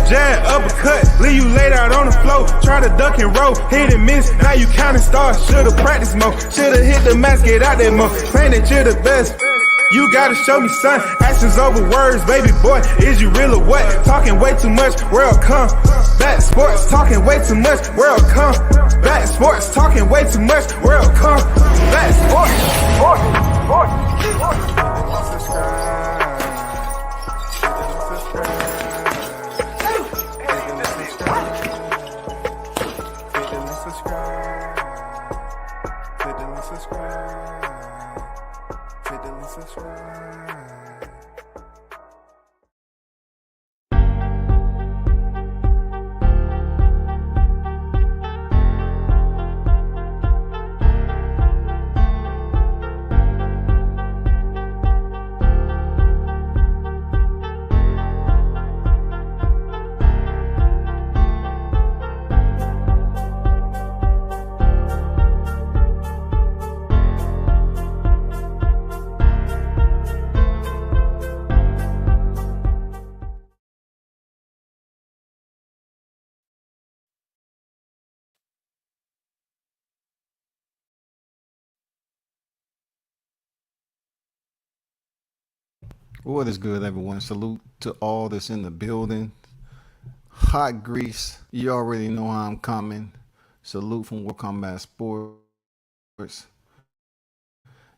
jab, uppercut, leave you laid out on the floor. Try to duck and roll, hit and miss, now you counting stars. Should've practiced more, should've hit the mask, get out there more. Claim that you're the best. You gotta show me, son. Actions over words, baby boy. Is you real or what? Talking way too much, world come. Back sports, talking way too much, world come. Back sports, talking way too much, world come. Back What is good, everyone? Salute to all that's in the building. Hot grease. You already know how I'm coming. Salute from World Combat Sports.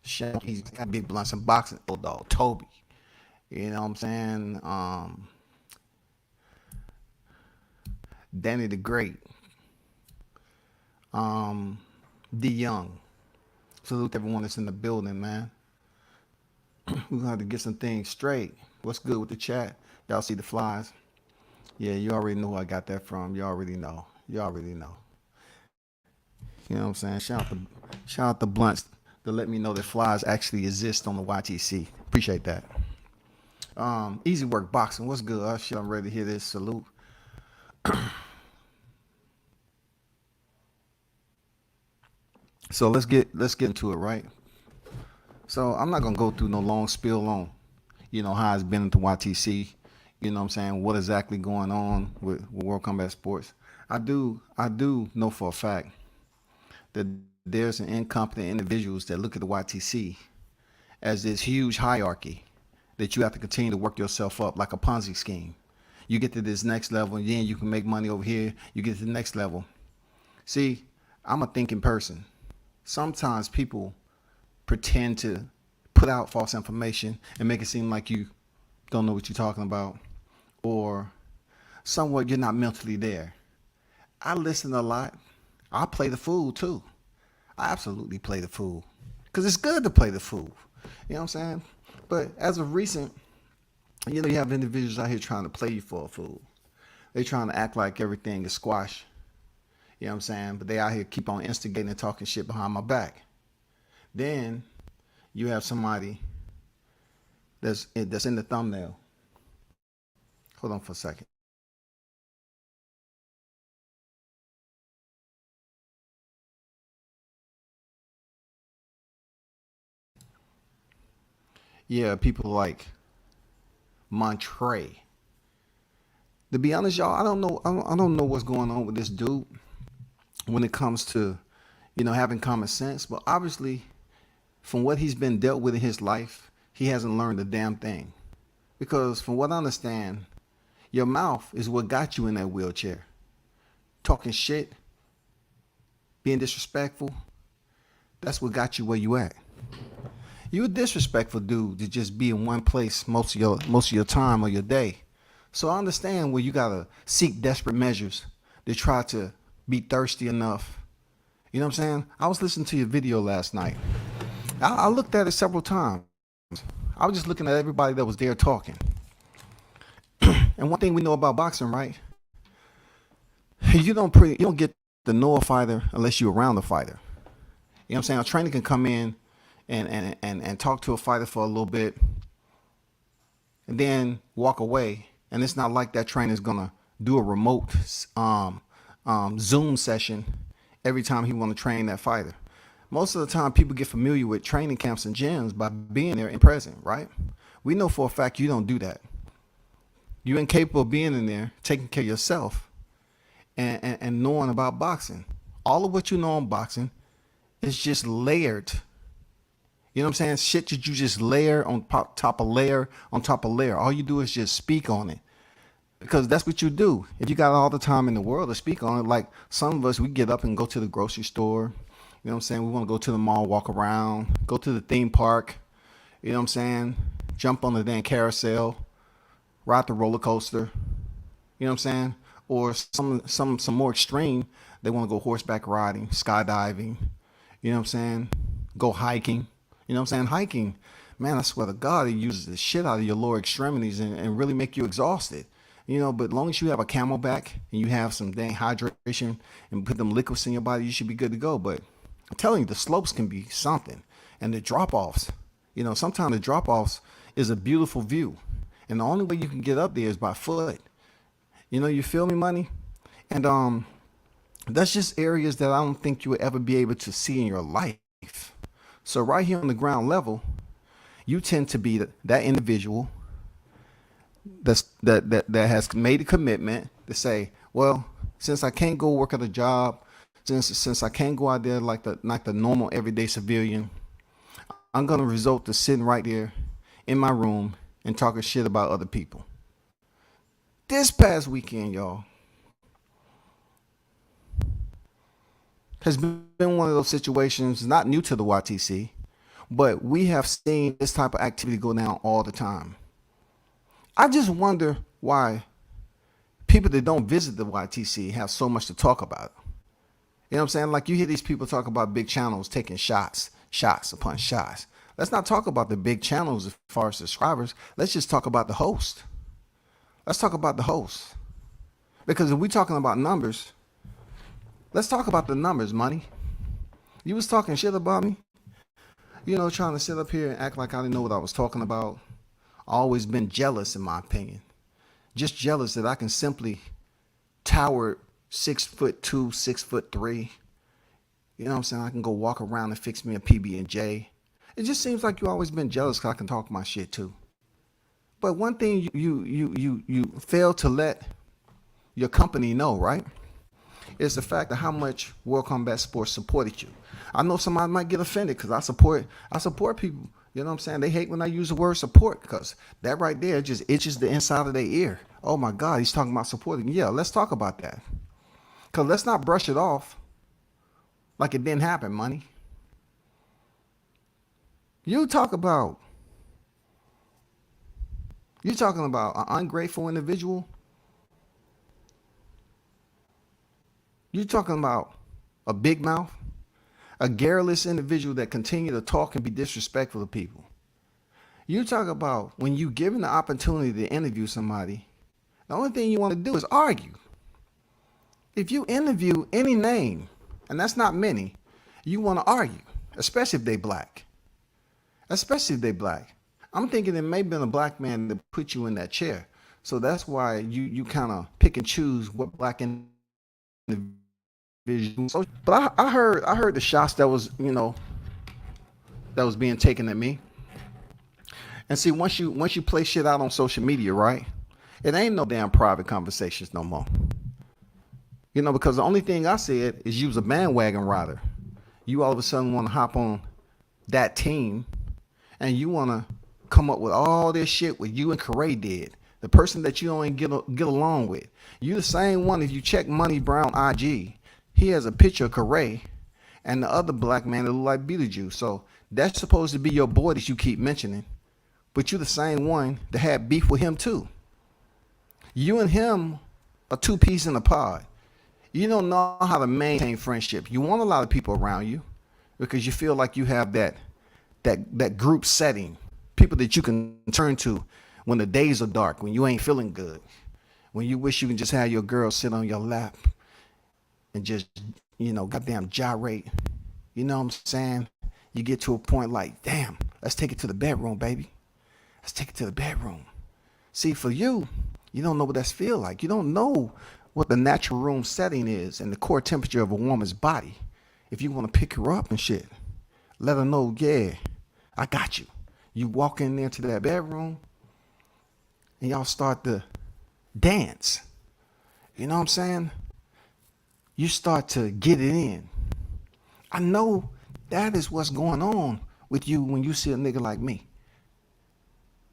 He's got big blunts and boxing. Old dog Toby. You know what I'm saying? Danny the Great. D Young. Salute to everyone that's in the building, man. We're gonna have to get some things straight. What's good with the chat? Y'all see the flies? Yeah, you already know who I got that from. You already know. You already know. You know what I'm saying? Shout out to Blunts to let me know that flies actually exist on the YTC. Appreciate that. Easy work boxing. What's good? Oh, shit, I'm ready to hear this. Salute. So let's get into it, right? So I'm not gonna go through no long spiel on, how it's been into YTC. You know what I'm saying? What exactly going on with World Combat Sports? I do know for a fact that there's an incompetent individuals that look at the YTC as this huge hierarchy that you have to continue to work yourself up like a Ponzi scheme. You get to this next level, and then you can make money over here. You get to the next level. See, I'm a thinking person. Sometimes people pretend to put out false information and make it seem like you don't know what you're talking about, or somewhat you're not mentally there. I listen a lot. I play the fool too. I absolutely play the fool because it's good to play the fool. You know what I'm saying? But as of recent, you have individuals out here trying to play you for a fool. They trying to act like everything is squash. You know what I'm saying? But they out here keep on instigating and talking shit behind my back. Then you have somebody that's in the thumbnail. Hold on for a second. Yeah, people like Montre. To be honest, y'all, I don't know what's going on with this dude when it comes to, having common sense. But obviously, from what he's been dealt with in his life, he hasn't learned a damn thing. Because from what I understand, your mouth is what got you in that wheelchair. Talking shit, being disrespectful, that's what got you where you at. You a disrespectful dude to just be in one place most of your time or your day. So I understand where you gotta seek desperate measures to try to be thirsty enough. You know what I'm saying? I was listening to your video last night. I looked at it several times. I was just looking at everybody that was there talking. And one thing we know about boxing, right? You don't get to know a fighter unless you're around the fighter. You know what I'm saying? A trainer can come in and talk to a fighter for a little bit and then walk away. And it's not like that trainer is gonna do a remote Zoom session every time he want to train that fighter. Most of the time, people get familiar with training camps and gyms by being there in present, right? We know for a fact you don't do that. You're incapable of being in there, taking care of yourself, and knowing about boxing. All of what you know on boxing is just layered. You know what I'm saying? Shit that you just layer on top of layer on top of layer. All you do is just speak on it. Because that's what you do. If you got all the time in the world to speak on it, like some of us, we get up and go to the grocery store. You know what I'm saying? We want to go to the mall, walk around, go to the theme park. You know what I'm saying? Jump on the damn carousel, ride the roller coaster. You know what I'm saying? Or some more extreme, they want to go horseback riding, skydiving. You know what I'm saying? Go hiking. You know what I'm saying? Hiking, man, I swear to God, it uses the shit out of your lower extremities and really make you exhausted. But as long as you have a camelback and you have some dang hydration and put them liquids in your body, you should be good to go. But I'm telling you, the slopes can be something. And the drop-offs, sometimes the drop-offs is a beautiful view. And the only way you can get up there is by foot. You feel me, Money? And that's just areas that I don't think you would ever be able to see in your life. So right here on the ground level, you tend to be that individual that has made a commitment to say, well, since I can't go work at a job, since I can't go out there like the normal everyday civilian, I'm gonna resort to sitting right there in my room and talking shit about other people. This past weekend, y'all, has been one of those situations, not new to the YTC, but we have seen this type of activity go down all the time. I just wonder why people that don't visit the YTC have so much to talk about. You know what I'm saying? Like you hear these people talk about big channels taking shots upon shots. Let's not talk about the big channels as far as subscribers. Let's just talk about the host. Let's talk about the host. Because if we're talking about numbers, let's talk about the numbers, Money. You was talking shit about me. Trying to sit up here and act like I didn't know what I was talking about. Always been jealous, in my opinion. Just jealous that I can simply tower 6'2", 6'3". You know what I'm saying? I can go walk around and fix me a PB&J. It just seems like you always been jealous because I can talk my shit too. But one thing you fail to let your company know, right? Is the fact of how much World Combat Sports supported you. I know somebody might get offended because I support people. You know what I'm saying? They hate when I use the word support because that right there just itches the inside of their ear. Oh my God, he's talking about supporting. Yeah, let's talk about that. Because let's not brush it off like it didn't happen, Money. You're talking about an ungrateful individual. You're talking about a big mouth, a garrulous individual that continue to talk and be disrespectful to people. You talk about when you given the opportunity to interview somebody, the only thing you want to do is argue. If you interview any name, and that's not many, you want to argue, especially if they black. Especially if they black. I'm thinking it may have been a black man that put you in that chair. So that's why you kind of pick and choose what black individuals. But I heard the shots that was being taken at me. And see, once you play shit out on social media, right? It ain't no damn private conversations no more. Because the only thing I said is you was a bandwagon rider. You all of a sudden want to hop on that team, and you want to come up with all this shit what you and Corey did. The person that you don't get along with. You the same one. If you check Money Brown IG, he has a picture of Corey and the other black man that look like Beetlejuice. So that's supposed to be your boy that you keep mentioning. But you the same one that had beef with him too. You and him are two peas in a pod. You don't know how to maintain friendship. You want a lot of people around you because you feel like you have that group setting. People that you can turn to when the days are dark, when you ain't feeling good, when you wish you can just have your girl sit on your lap and just, goddamn gyrate. You know what I'm saying? You get to a point like, damn, let's take it to the bedroom, baby. Let's take it to the bedroom. See, for you, you don't know what that's feel like. You don't know what the natural room setting is and the core temperature of a woman's body. If you want to pick her up and shit, let her know, yeah, I got you. You walk in there to that bedroom and y'all start to dance. You know what I'm saying? You start to get it in. I know that is what's going on with you when you see a nigga like me.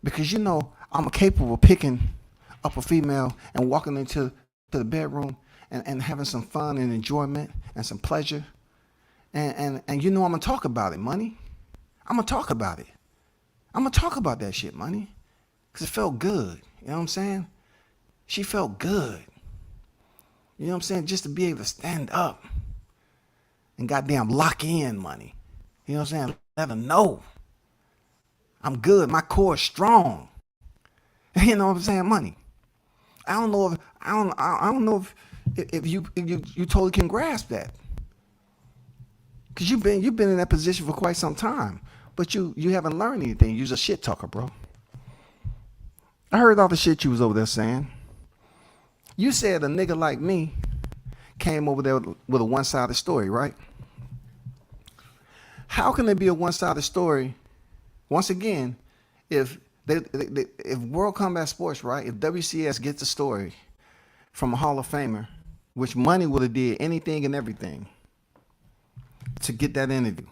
Because you know I'm capable of picking up a female and walking into the bedroom and having some fun and enjoyment and some pleasure. And you know I'm gonna talk about it, Money. I'm gonna talk about it. I'm gonna talk about that shit, Money. Cause it felt good. You know what I'm saying? She felt good. You know what I'm saying? Just to be able to stand up and goddamn lock in, Money. You know what I'm saying? Let her know I'm good. My core is strong. You know what I'm saying, Money. I don't know if I don't know if you totally can grasp that. Cause you've been in that position for quite some time, but you haven't learned anything. You're a shit talker, bro. I heard all the shit you was over there saying. You said a nigga like me came over there with a one-sided story, right? How can there be a one-sided story? Once again, if World Combat Sports, right? If WCS gets a story from a Hall of Famer, which Money would have did anything and everything to get that interview,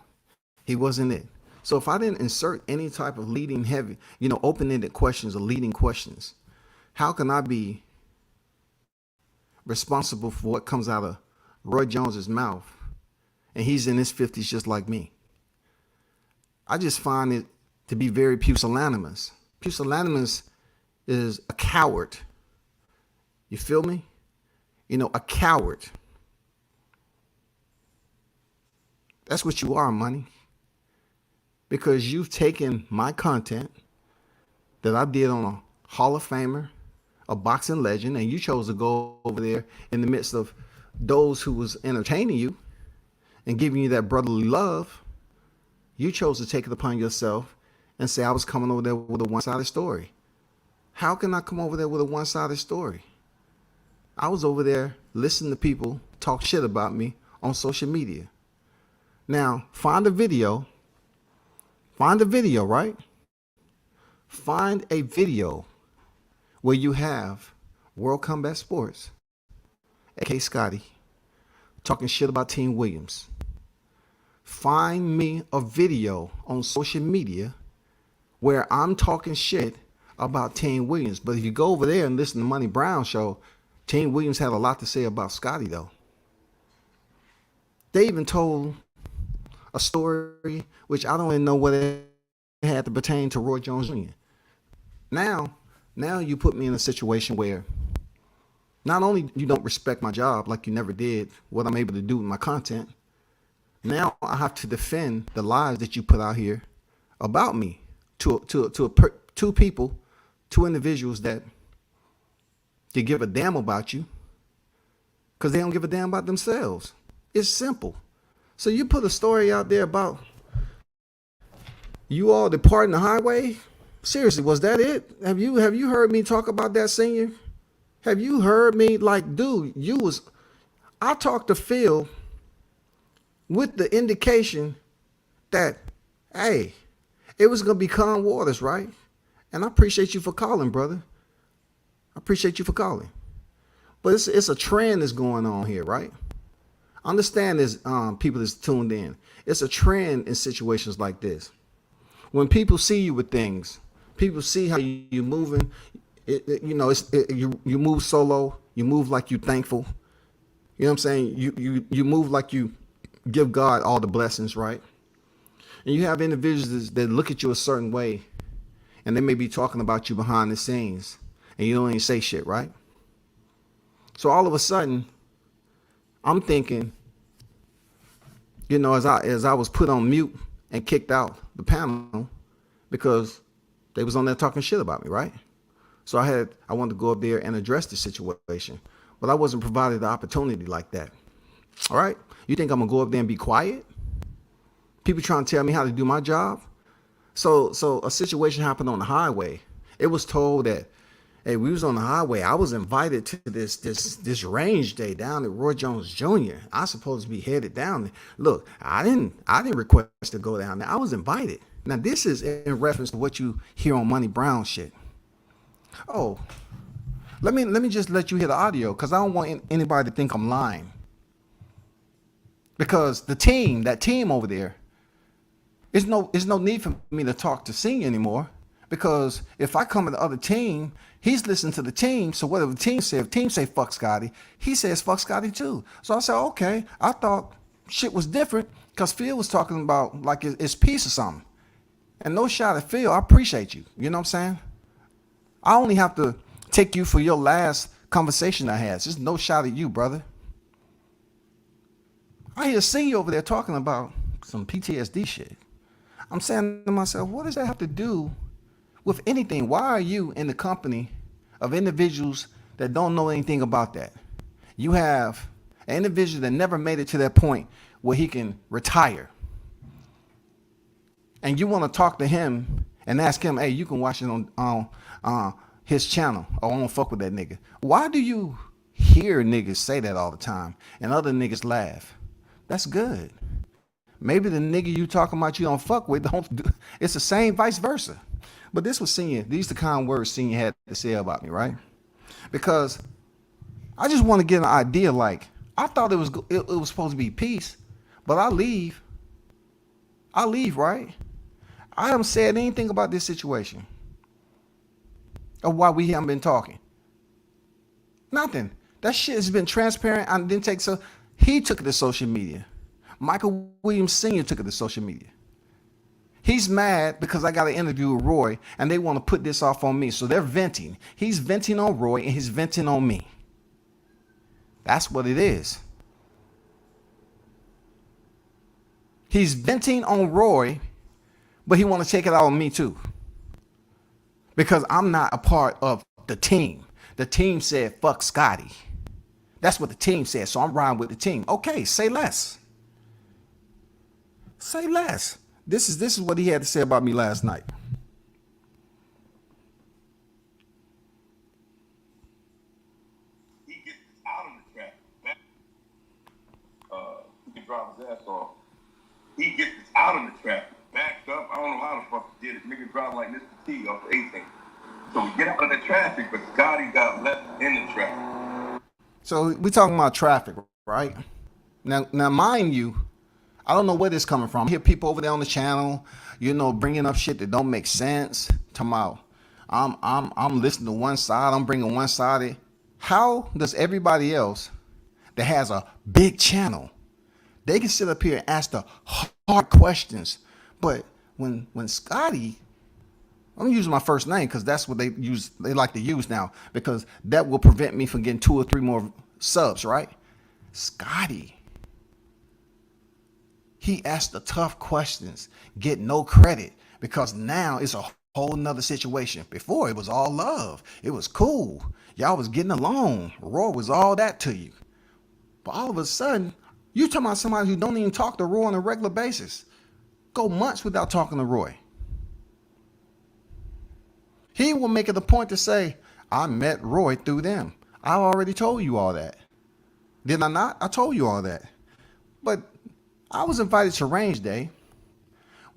he wasn't it. So if I didn't insert any type of leading heavy, open-ended questions or leading questions, how can I be responsible for what comes out of Roy Jones's mouth? And he's in his 50s just like me. I just find it to be very pusillanimous. Pusillanimous is a coward. You feel me? A coward. That's what you are, Money. Because you've taken my content that I did on a Hall of Famer, a boxing legend, and you chose to go over there in the midst of those who was entertaining you and giving you that brotherly love. You chose to take it upon yourself and say I was coming over there with a one-sided story. How can I come over there with a one-sided story? I was over there listening to people talk shit about me on social media. Now, find a video, right? Find a video where you have World Combat Sports, aka Scotty, talking shit about Team Williams. Find me a video on social media where I'm talking shit about Team Williams. But if you go over there and listen to Money Brown show, Team Williams had a lot to say about Scotty, though. They even told a story which I don't even know what it had to pertain to Roy Jones Jr. Now you put me in a situation where not only you don't respect my job like you never did, what I'm able to do with my content, now I have to defend the lies that you put out here about me to two people, two individuals that give a damn about you because they don't give a damn about themselves. It's simple. So you put a story out there about you all departing the highway? Seriously, was that it? Have you heard me talk about that, senior? Have you heard me dude, I talked to Phil with the indication that, hey, it was going to be calm waters, right? And I appreciate you for calling, brother. I appreciate you for calling. But it's a trend that's going on here, right? Understand this, people that's tuned in. It's a trend in situations like this. When people see you with things, people see how you're moving. You move solo. You move like you thankful. You know what I'm saying? You move like you give God all the blessings, right? And you have individuals that look at you a certain way, and they may be talking about you behind the scenes, and you don't even say shit, right? So all of a sudden, I'm thinking, as I was put on mute and kicked out the panel because they was on there talking shit about me, right? So I wanted to go up there and address the situation, but I wasn't provided the opportunity like that. All right? You think I'm gonna go up there and be quiet? People trying to tell me how to do my job? So a situation happened on the highway. It was told that, hey, we was on the highway. I was invited to this range day down at Roy Jones Jr. I supposed to be headed down there. Look, I didn't request to go down there. I was invited. Now this is in reference to what you hear on Money Brown shit. Oh, Let me just let you hear the audio because I don't want anybody to think I'm lying. Because that team over there, it's no need for me to talk to Senior anymore. Because if I come to the other team, he's listening to the team. So whatever the team say, if team say fuck Scotty, he says fuck Scotty too. So I said, okay. I thought shit was different because Phil was talking about like it's peace or something. And no shot at Phil. I appreciate you. You know what I'm saying? I only have to take you for your last conversation I had. There's no shot at you, brother. I hear Senior over there talking about some PTSD shit. I'm saying to myself, what does that have to do with anything? Why are you in the company of individuals that don't know anything about that? You have an individual that never made it to that point where he can retire. And you want to talk to him and ask him, hey, you can watch it on his channel. Oh, I don't fuck with that nigga. Why do you hear niggas say that all the time and other niggas laugh? That's good. Maybe the nigga you talking about you don't fuck with, it's the same vice versa. But this was Senior. These the kind of words Senior had to say about me, right? Because I just want to get an idea. Like, I thought it was supposed to be peace, but I leave, right? I haven't said anything about this situation or why we haven't been talking. Nothing. That shit has been transparent. I didn't take so. He took it to social media. Michael Williams Sr. took it to social media. He's mad because I got an interview with Roy and they want to put this off on me. So they're venting. He's venting on Roy and he's venting on me. That's what it is. He's venting on Roy, but he want to take it out on me too. Because I'm not a part of the team. The team said, fuck Scotty. That's what the team said. So I'm riding with the team. Okay, say less. Say less. This is what he had to say about me last night. He gets out of the trap. He can drive his ass off. He gets out of the trap, backed up. I don't know how the fuck he did it. Nigga drive like Mr. T off the 18. So we get out of the traffic, but Scotty got left in the trap. So we talking about traffic, right? Now, mind you, I don't know where this coming from. I hear people over there on the channel, bringing up shit that don't make sense. Talking about, I'm listening to one side, I'm bringing one side. How does everybody else that has a big channel, they can sit up here and ask the hard questions, but when Scotty, I'm using my first name because that's what they like to use now, because that will prevent me from getting 2 or 3 more subs, right? Scotty, he asked the tough questions, get no credit, because now it's a whole nother situation. Before it was all love. It was cool. Y'all was getting along. Roy was all that to you. But all of a sudden, you talking about somebody who don't even talk to Roy on a regular basis. Go months without talking to Roy. He will make it a point to say, I met Roy through them. I already told you all that. Did I not? I told you all that. But I was invited to range day.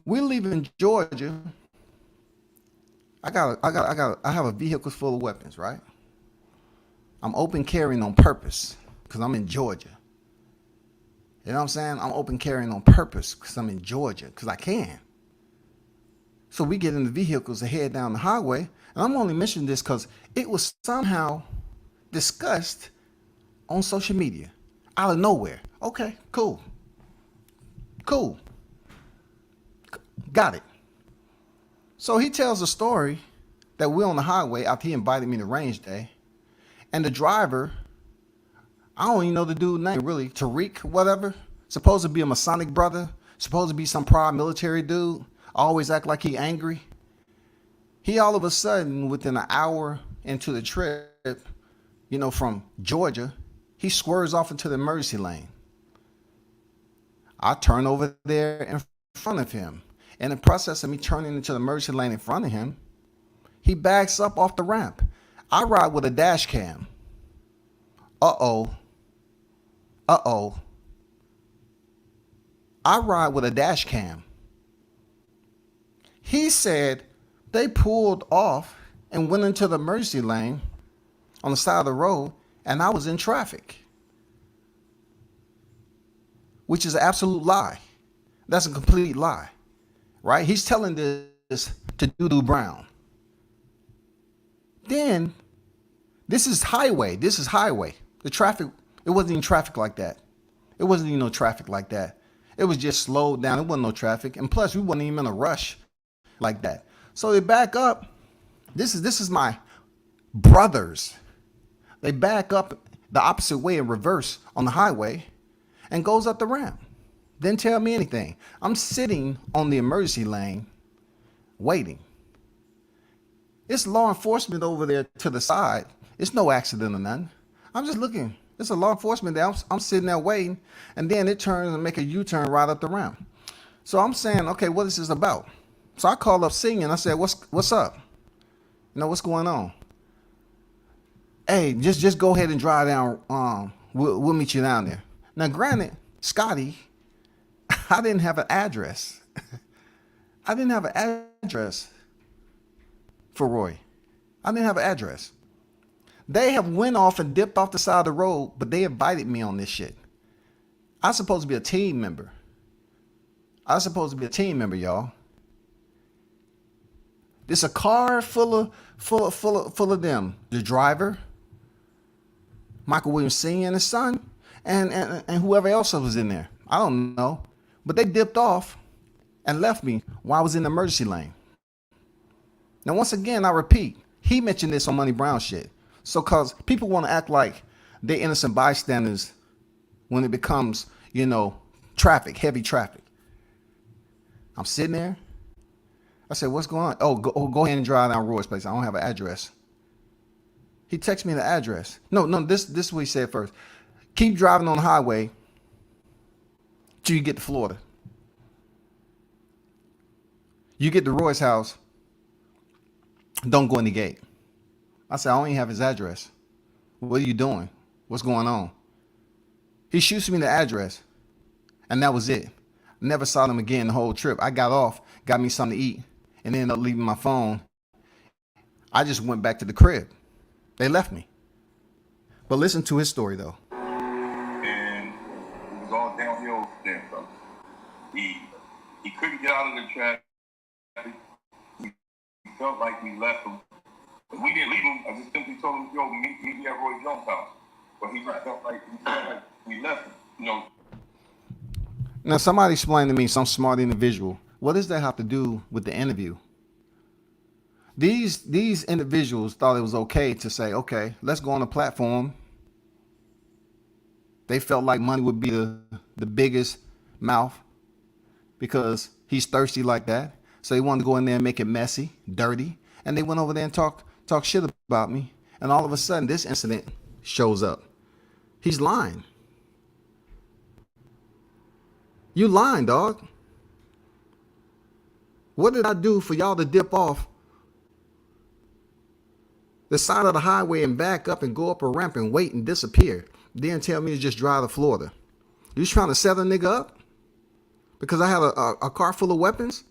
We're leaving Georgia. I have a vehicle full of weapons, right? I'm open carrying on purpose because I'm in Georgia. You know what I'm saying? I'm open carrying on purpose because I'm in Georgia, because I can. So we get in the vehicles and head down the highway. And I'm only mentioning this because it was somehow discussed on social media out of nowhere. Okay, cool. Got it. So he tells a story that we're on the highway after he invited me to range day. And the driver, I don't even know the dude's name really, Tariq, whatever, supposed to be a Masonic brother, supposed to be some prior military dude, always act like he angry. He all of a sudden, within an hour into the trip, from Georgia, he swerves off into the emergency lane. I turn over there in front of him. In the process of me turning into the emergency lane in front of him, he backs up off the ramp. I ride with a dash cam. Uh-oh. I ride with a dash cam. He said they pulled off and went into the emergency lane on the side of the road, and I was in traffic, which is an absolute lie. That's a complete lie, right? He's telling this to Doo Brown. Then, this is highway. This is highway. The traffic, it wasn't even traffic like that. It wasn't even no traffic like that. It was just slowed down. It wasn't no traffic. And plus, we wasn't even in a rush like that. So they back up. This is my brothers. They back up the opposite way in reverse on the highway and goes up the ramp. Didn't tell me anything. I'm sitting on the emergency lane waiting. It's law enforcement over there to the side. It's no accident or nothing. I'm just looking. It's a law enforcement there. I'm sitting there waiting, and then it turns and make a U-turn right up the ramp. So I'm saying, okay, what is this about? So I called up singing. I said, what's up? You know, what's going on? Hey, just go ahead and drive down. We'll meet you down there. Now, granted, Scotty, I didn't have an address. I didn't have an address for Roy. I didn't have an address. They have went off and dipped off the side of the road, but they invited me on this shit. I'm supposed to be a team member. Y'all. There's a car full of them. The driver, Michael Williams Sr. and his son, and whoever else was in there. I don't know. But they dipped off and left me while I was in the emergency lane. Now, once again, I repeat, he mentioned this on Money Brown shit. So, cause people want to act like they're innocent bystanders when it becomes, traffic, heavy traffic. I'm sitting there. I said, what's going on? Oh, go ahead and drive down Roy's place. I don't have an address. He texted me the address. No, this is what he said first. Keep driving on the highway till you get to Florida. You get to Roy's house, don't go in the gate. I said, I don't even have his address. What are you doing? What's going on? He shoots me the address, and that was it. Never saw them again the whole trip. I got off, got me something to eat, and ended up leaving my phone. I just went back to the crib. They left me. But listen to his story, though. And it was all downhill then, bro. He couldn't get out of the traffic. He felt like we left him. But we didn't leave him. I just simply told him, yo, meet me at Roy Jones' house. But he felt like we left him, Now, somebody explained to me, some smart individual, what does that have to do with the interview? These individuals thought it was okay to say, okay, let's go on a platform. They felt like Money would be the biggest mouth because he's thirsty like that. So they wanted to go in there and make it messy, dirty. And they went over there and talk shit about me. And all of a sudden, this incident shows up. He's lying. You lying, dog. What did I do for y'all to dip off the side of the highway and back up and go up a ramp and wait and disappear? Then tell me to just drive to Florida. You trying to set a nigga up? Because I had a car full of weapons?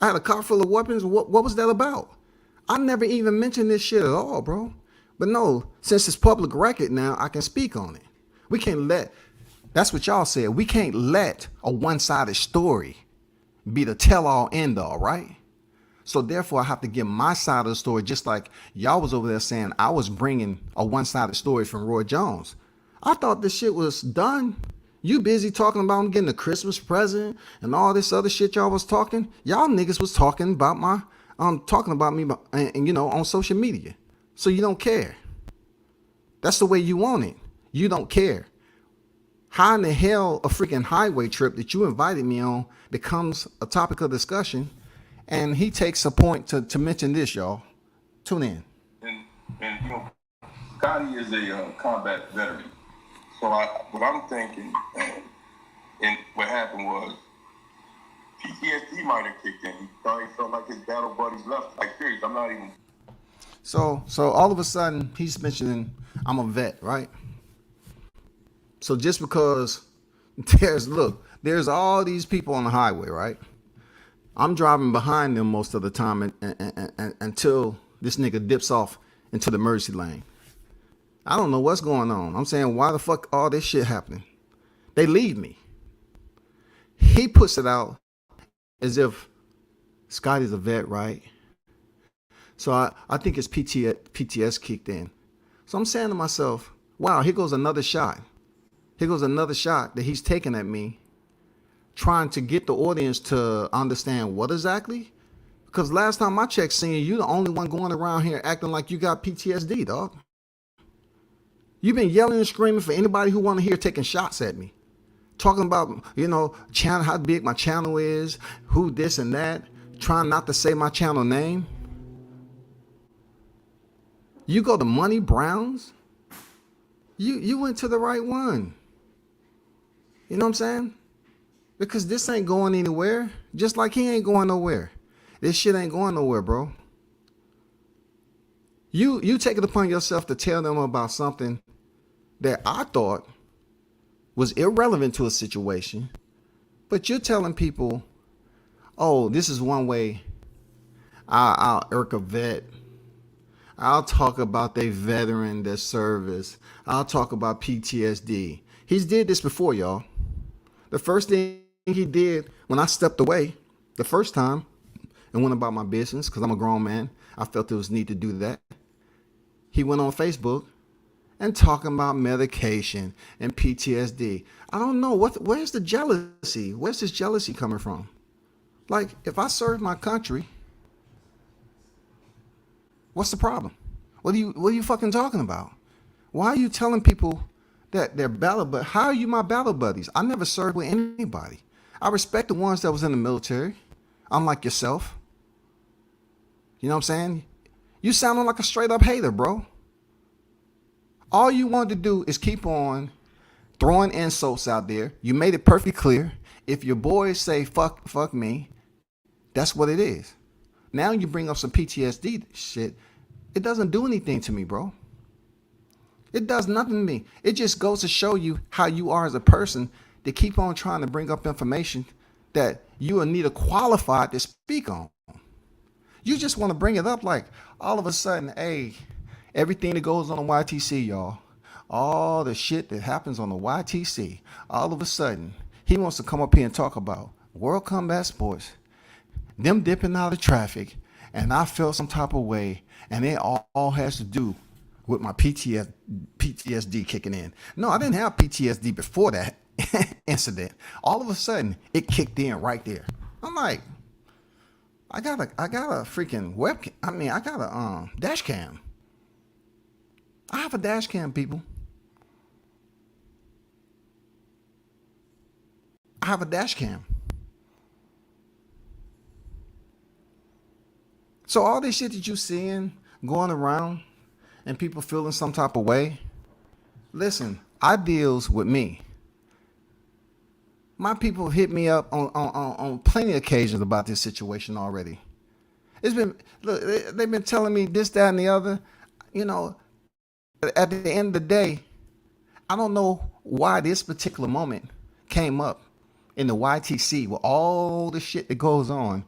I had a car full of weapons. What was that about? I never even mentioned this shit at all, bro. But no, since it's public record now, I can speak on it. We can't let, that's what y'all said. We can't let a one-sided story be the tell-all end-all, right? So therefore, I have to give my side of the story, just like y'all was over there saying I was bringing a one-sided story from Roy Jones. I thought this shit was done. You busy talking about him getting a Christmas present and all this other shit y'all was talking. Y'all niggas was talking about me on social media. So you don't care. That's the way you want it. You don't care. How in the hell a freaking highway trip that you invited me on becomes a topic of discussion, and he takes a point to mention this, y'all. Tune in. And Scotty is a combat veteran. So what I'm thinking, and what happened was, PTSD might have kicked in. He probably felt like his battle buddies left. Like, serious, I'm not even. So all of a sudden, he's mentioning I'm a vet, right? So just because there's all these people on the highway, right? I'm driving behind them most of the time and until this nigga dips off into the mercy lane. I don't know what's going on. I'm saying, why the fuck all this shit happening? They leave me. He puts it out as if Scotty's a vet, right? So I think his PTS kicked in. So I'm saying to myself, wow, here goes another shot. Here goes another shot that he's taking at me, trying to get the audience to understand what exactly. Because last time I checked, seeing you the only one going around here acting like you got PTSD, dog. You've been yelling and screaming for anybody who want to hear taking shots at me. Talking about, channel, how big my channel is, who this and that, trying not to say my channel name. You go to Monnie Brown's, you went to the right one. You know what I'm saying? Because this ain't going anywhere, just like he ain't going nowhere. This shit ain't going nowhere, bro. You take it upon yourself to tell them about something that I thought was irrelevant to a situation, but you're telling people, oh, this is one way I'll irk a vet. I'll talk about their veteran, their service. I'll talk about PTSD. He's did this before, y'all. The first thing he did when I stepped away the first time and went about my business, because I'm a grown man, I felt there was need to do that. He went on Facebook and talking about medication and PTSD. I don't know, where's the jealousy? Where's this jealousy coming from? Like, if I serve my country, what's the problem? What are you fucking talking about? Why are you telling people that they're battle buddies? How are you my battle buddies? I never served with anybody. I respect the ones that was in the military, unlike yourself. You know what I'm saying? You sounding like a straight up hater, bro. All you wanted to do is keep on throwing insults out there. You made it perfectly clear. If your boys say fuck me, that's what it is. Now you bring up some PTSD shit. It doesn't do anything to me, bro. It does nothing to me. It just goes to show you how you are as a person to keep on trying to bring up information that you are neither qualified to speak on. You just want to bring it up like all of a sudden, hey, everything that goes on the YTC, y'all, all the shit that happens on the YTC, all of a sudden, he wants to come up here and talk about World Combat Sports, them dipping out of traffic, and I felt some type of way, and it all has to do with my PTSD kicking in. No, I didn't have PTSD before that incident. All of a sudden, it kicked in right there. I'm like, I got a freaking webcam. I mean, I got a dash cam. I have a dash cam, people. I have a dash cam. So all this shit that you seeing going around and people feeling some type of way, listen, I deals with me. My people hit me up on plenty of occasions about this situation already. It's been, look, they've been telling me this, that, and the other. You know, at the end of the day, I don't know why this particular moment came up in the YTC with all the shit that goes on.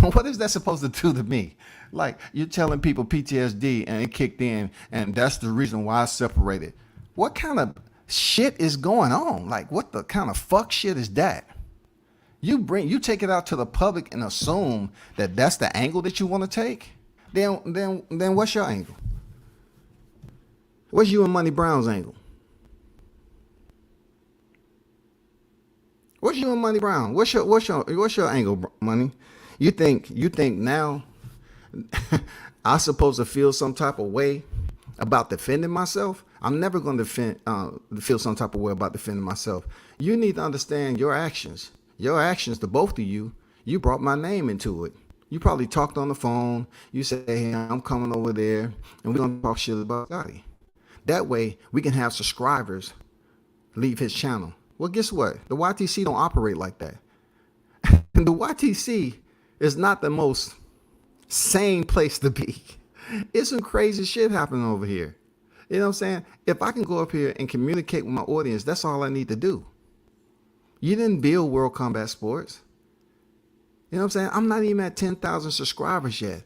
What is that supposed to do to me? Like, you're telling people PTSD and it kicked in, and that's the reason why I separated. What kind of shit is going on? Like, what the kind of fuck shit is that? You take it out to the public and assume that that's the angle that you want to take? Then what's your angle? What's you and Monnie Brown's angle? What's you and Monnie Brown? What's your angle, Money? You think now I'm supposed to feel some type of way about defending myself? I'm never going to feel some type of way about defending myself. You need to understand your actions. Your actions, to both of you, you brought my name into it. You probably talked on the phone. You say, hey, I'm coming over there, and we're going to talk shit about Scotty. That way, we can have subscribers leave his channel. Well, guess what? The YTC don't operate like that. The YTC is not the most sane place to be. It's some crazy shit happening over here. You know what I'm saying? If I can go up here and communicate with my audience, that's all I need to do. You didn't build World Combat Sports. You know what I'm saying? I'm not even at 10,000 subscribers yet,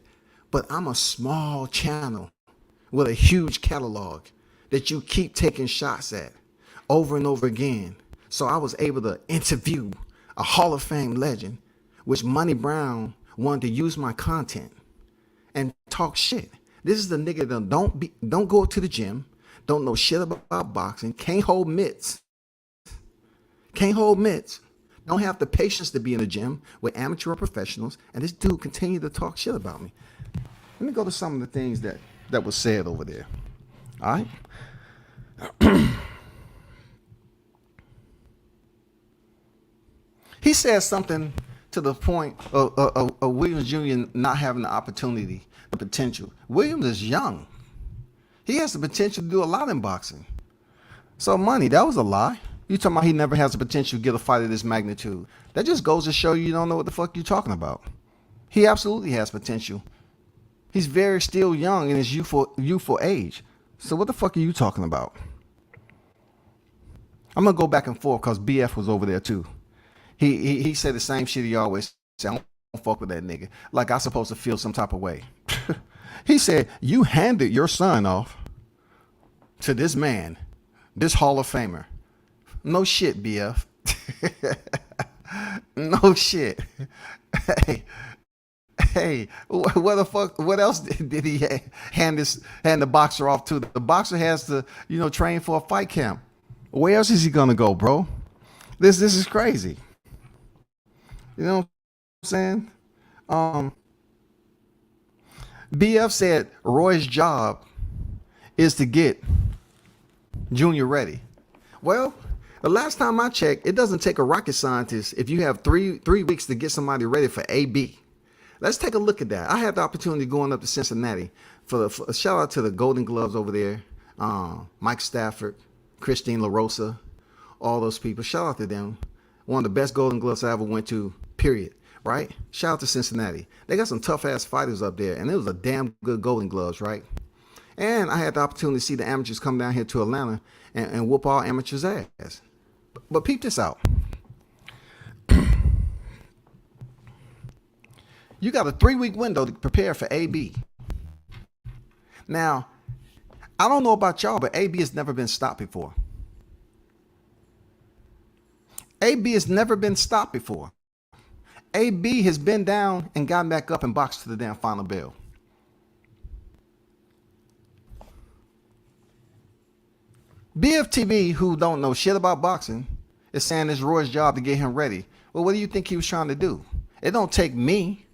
but I'm a small channel. with a huge catalog that you keep taking shots at over and over again. So I was able to interview a Hall of Fame legend, which Monnie Brown wanted to use my content and talk shit. This is the nigga that don't go to the gym, don't know shit about boxing, can't hold mitts, don't have the patience to be in the gym with amateur professionals, and this dude continued to talk shit about me. Let me go to some of the things that was said over there. All right. He said something to the point of Williams Jr. not having the opportunity, the potential. Williams is young. He has the potential to do a lot in boxing. So, Money, that was a lie. You talking about he never has the potential to get a fight of this magnitude. That just goes to show you don't know what the fuck you're talking about. He absolutely has potential. He's very still young in his youthful age. So what the fuck are you talking about? I'm going to go back and forth because BF was over there too. He said the same shit he always said. I don't fuck with that nigga. Like I supposed to feel some type of way. He said, you handed your son off to this man, this Hall of Famer. No shit, BF. No shit. Hey, what the fuck? What else did he hand the boxer off to? The boxer has to, train for a fight camp. Where else is he gonna go, bro? This is crazy. You know what I'm saying? BF said Roy's job is to get Junior ready. Well, the last time I checked, it doesn't take a rocket scientist if you have three weeks to get somebody ready for AB. Let's take a look at that. I had the opportunity going up to Cincinnati for a shout out to the Golden Gloves over there. Mike Stafford, Christine LaRosa, all those people. Shout out to them. One of the best Golden Gloves I ever went to, period. Right? Shout out to Cincinnati. They got some tough ass fighters up there, and it was a damn good Golden Gloves, right? And I had the opportunity to see the amateurs come down here to Atlanta and whoop all amateurs' ass. But peep this out. You got a 3-week window to prepare for AB. Now, I don't know about y'all, but AB has never been stopped before. AB has never been stopped before. AB has been down and gotten back up and boxed to the damn final bell. BFTV, who don't know shit about boxing, is saying it's Roy's job to get him ready. Well, what do you think he was trying to do? It don't take me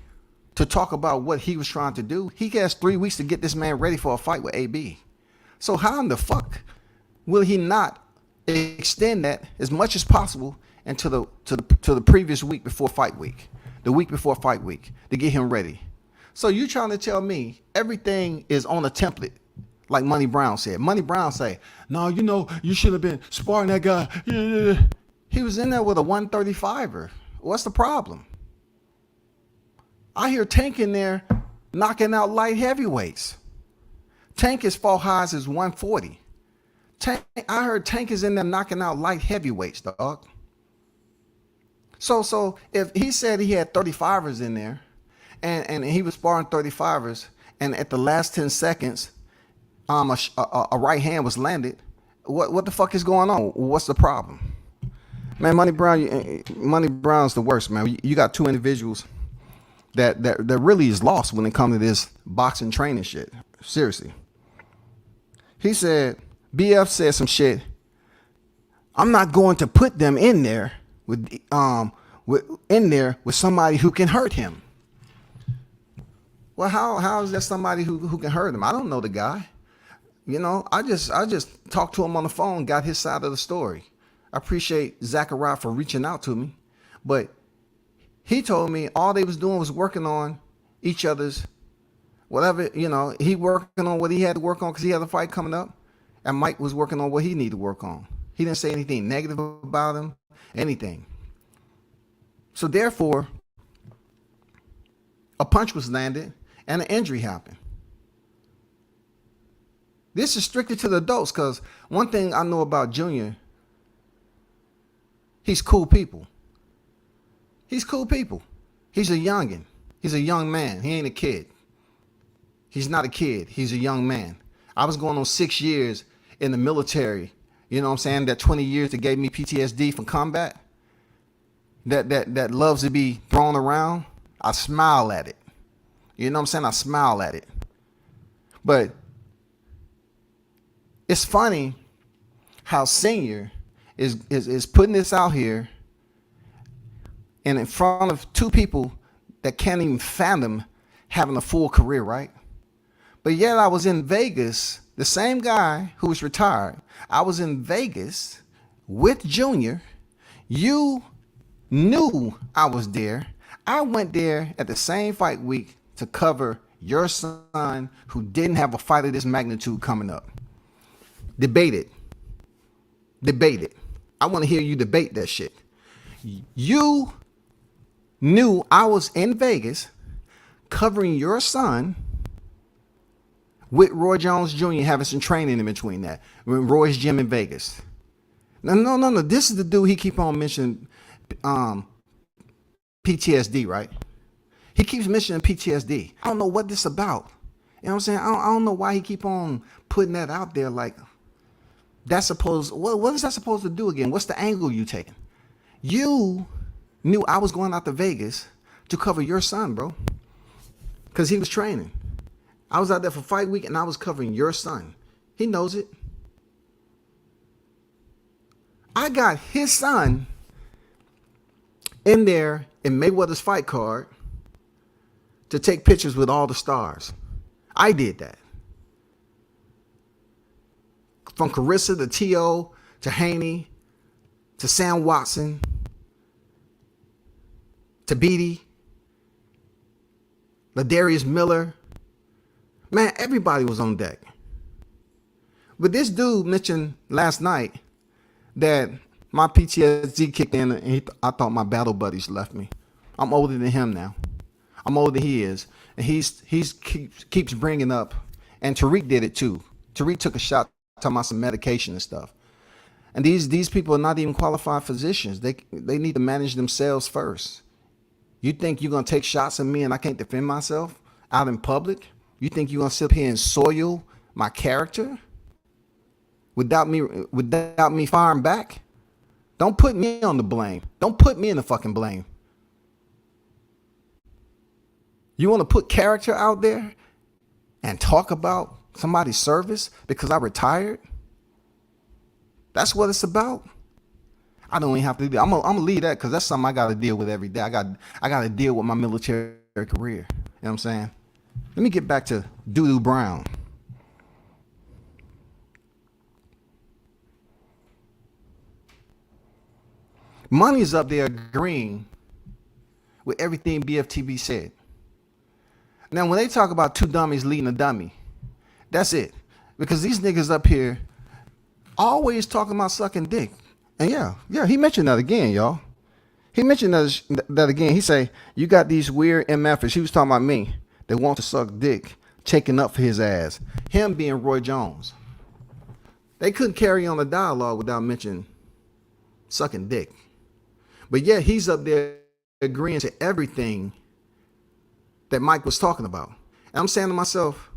to talk about what he was trying to do. He has 3 weeks to get this man ready for a fight with AB. So how in the fuck will he not extend that as much as possible into the previous week before fight week, the week before fight week, to get him ready? So you trying to tell me everything is on a template, like Monnie Brown said? Monnie Brown say, no, you should have been sparring that guy. Yeah. He was in there with a 135er. What's the problem? I hear Tank in there knocking out light heavyweights. Tank is fought highs as 140. I heard Tank is in there knocking out light heavyweights, dog. So if he said he had 35ers in there and he was sparring 35ers, and at the last 10 seconds, a right hand was landed, what the fuck is going on? What's the problem? Man, Monnie Brown's the worst, man. You got two individuals that really is lost when it comes to this boxing training shit. Seriously. He said, BF said some shit. I'm not going to put them in there with somebody who can hurt him. Well, how is that somebody who can hurt him? I don't know the guy. I just talked to him on the phone, got his side of the story. I appreciate Zachariah for reaching out to me, but he told me all they was doing was working on each other's whatever, he working on what he had to work on because he had a fight coming up, and Mike was working on what he needed to work on. He didn't say anything negative about him, anything. So therefore, a punch was landed and an injury happened. This is strictly to the adults, because one thing I know about Junior, he's cool people. He's cool people. He's a youngin'. He's a young man. He ain't a kid. He's not a kid. He's a young man. I was going on 6 years in the military. You know what I'm saying? That 20 years that gave me PTSD from combat. That loves to be thrown around. I smile at it. You know what I'm saying? I smile at it. But it's funny how Senior is putting this out here and in front of two people that can't even fathom having a full career, right? But yet I was in Vegas, the same guy who was retired. I was in Vegas with Junior. You knew I was there. I went there at the same fight week to cover your son who didn't have a fight of this magnitude coming up. Debate it. Debate it. I want to hear you debate that shit. You knew I was in Vegas covering your son with Roy Jones Jr. having some training in between that. Roy's gym in Vegas. No. This is the dude he keep on mentioning PTSD, right? He keeps mentioning PTSD. I don't know what this is about. You know what I'm saying? I don't know why he keep on putting that out there like that's supposed, what is that supposed to do again? What's the angle you taking? You knew I was going out to Vegas to cover your son, bro. Because he was training. I was out there for fight week and I was covering your son. He knows it. I got his son in there in Mayweather's fight card to take pictures with all the stars. I did that. From Carissa to T.O. to Haney to Sam Watson to Beatty, Ladarius Miller. Man, everybody was on deck. But this dude mentioned last night that my PTSD kicked in and I thought my battle buddies left me. I'm older than him now. I'm older than he is. And he keeps bringing up, and Tariq did it too. Tariq took a shot talking about some medication and stuff. And these people are not even qualified physicians. They need to manage themselves first. You think you're going to take shots at me and I can't defend myself out in public? You think you're going to sit here and soil my character without me firing back? Don't put me on the blame. Don't put me in the fucking blame. You want to put character out there and talk about somebody's service because I retired? That's what it's about. I don't even have to do that. I'm gonna leave that because that's something I got to deal with every day. I got to deal with my military career. You know what I'm saying? Let me get back to Doodoo Brown. Money's up there agreeing with everything BFTB said. Now, when they talk about two dummies leading a dummy, that's it. Because these niggas up here always talking about sucking dick. And yeah, he mentioned that again, y'all. He mentioned that again. He say, you got these weird MFers. He was talking about me. They want to suck dick, taking up for his ass. Him being Roy Jones. They couldn't carry on the dialogue without mentioning sucking dick. But yeah, he's up there agreeing to everything that Mike was talking about. And I'm saying to myself,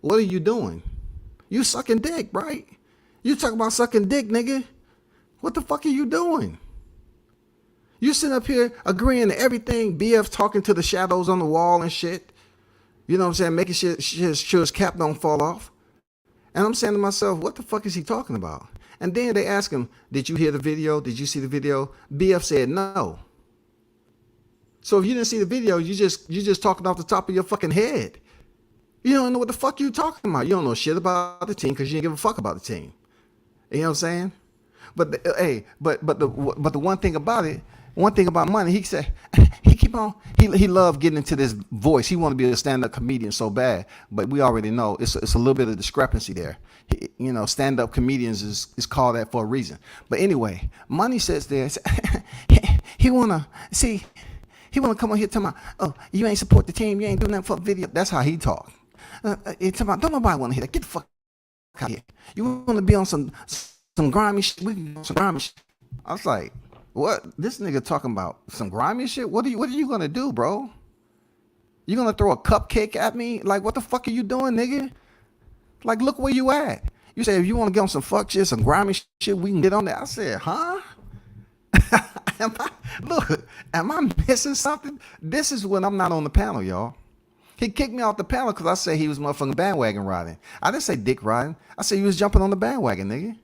what are you doing? You sucking dick, right? You talking about sucking dick, nigga. What the fuck are you doing? You sitting up here agreeing to everything, BF talking to the shadows on the wall and shit. You know what I'm saying? Making sure his cap don't fall off. And I'm saying to myself, what the fuck is he talking about? And then they ask him, did you hear the video? Did you see the video? BF said no. So if you didn't see the video, you just talking off the top of your fucking head. You don't know what the fuck you talking about. You don't know shit about the team because you didn't give a fuck about the team. You know what I'm saying? But the one thing about it, one thing about Money, he said he loved getting into this voice. He want to be a stand-up comedian so bad, but we already know it's a little bit of discrepancy there. Stand-up comedians is called that for a reason. But anyway, Money says there, he wanna come on here talking about, oh, you ain't support the team, you ain't doing nothing for a video. That's how he talk. It's about, don't nobody want to hear that. Get the fuck out of here. You want to be on some grimy shit? We can do some grimy shit. I was like, what? This nigga talking about some grimy shit? What are you gonna do, bro? You gonna throw a cupcake at me? Like, what the fuck are you doing, nigga? Like, look where you at. You say, if you want to get on some fuck shit, some grimy shit, we can get on that. I said, huh? Am I missing something? This is when I'm not on the panel, y'all. He kicked me off the panel because I said he was motherfucking bandwagon riding. I didn't say dick riding. I said he was jumping on the bandwagon, nigga.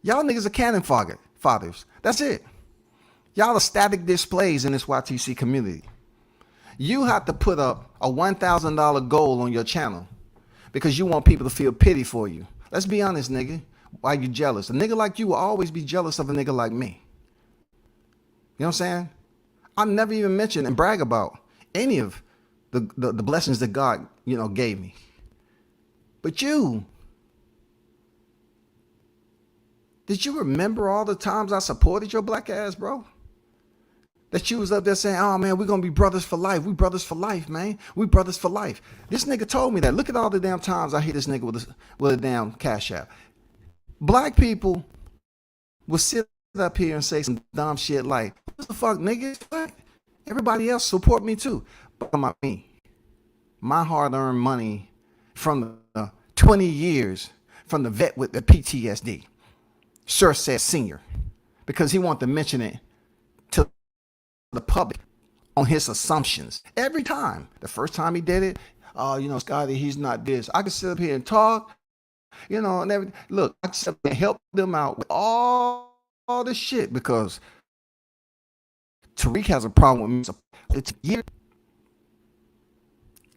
Y'all niggas are cannon fathers. That's it. Y'all are static displays in this YTC community. You have to put up a $1,000 goal on your channel because you want people to feel pity for you. Let's be honest, nigga. Why you jealous? A nigga like you will always be jealous of a nigga like me. You know what I'm saying? I never even mention and brag about any of the blessings that God, gave me. But you, did you remember all the times I supported your black ass, bro? That you was up there saying, oh man, we're gonna be brothers for life. We brothers for life, man. We brothers for life. This nigga told me that. Look at all the damn times I hit this nigga with a damn cash app. Black people will sit up here and say some dumb shit like, what the fuck, nigga? Everybody else support me too. But about me, my hard-earned money from the 20 years from the vet with the PTSD. Sir said senior, because he wanted to mention it to the public on his assumptions. Every time. The first time he did it, Scotty, he's not this. I can sit up here and talk, and everything. Look, I can sit up and help them out with all this shit because Tariq has a problem with me. It's year.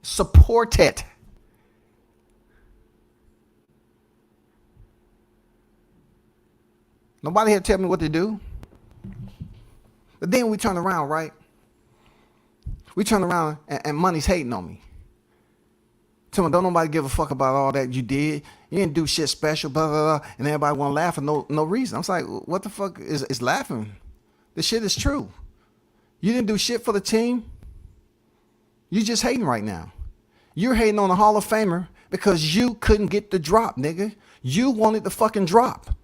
Support it. Nobody had to tell me what to do. But then we turn around, right? We turn around and Money's hating on me. Tell me, don't nobody give a fuck about all that you did. You didn't do shit special, blah, blah, blah. And everybody want to laugh for no reason. I'm like, what the fuck is laughing? This shit is true. You didn't do shit for the team. You just hating right now. You're hating on a Hall of Famer because you couldn't get the drop, nigga. You wanted the fucking drop.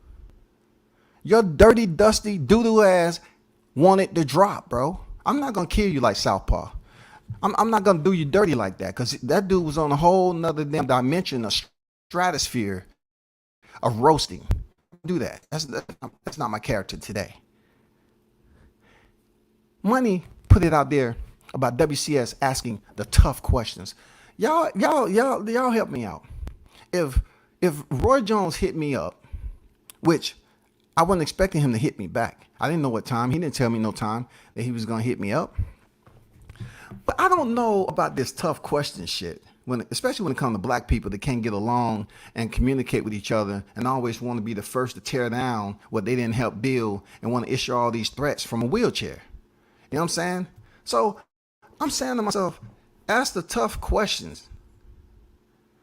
Your dirty, dusty, doo-doo ass wanted the drop, bro. I'm not going to kill you like Southpaw. I'm not going to do you dirty like that because that dude was on a whole nother damn dimension, a stratosphere of roasting. Do that. That's not my character today. Money put it out there about WCS asking the tough questions. Y'all help me out. If Roy Jones hit me up, which I wasn't expecting him to hit me back. I didn't know what time. He didn't tell me no time that he was going to hit me up. But I don't know about this tough question shit, especially when it comes to black people that can't get along and communicate with each other and always want to be the first to tear down what they didn't help build and want to issue all these threats from a wheelchair. You know what I'm saying? So I'm saying to myself, ask the tough questions.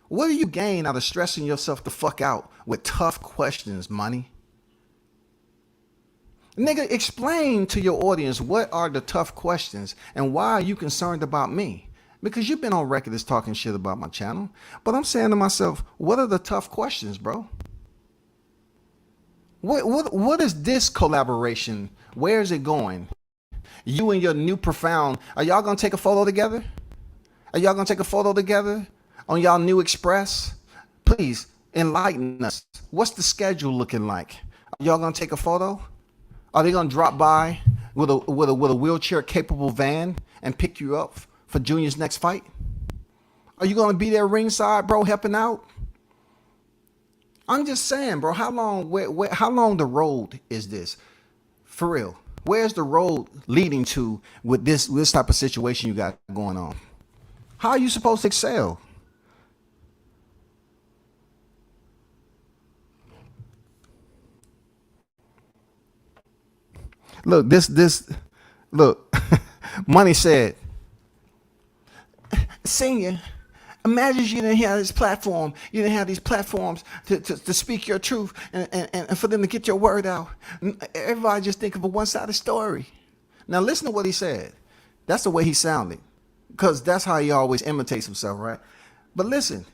What do you gain out of stressing yourself the fuck out with tough questions, Money? Nigga, explain to your audience what are the tough questions and why are you concerned about me? Because you've been on record as talking shit about my channel. But I'm saying to myself, what are the tough questions, bro? What is this collaboration? Where is it going? You and your new profound, are y'all gonna take a photo together? Are y'all gonna take a photo together on y'all new Express? Please enlighten us. What's the schedule looking like? Are y'all gonna take a photo? Are they gonna drop by with a wheelchair capable van and pick you up for Junior's next fight? Are you gonna be there ringside, bro, helping out? I'm just saying, bro. How long the road is this? For real. Where's the road leading to with this type of situation you got going on? How are you supposed to excel? Look, look, Money said, Senior, imagine you didn't have this platform. You didn't have these platforms to speak your truth and for them to get your word out. Everybody just think of a one-sided story. Now listen to what he said. That's the way he sounded, because that's how he always imitates himself, right? But listen,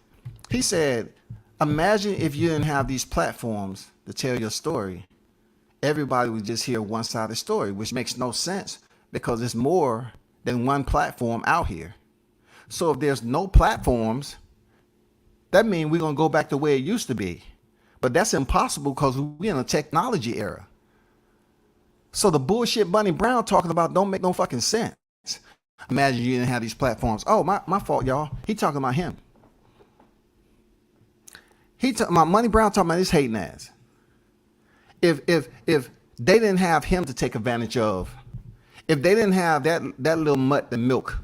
he said, imagine if you didn't have these platforms to tell your story. Everybody would just hear one-sided story, which makes no sense because there's more than one platform out here. So if there's no platforms, That means we're going to go back to where it used to be. But that's impossible because we're in a technology era. So the bullshit Bunny Brown talking about don't make no fucking sense. Imagine you didn't have these platforms. Oh, my fault, y'all. He talking about him. My Money Brown talking about his hating ass. If they didn't have him to take advantage of, if they didn't have that little mutt and milk,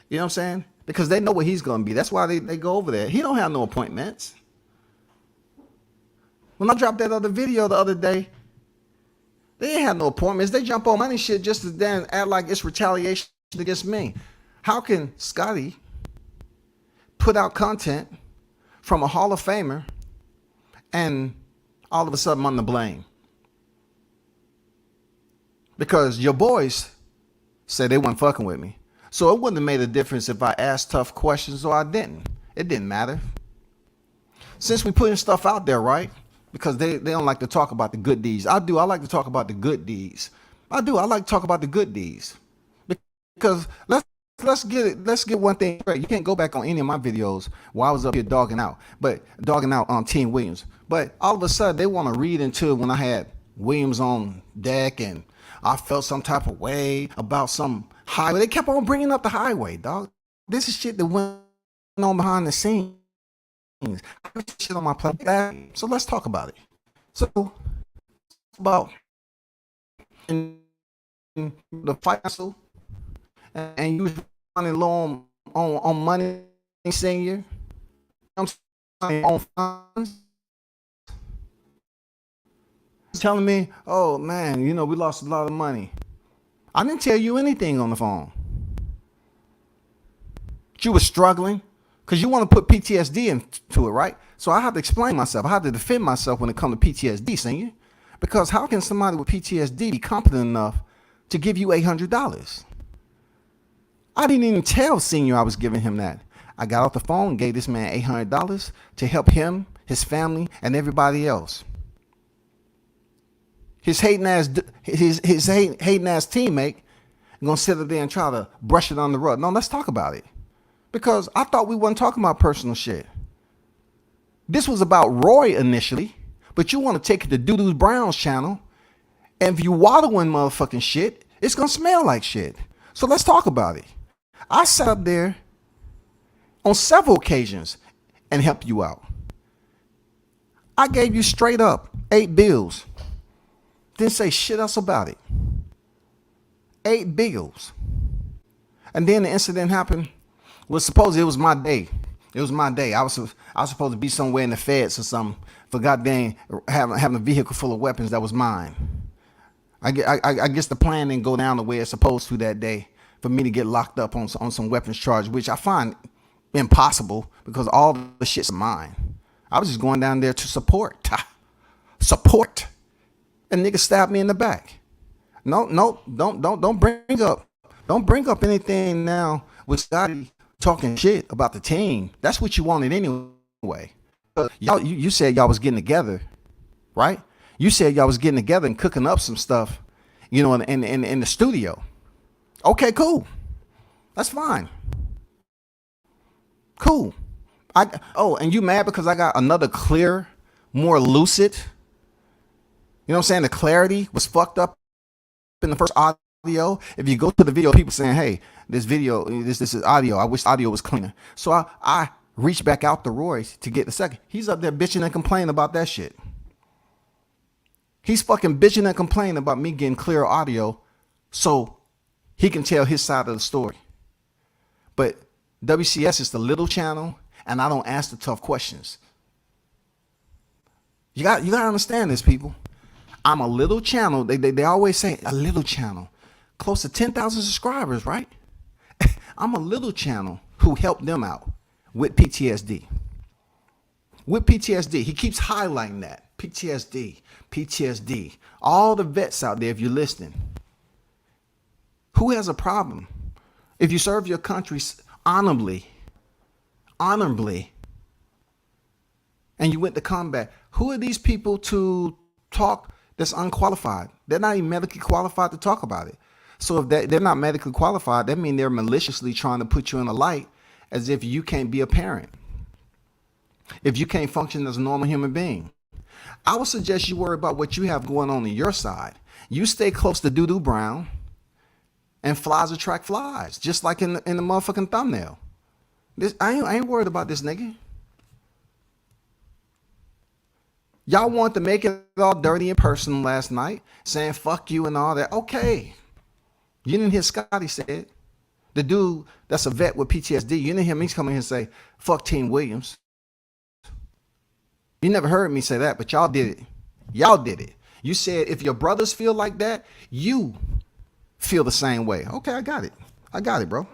you know what I'm saying? Because they know what he's going to be. That's why they go over there. He don't have no appointments. When I dropped that other video the other day, they ain't have no appointments. They jump on money shit just to then act like it's retaliation against me. How can Scotty put out content from a Hall of Famer and all of a sudden I'm to blame? Because your boys said they weren't fucking with me. So it wouldn't have made a difference if I asked tough questions or I didn't. It didn't matter. Since we putting stuff out there, right? Because they don't like to talk about the good deeds. I do. I like to talk about the good deeds. I do. I like to talk about the good deeds. Because let's get one thing straight. You can't go back on any of my videos while I was up here dogging out on Team Williams. But all of a sudden they want to read into when I had Williams on deck and I felt some type of way about some highway. They kept on bringing up the highway, dog. This is shit that went on behind the scenes. I got shit on my platform. So let's talk about it. So about in the financial and you running low on money, senior. I'm on funds. Telling me, oh man, you know, we lost a lot of money. I didn't tell you anything on the phone. You were struggling because you want to put PTSD into it, right? So I have to explain myself. I have to defend myself when it comes to PTSD, senior. Because how can somebody with PTSD be competent enough to give you $800? I didn't even tell senior I was giving him that. I got off the phone and gave this man $800 to help him, his family, and everybody else. His hating ass teammate gonna sit up there and try to brush it on the rug. No, let's talk about it. Because I thought we wasn't talking about personal shit. This was about Roy initially, but you want to take it to Doodoo Brown's channel, and if you waddling motherfucking shit, it's gonna smell like shit. So let's talk about it. I sat up there on several occasions and helped you out. I gave you straight up 8 bills. Didn't say shit else about it. 8 bills. And then the incident happened. Well, suppose it was my day. It was my day. I was supposed to be somewhere in the feds or something for goddamn having a vehicle full of weapons that was mine. I guess the plan didn't go down the way it's supposed to that day for me to get locked up on some weapons charge, which I find impossible because all the shit's mine. I was just going down there to support. Support. And nigga stabbed me in the back. No, don't bring up anything now with Scotty talking shit about the team. That's what you wanted anyway. You said y'all was getting together, right? You said y'all was getting together and cooking up some stuff, you know, in the studio. Okay, cool. That's fine. Cool. And you mad because I got another clear, more lucid. You know what I'm saying? The clarity was fucked up in the first audio. If you go to the video, people saying, hey, this video, this is audio. I wish audio was cleaner. So I reached back out to Roy to get the second. He's up there bitching and complaining about that shit. He's fucking bitching and complaining about me getting clear audio so he can tell his side of the story. But WCS is the little channel, and I don't ask the tough questions. You got to understand this, people. I'm a little channel. They always say a little channel. Close to 10,000 subscribers, right? I'm a little channel who helped them out with PTSD. With PTSD. He keeps highlighting that. PTSD. PTSD. All the vets out there, if you're listening. Who has a problem? If you serve your country honorably, and you went to combat, who are these people to talk that's unqualified? They're not even medically qualified to talk about it. So if they're not medically qualified, that means they're maliciously trying to put you in a light as if you can't be a parent. if you can't function as a normal human being. I would suggest you worry about what you have going on your side. You stay close to Doo-Doo Brown, and flies attract flies, just like in the motherfucking thumbnail. I ain't worried about this nigga. Y'all want to make it all dirty and personal last night, saying fuck you and all that. Okay. You didn't hear Scotty say it. The dude that's a vet with PTSD, you didn't hear me come in here and say, fuck Team Williams. You never heard me say that, but y'all did it. Y'all did it. You said if your brothers feel like that, you feel the same way. Okay, I got it. I got it, bro.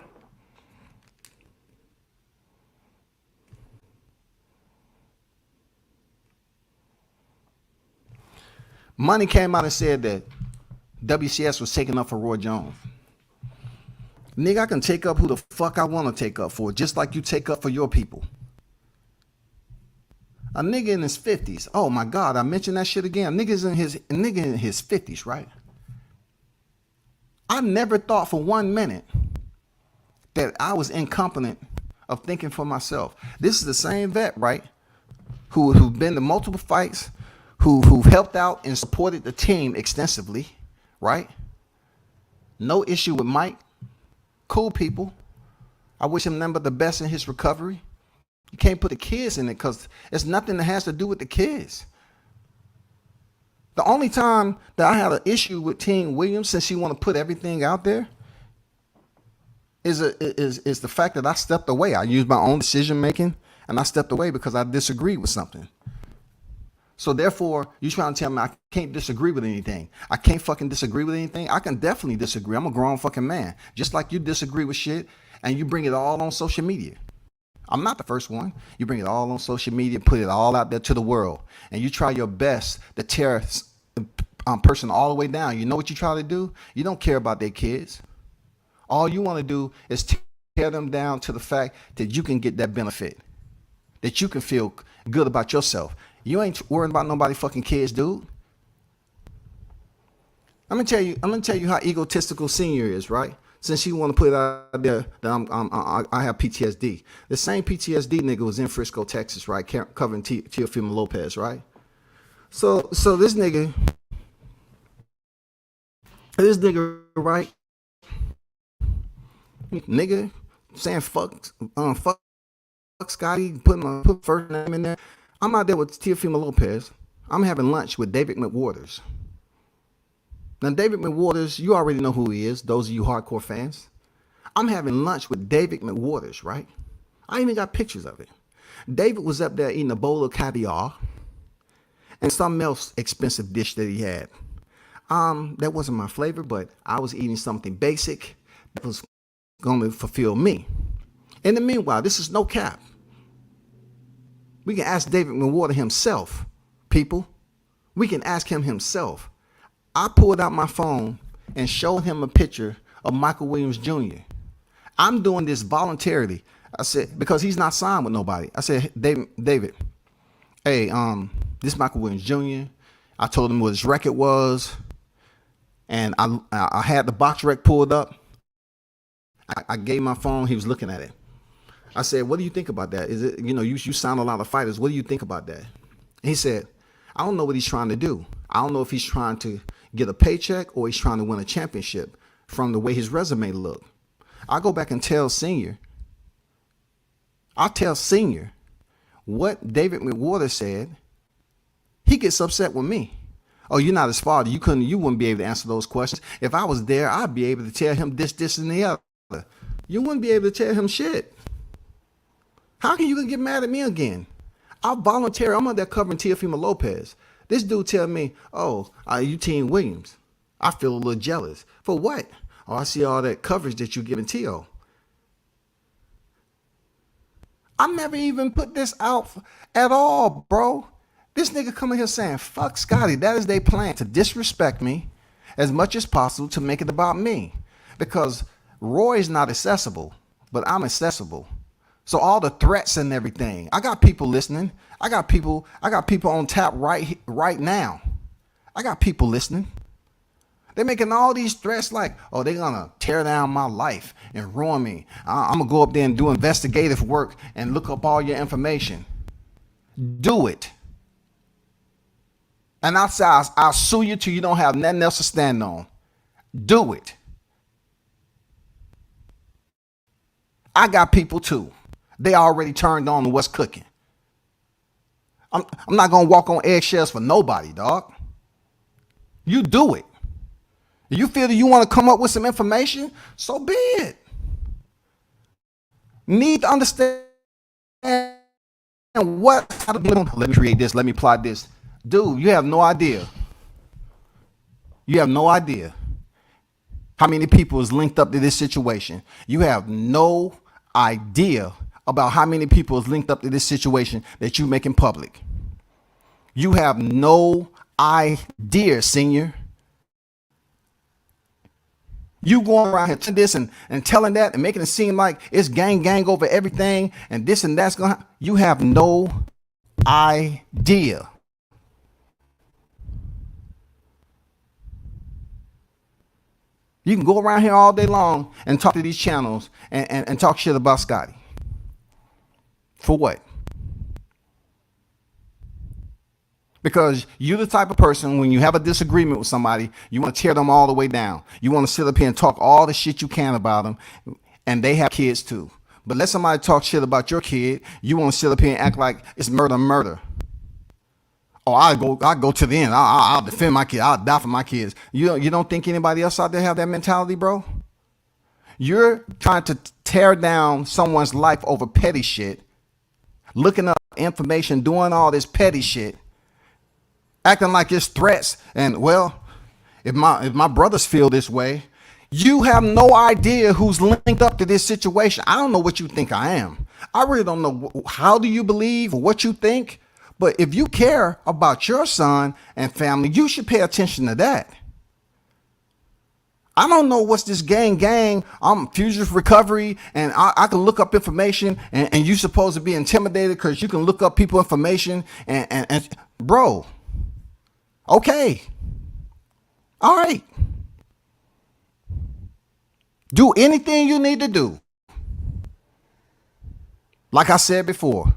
Money came out and said that WCS was taking up for Roy Jones. Nigga, I can take up who the fuck I want to take up for, just like you take up for your people. A nigga in his 50s. Oh my God, I mentioned that shit again. Nigga in his 50s, right? I never thought for 1 minute that I was incompetent of thinking for myself. This is the same vet, right? Who've been to multiple fights, who've helped out and supported the team extensively, right? No issue with Mike. Cool people. I wish him nothing but the best in his recovery. You can't put the kids in it because it's nothing that has to do with the kids. The only time that I had an issue with Team Williams, since she want to put everything out there, is the fact that I stepped away. I used my own decision making, and I stepped away because I disagreed with something. So therefore, you trying to tell me I can't disagree with anything? I can't fucking disagree with anything? I can definitely disagree. I'm a grown fucking man. Just like you disagree with shit, and you bring it all on social media. I'm not the first one. You bring it all on social media, put it all out there to the world, and you try your best to tear a person all the way down. You know what you try to do? You don't care about their kids. All you want to do is tear them down to the fact that you can get that benefit, that you can feel good about yourself. You ain't worrying about nobody fucking kids, dude. I'm gonna tell you how egotistical Senior is, right? Since she want to put it out there that I have PTSD. The same PTSD nigga was in Frisco, Texas, right? Covering Teofimo Lopez, right? So this nigga, right? Nigga saying fuck Scotty, put first name in there. I'm out there with Teofimo Lopez. I'm having lunch with David McWaters. Now, David McWaters, you already know who he is, those of you hardcore fans. I'm having lunch with David McWaters, right? I even got pictures of it. David was up there eating a bowl of caviar and something else expensive dish that he had. That wasn't my flavor, but I was eating something basic that was going to fulfill me. In the meanwhile, this is no cap. We can ask David McWater himself, people. We can ask him himself. I pulled out my phone and showed him a picture of Michael Williams Jr. I'm doing this voluntarily. I said, because he's not signed with nobody. I said, David, hey, this Michael Williams Jr. I told him what his record was, and I had the box rec pulled up. I gave my phone. He was looking at it. I said, what do you think about that? Is it, you signed a lot of fighters. What do you think about that? And he said, I don't know what he's trying to do. I don't know if he's trying to get a paycheck or he's trying to win a championship from the way his resume looked. I go back and tell Senior. I'll tell Senior what David McWater said. He gets upset with me. Oh, you're not his father. You wouldn't be able to answer those questions. If I was there, I'd be able to tell him this, and the other. You wouldn't be able to tell him shit. How can you get mad at me again? I'm out there covering Teofimo Lopez. This dude tell me, oh, you Team Williams. I feel a little jealous. For what? Oh, I see all that coverage that you giving Teo. I never even put this out at all, bro. This nigga coming here saying, fuck Scotty. That is their plan, to disrespect me as much as possible, to make it about me. Because Roy's not accessible, but I'm accessible. So all the threats and everything, I got people listening. I got people on tap right now. I got people listening. They're making all these threats like, oh, they're gonna tear down my life and ruin me. I'm gonna go up there and do investigative work and look up all your information. Do it. And I'll say, I'll sue you till you don't have nothing else to stand on. Do it. I got people too. They already turned on to what's cooking. I'm not going to walk on eggshells for nobody, dog. You do it. If you feel that you want to come up with some information, so be it. Need to understand what, let me create this, let me plot this. Dude, you have no idea. You have no idea how many people is linked up to this situation. You have no idea about how many people is linked up to this situation that you make in public. You have no idea, senior. You going around here telling this and telling that and making it seem like it's gang over everything and this and that's going to, you have no idea. You can go around here all day long and talk to these channels and talk shit about Scotty. For what? Because you're the type of person, when you have a disagreement with somebody, you want to tear them all the way down. You want to sit up here and talk all the shit you can about them. And they have kids too. But let somebody talk shit about your kid, you want to sit up here and act like it's murder. Oh, I go to the end. I'll defend my kid. I'll die for my kids. You don't think anybody else out there have that mentality, bro? You're trying to tear down someone's life over petty shit, looking up information, doing all this petty shit, acting like it's threats. And well, if my brothers feel this way, you have no idea who's linked up to this situation. I don't know what you think I am. I really don't know how do you believe or what you think. But if you care about your son and family, you should pay attention to that. I don't know what's this gang. I'm fugitive recovery and I can look up information and you're supposed to be intimidated because you can look up people information and bro. Okay. All right. Do anything you need to do. Like I said before,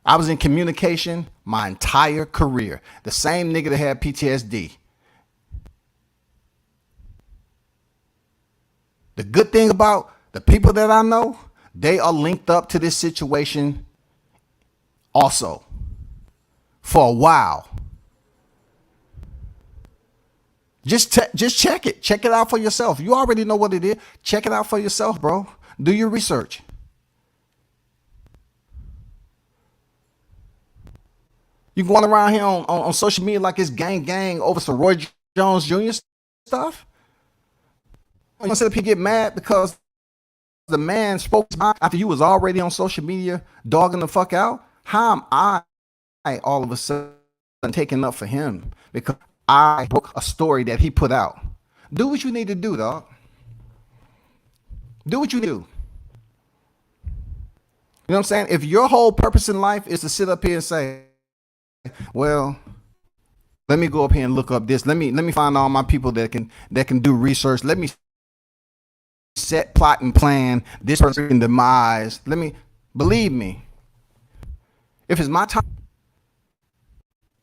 I was in communication my entire career. The same nigga that had PTSD. The good thing about the people that I know, they are linked up to this situation also for a while. Just check it. Check it out for yourself. You already know what it is. Check it out for yourself, bro. Do your research. You going around here on social media like it's gang over some Roy Jones Jr. stuff? You gonna sit up here get mad because the man spoke after you was already on social media dogging the fuck out? How am I all of a sudden taking up for him because I broke a story that he put out? Do what you need to do, dog. Do what you do. You know what I'm saying? If your whole purpose in life is to sit up here and say, well, let me go up here and look up this. Let me find all my people that can do research. Let me set, plot, and plan this person's demise. Believe me, if it's my time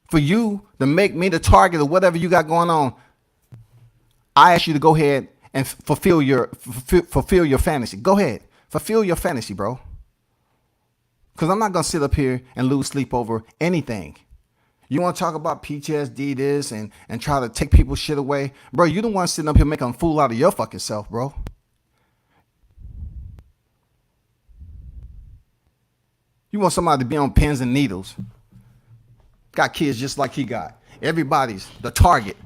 for you to make me the target of whatever you got going on, I ask you to go ahead and fulfill your fantasy. Go ahead, fulfill your fantasy, bro. Because I'm not gonna sit up here and lose sleep over anything. You want to talk about PTSD this and try to take people's shit away? Bro, you don't want to sit up here making a fool out of your fucking self, bro. You want somebody to be on pins and needles. Got kids just like he got. Everybody's the target.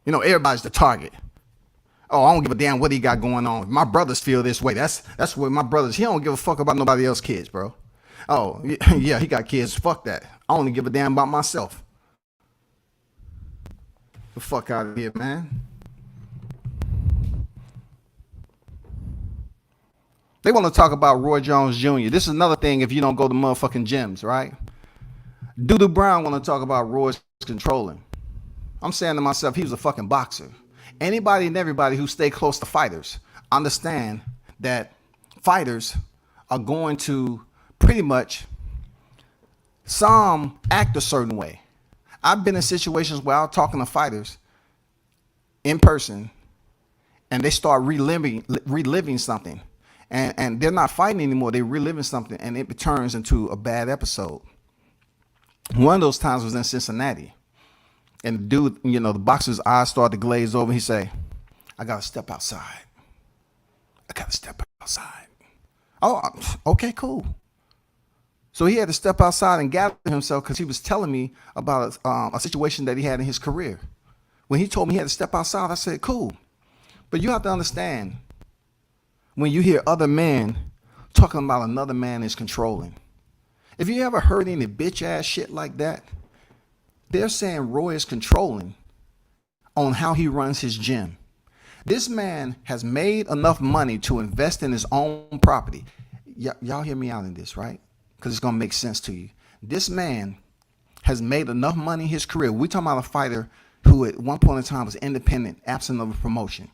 You know, everybody's the target. Oh, I don't give a damn what he got going on. My brothers feel this way. That's what my brothers, he don't give a fuck about nobody else's kids, bro. Oh, yeah, he got kids. Fuck that. I only give a damn about myself. The fuck out of here, man. They want to talk about Roy Jones Jr. This is another thing if you don't go to motherfucking gyms, right? Doodoo Brown want to talk about Roy's controlling. I'm saying to myself, he was a fucking boxer. Anybody and everybody who stay close to fighters understand that fighters are going to pretty much Some act a certain way. I've been in situations where I'm talking to fighters in person and they start reliving something. And they're not fighting anymore. They're reliving something and it turns into a bad episode. One of those times was in Cincinnati. And the dude, the boxer's eyes started to glaze over. He say, I got to step outside. I got to step outside. Oh, okay, cool. So he had to step outside and gather himself because he was telling me about a situation that he had in his career. When he told me he had to step outside, I said, cool. But you have to understand, when you hear other men talking about another man is controlling. If you ever heard any bitch ass shit like that, they're saying Roy is controlling on how he runs his gym. This man has made enough money to invest in his own property. Y'all hear me out in this, right? Because it's going to make sense to you. This man has made enough money in his career. We're talking about a fighter who at one point in time was independent, absent of a promotion.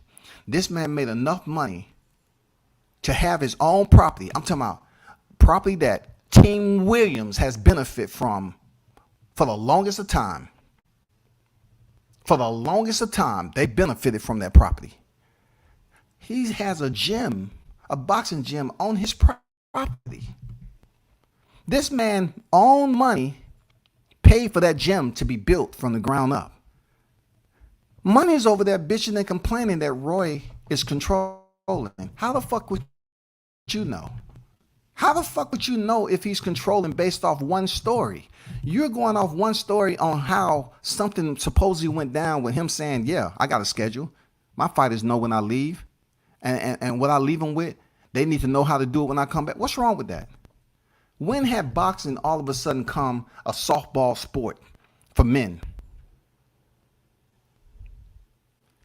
This man made enough money to have his own property. I'm talking about property that Team Williams has benefit from for the longest of time. For the longest of time, they benefited from that property. He has a gym, a boxing gym on his property. This man owned money, paid for that gym to be built from the ground up. Money's over there bitching and complaining that Roy is controlling. How the fuck would you know? How the fuck would you know if he's controlling based off one story? You're going off one story on how something supposedly went down with him saying, yeah, I got a schedule. My fighters know when I leave. And what I leave them with, they need to know how to do it when I come back. What's wrong with that? When had boxing all of a sudden come a softball sport for men?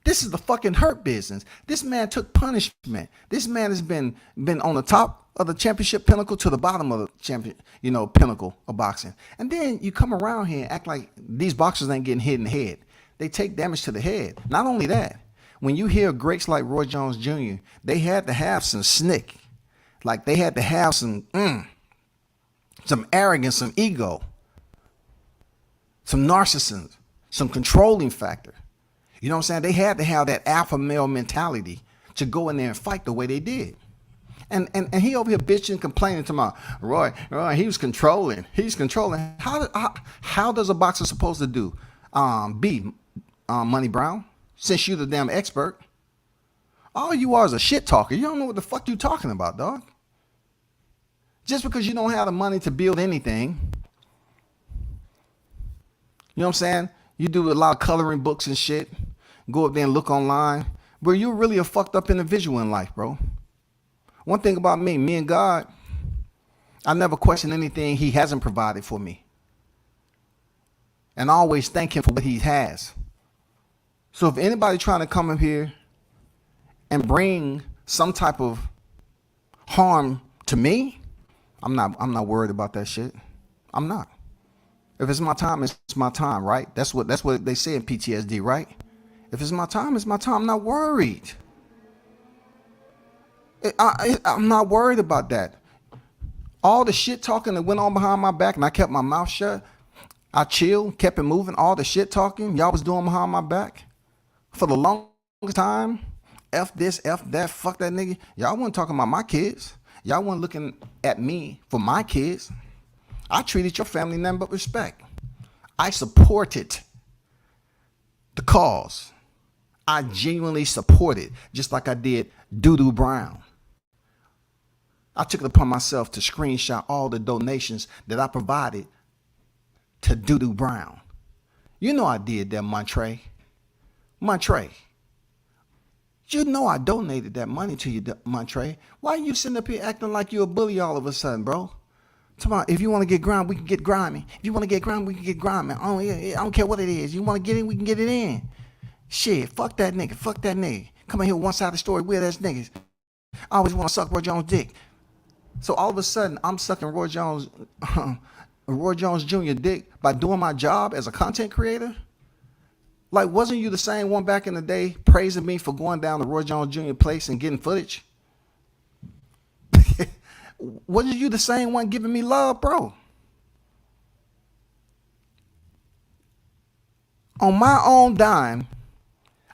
This is the fucking hurt business. This man took punishment. This man has been on the top of the championship pinnacle to the bottom of the champion, pinnacle of boxing. And then you come around here and act like these boxers ain't getting hit in the head. They take damage to the head. Not only that, when you hear greats like Roy Jones Jr., they had to have some snick. Like they had to have some arrogance, some ego, some narcissism, some controlling factor. You know what I'm saying? They had to have that alpha male mentality to go in there and fight the way they did. And he over here bitching, complaining to my Roy, he was controlling. He's controlling. How does a boxer supposed to do? Money Brown, since you're the damn expert. All you are is a shit talker. You don't know what the fuck you talking about, dog. Just because you don't have the money to build anything. You know what I'm saying? You do a lot of coloring books and shit. Go up there and look online. Bro, you're really a fucked up individual in life, bro. One thing about me and God, I never question anything he hasn't provided for me. And I always thank him for what he has. So if anybody trying to come up here and bring some type of harm to me, I'm not worried about that shit. I'm not. If it's my time, it's my time, right? That's what they say in PTSD, right? If it's my time, it's my time. I'm not worried. I'm not worried about that. All the shit talking that went on behind my back and I kept my mouth shut. I chilled, kept it moving. All the shit talking y'all was doing behind my back for the longest time. F this, F that, fuck that nigga. Y'all wasn't talking about my kids. Y'all wasn't looking at me for my kids. I treated your family nothing but respect. I supported the cause. I genuinely supported, just like I did Doo-Doo Brown. I took it upon myself to screenshot all the donations that I provided to Doo-Doo Brown. You know I did that, Montre. You know I donated that money to you, Montre. Why are you sitting up here acting like you're a bully all of a sudden, bro? Tomorrow, if you want to get grimy, we can get grimy. If you want to get grimy, we can get grimy. Oh, yeah, I don't care what it is. You want to get in, we can get it in. Shit, fuck that nigga. Come in here one side of the story, weird ass niggas. I always want to suck Roy Jones' dick. So all of a sudden, I'm sucking Roy Jones Jr. dick by doing my job as a content creator? Like, wasn't you the same one back in the day praising me for going down to Roy Jones Jr. place and getting footage? Wasn't you the same one giving me love, bro? On my own dime,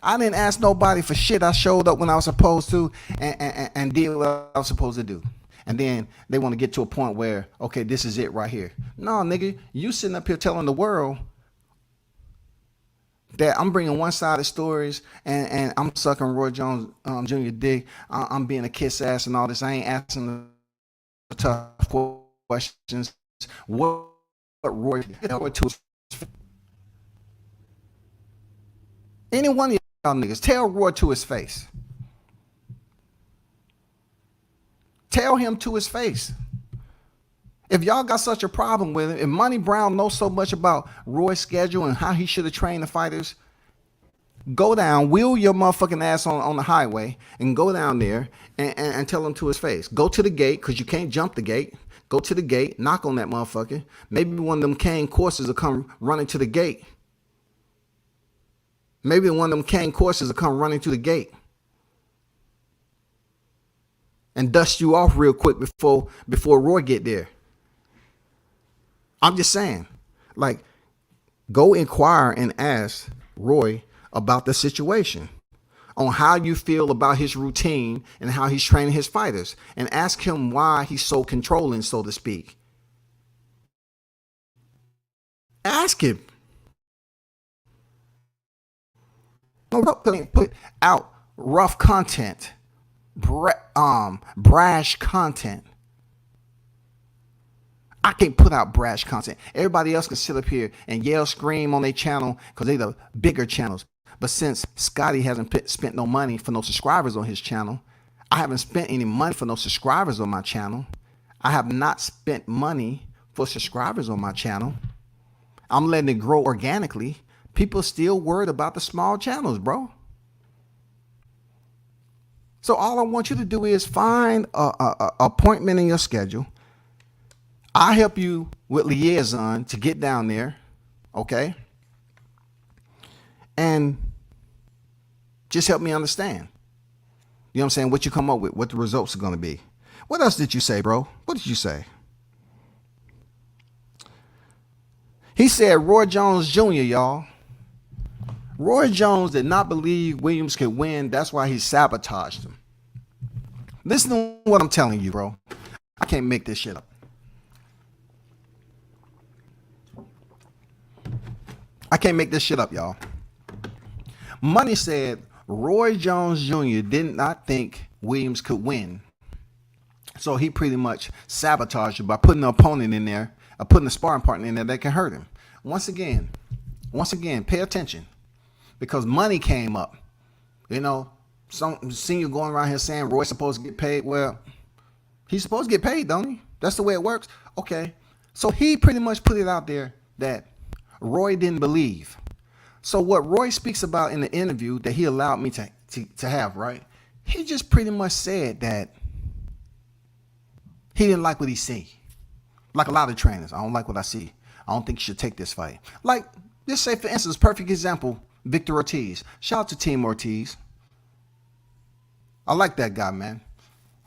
I didn't ask nobody for shit. I showed up when I was supposed to and did what I was supposed to do. And then they want to get to a point where, okay, this is it right here. No, nigga, you sitting up here telling the world that I'm bringing one-sided stories and I'm sucking Roy Jones Jr. dick. I'm being a kiss ass and all this. I ain't asking the tough questions. What Roy to any one of y'all niggas, tell Roy to his face. Tell him to his face. If y'all got such a problem with it, if Monnie Brown knows so much about Roy's schedule and how he should have trained the fighters, go down, wheel your motherfucking ass on the highway and go down there and tell him to his face. Go to the gate, because you can't jump the gate. Go to the gate, knock on that motherfucker. Maybe one of them cane courses will come running to the gate. Maybe one of them cane courses will come running to the gate and dust you off real quick before Roy get there. I'm just saying, like, go inquire and ask Roy about the situation, on how you feel about his routine and how he's training his fighters, and ask him why he's so controlling, so to speak. Ask him. Put out rough content, brash content. I can't put out brash content. Everybody else can sit up here and yell, scream on their channel because they the bigger channels. But since Scotty hasn't spent no money for no subscribers on his channel, I haven't spent any money for no subscribers on my channel. I have not spent money for subscribers on my channel. I'm letting it grow organically. People still worried about the small channels, bro. So all I want you to do is find a appointment in your schedule. I help you with liaison to get down there, okay? And just help me understand. You know what I'm saying? What you come up with, what the results are going to be. What else did you say, bro? What did you say? He said Roy Jones Jr., y'all. Roy Jones did not believe Williams could win. That's why he sabotaged him. Listen to what I'm telling you, bro. I can't make this shit up. I can't make this shit up, y'all. Monnie said Roy Jones Jr. did not think Williams could win. So he pretty much sabotaged you by putting an opponent in there, or putting a sparring partner in there that can hurt him. Once again, pay attention. Because money came up. You know, some senior going around here saying Roy's supposed to get paid. Well, he's supposed to get paid, don't he? That's the way it works. Okay. So he pretty much put it out there that Roy didn't believe. So what Roy speaks about in the interview that he allowed me to have, right? He just pretty much said that he didn't like what he see. Like a lot of trainers, I don't like what I see. I don't think you should take this fight. Like, just say, for instance, perfect example, Victor Ortiz. Shout out to Team Ortiz. I like that guy, man.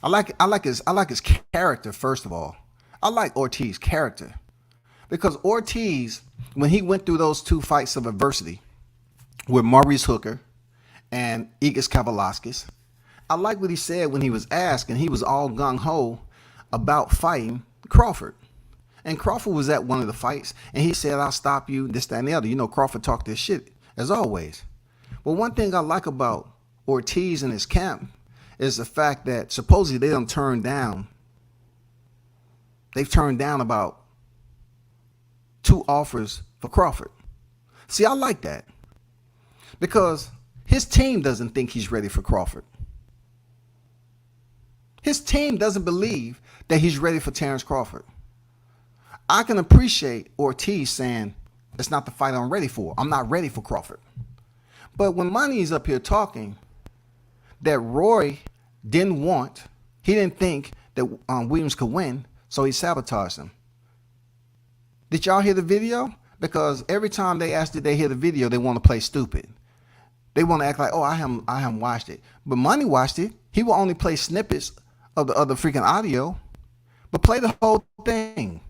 I like his character, first of all. I like Ortiz's character. Because Ortiz, when he went through those two fights of adversity with Maurice Hooker and Igis Kavalaskis, I like what he said when he was asked, and he was all gung-ho about fighting Crawford. And Crawford was at one of the fights, and he said, I'll stop you, this, that, and the other. You know, Crawford talked this shit, as always. But one thing I like about Ortiz and his camp is the fact that supposedly they done turned down. They've turned down about 2 offers for Crawford. See, I like that. Because his team doesn't think he's ready for Crawford. His team doesn't believe that he's ready for Terrence Crawford. I can appreciate Ortiz saying, it's not the fight I'm ready for. I'm not ready for Crawford. But when Monnie's up here talking that Roy didn't want, he didn't think that Williams could win, so he sabotaged him. Did y'all hear the video? Because every time they ask did they hear the video, they want to play stupid. They want to act like, oh, I haven't watched it. But Monnie watched it. He will only play snippets of the freaking audio, but play the whole thing.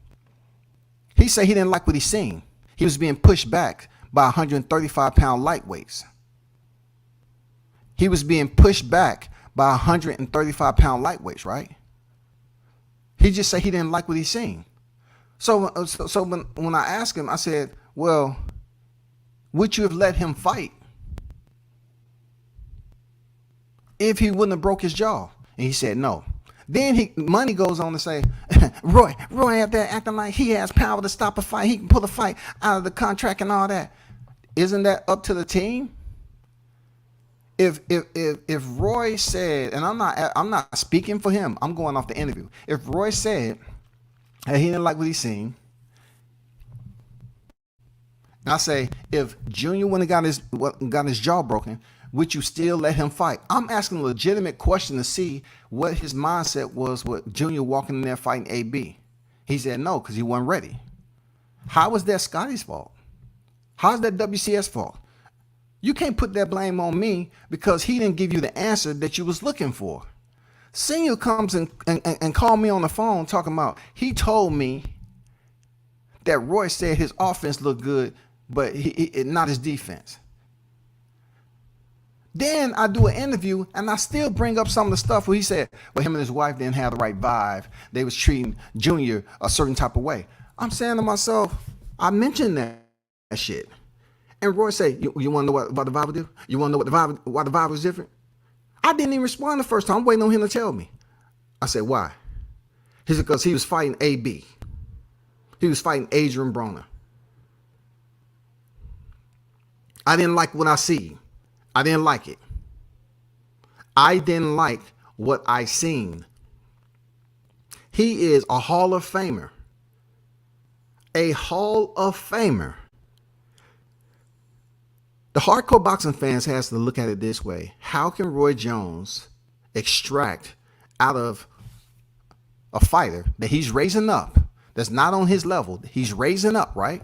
He said he didn't like what he seen. He was being pushed back by 135-pound lightweights. He was being pushed back by 135-pound lightweights, right? He just said he didn't like what he seen. So when I asked him, I said, well, would you have let him fight if he wouldn't have broke his jaw? And he said no. Then Money goes on to say, Roy out there acting like he has power to stop a fight. He can pull a fight out of the contract and all that. Isn't that up to the team? If Roy said, and I'm not speaking for him, I'm going off the interview. If Roy said that he didn't like what he seen, and I say, if Junior wouldn't have got his jaw broken, would you still let him fight? I'm asking a legitimate question to see what his mindset was with Junior walking in there fighting AB. He said no, because he wasn't ready. How was that Scotty's fault? How's that WCS fault? You can't put that blame on me because he didn't give you the answer that you was looking for. Senior comes and called me on the phone talking about, he told me that Roy said his offense looked good, but not his defense. Then I do an interview and I still bring up some of the stuff where he said, well, him and his wife didn't have the right vibe. They was treating Junior a certain type of way. I'm saying to myself, I mentioned that shit. And Roy say, you want to know what about the vibe do? You want to know why the vibe was different? I didn't even respond the first time. I'm waiting on him to tell me. I said, why? He said, because he was fighting AB. He was fighting Adrian Broner. I didn't like what I see. I didn't like it. I didn't like what I seen. He is a Hall of Famer. A Hall of Famer. The hardcore boxing fans has to look at it this way. How can Roy Jones extract out of a fighter that he's raising up, that's not on his level, he's raising up, right?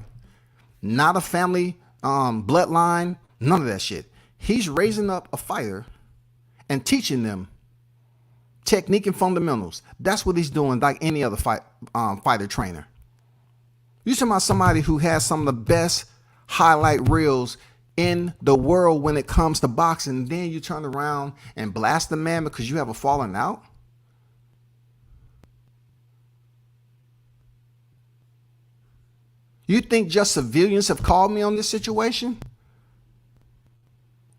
Not a family bloodline, none of that shit. He's raising up a fighter and teaching them technique and fundamentals. That's what he's doing, like any other fighter trainer. You're talking about somebody who has some of the best highlight reels in the world when it comes to boxing, and then you turn around and blast the man because you have a falling out? You think just civilians have called me on this situation?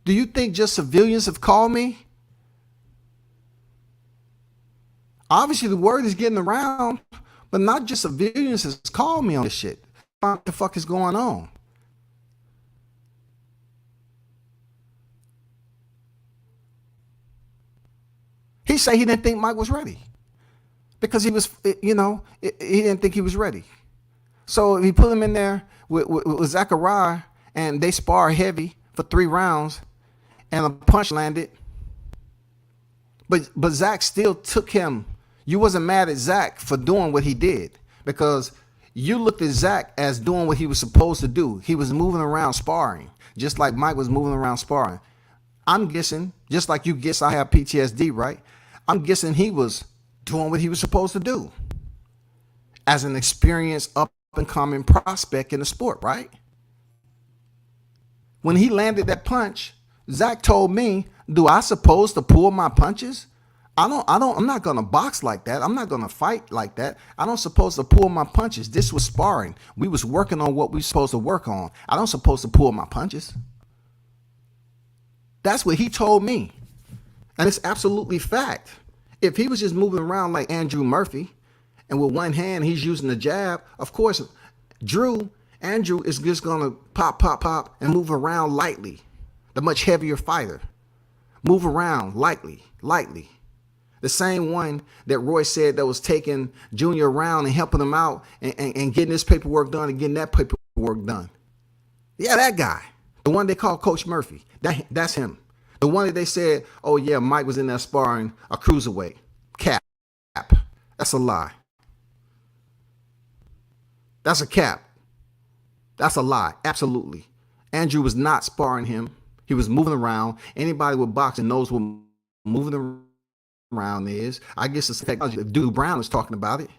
Do you think just civilians have called me? Obviously, the word is getting around, but not just civilians has called me on this shit. What the fuck is going on? He said he didn't think Mike was ready because he was, he didn't think he was ready. So he put him in there with Zachariah, and they spar heavy for 3 rounds. And a punch landed. But Zach still took him. You wasn't mad at Zach for doing what he did because you looked at Zach as doing what he was supposed to do. He was moving around sparring, just like Mike was moving around sparring. I'm guessing, just like you guess I have PTSD, right? I'm guessing he was doing what he was supposed to do as an experienced up-and-coming prospect in the sport, right? When he landed that punch, Zach told me, do I supposed to pull my punches? I'm not going to box like that. I'm not going to fight like that. I don't supposed to pull my punches. This was sparring. We was working on what we supposed to work on. I don't supposed to pull my punches. That's what he told me. And it's absolutely fact. If he was just moving around like Andrew Murphy and with one hand he's using the jab, of course, Andrew is just going to pop, and move around lightly. The much heavier fighter. Move around lightly. The same one that Roy said that was taking Junior around and helping him out and getting this paperwork done and getting that paperwork done. Yeah, that guy. The one they call Coach Murphy. That's him. The one that they said, oh yeah, Mike was in there sparring a cruiserweight. Cap. That's a lie. That's a cap. That's a lie. Absolutely. Andrew was not sparring him. He was moving around. Anybody with boxing knows what moving around is. I guess it's technology. Dude Brown is talking about it